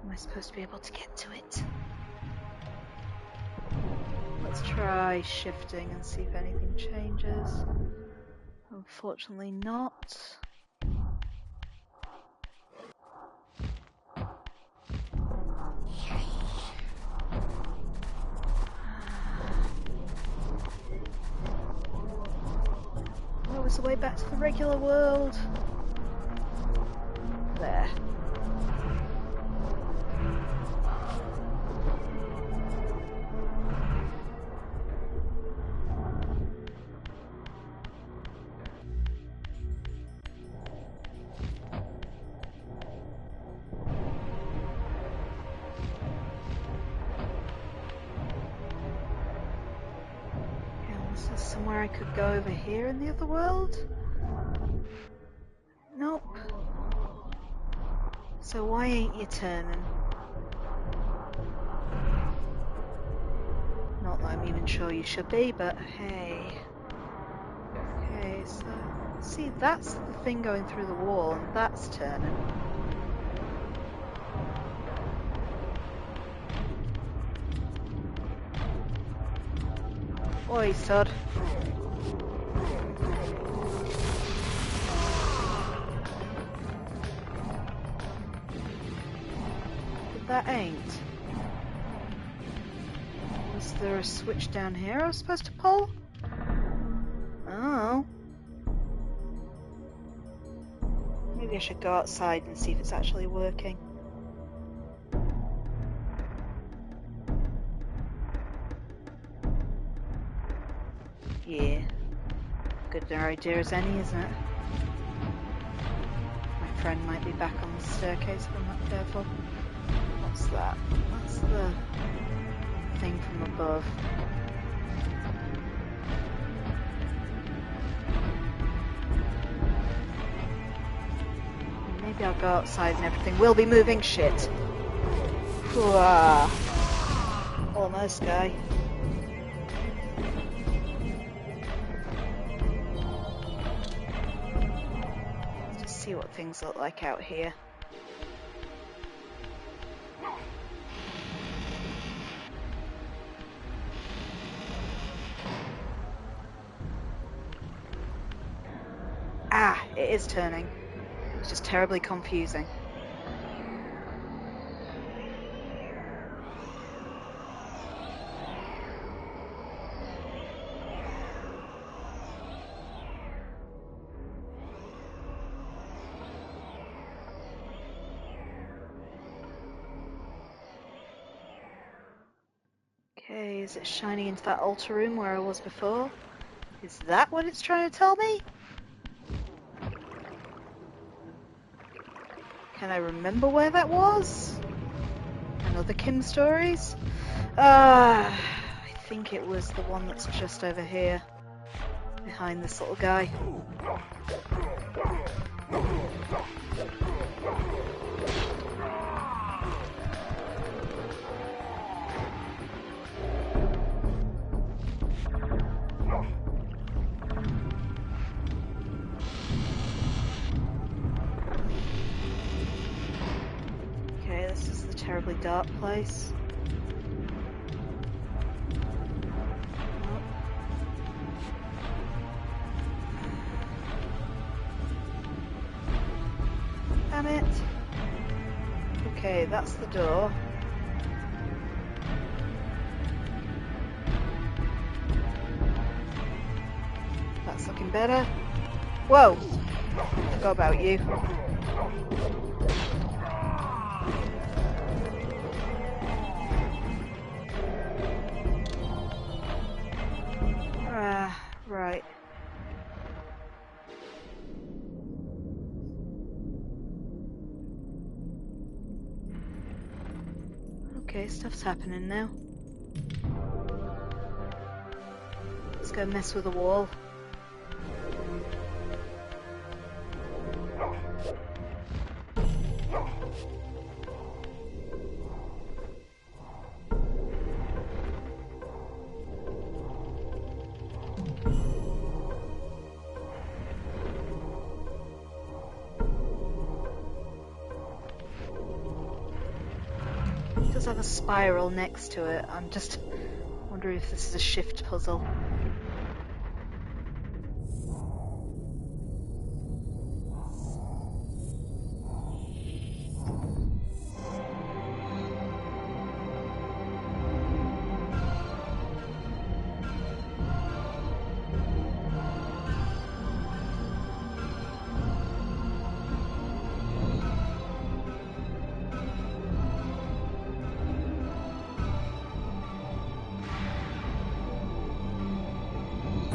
Am I supposed to be able to get to it? Let's try shifting and see if anything changes. Unfortunately not. Where was the way back to the regular world? There. Somewhere I could go over here in the other world? Nope. So why ain't you turning? Not that I'm even sure you should be, but hey. Okay, so see, that's the thing going through the wall, and that's turning. Oi, sod. But that ain't. Was there a switch down here I was supposed to pull? Oh. Maybe I should go outside and see if it's actually working. Yeah, good idea as any, isn't it? My friend might be back on the staircase if I'm not careful. What's that? That's the thing from above. Maybe I'll go outside and everything will be moving. Shit. Almost, guy. See what things look like out here. Ah, it is turning. It's just terribly confusing. Okay, is it shining into that altar room where I was before? Is that what it's trying to tell me? Can I remember where that was? And other Kim stories? I think it was the one that's just over here, behind this little guy. Terribly dark place. Damn it. Okay, that's the door. That's looking better. Whoa! Forgot about you. Right. Okay, stuff's happening now. Let's go mess with the wall. It does have a spiral next to it. I'm just wondering if this is a shift puzzle.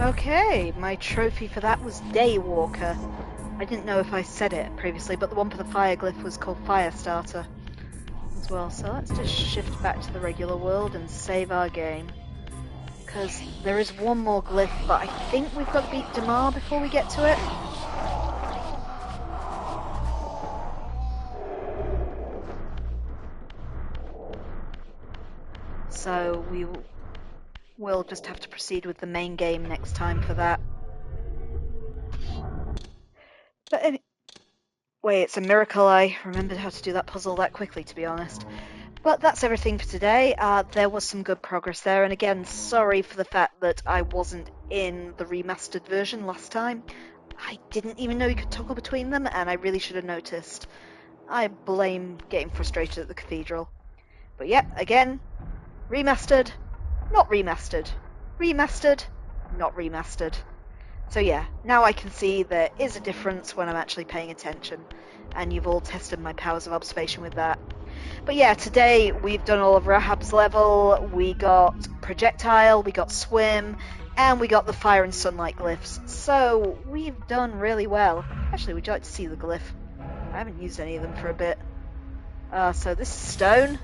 Okay, my trophy for that was Daywalker. I didn't know if I said it previously, but the one for the fire glyph was called Firestarter as well. So let's just shift back to the regular world and save our game. Because there is one more glyph, but I think we've got to beat Damar before we get to it. So we'll just have to proceed with the main game next time for that. But wait, it's a miracle I remembered how to do that puzzle that quickly, to be honest. But that's everything for today. There was some good progress there, and again, sorry for the fact that I wasn't in the remastered version last time. I didn't even know you could toggle between them, and I really should have noticed. I blame getting frustrated at the cathedral. But yep, again, remastered, not remastered. Remastered, not remastered. So yeah, now I can see there is a difference when I'm actually paying attention, and you've all tested my powers of observation with that. But yeah, today we've done all of Rahab's level, we got projectile, we got swim, and we got the fire and sunlight glyphs. So we've done really well. Actually, would you like to see the glyph? I haven't used any of them for a bit. So this is stone.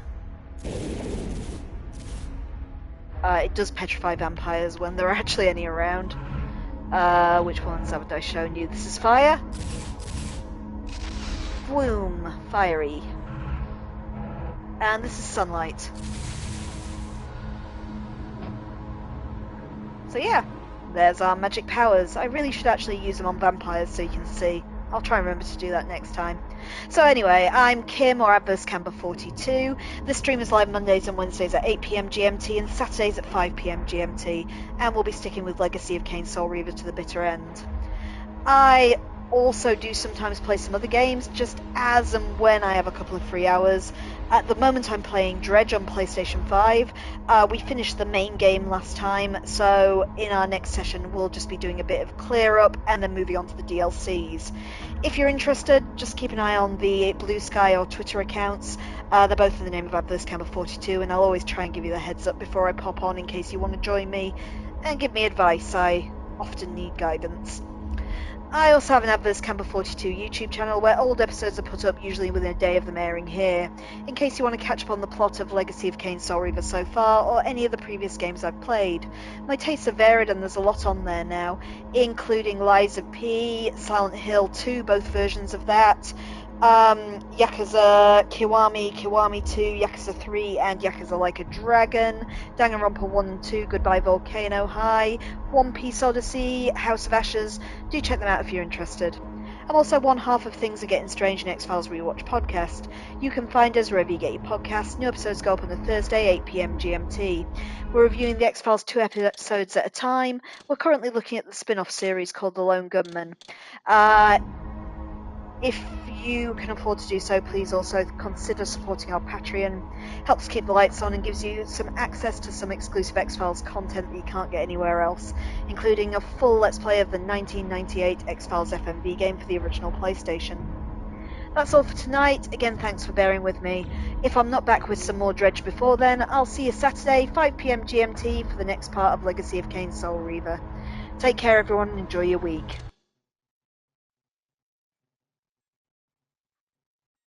It does petrify vampires when there are actually any around. Which ones haven't I shown you? This is fire. Boom, fiery. And this is sunlight. So yeah, there's our magic powers. I really should actually use them on vampires so you can see. I'll try and remember to do that next time. So anyway, I'm Kim, or Adverse Camper 42. This stream is live Mondays and Wednesdays at 8 PM GMT and Saturdays at 5 PM GMT, and we'll be sticking with Legacy of Kain Soul Reaver to the bitter end. I also do sometimes play some other games, just as and when I have a couple of free hours. At the moment I'm playing Dredge on PlayStation 5. We finished the main game last time, so in our next session we'll just be doing a bit of clear up and then moving on to the DLCs. If you're interested, just keep an eye on the Blue Sky or Twitter accounts. They're both in the name of Adverse Camper 42, and I'll always try and give you the heads up before I pop on in case you want to join me and give me advice. I often need guidance. I also have an Adverse Camper 42 YouTube channel where old episodes are put up usually within a day of them airing here, in case you want to catch up on the plot of Legacy of Kain Soul Reaver so far, or any of the previous games I've played. My tastes are varied and there's a lot on there now, including Lies of P, Silent Hill 2, both versions of that, Yakuza Kiwami, Kiwami 2, Yakuza 3, and Yakuza Like a Dragon, Danganronpa 1 and 2, Goodbye Volcano High, One Piece Odyssey, House of Ashes. Do check them out if you're interested. I'm also one half of Things Are Getting Strange in X-Files Rewatch Podcast. You can find us wherever you get your podcasts. New episodes go up on a Thursday, 8 PM GMT. We're reviewing the X-Files 2 episodes at a time. We're currently looking at the spin-off series called The Lone Gunman. If you can afford to do so, please also consider supporting our Patreon. Helps keep the lights on and gives you some access to some exclusive X-Files content that you can't get anywhere else, including a full Let's Play of the 1998 X-Files FMV game for the original PlayStation. That's all for tonight. Again, thanks for bearing with me. If I'm not back with some more Dredge before then, I'll see you Saturday, 5 PM GMT, for the next part of Legacy of Kain Soul Reaver. Take care, everyone, and enjoy your week.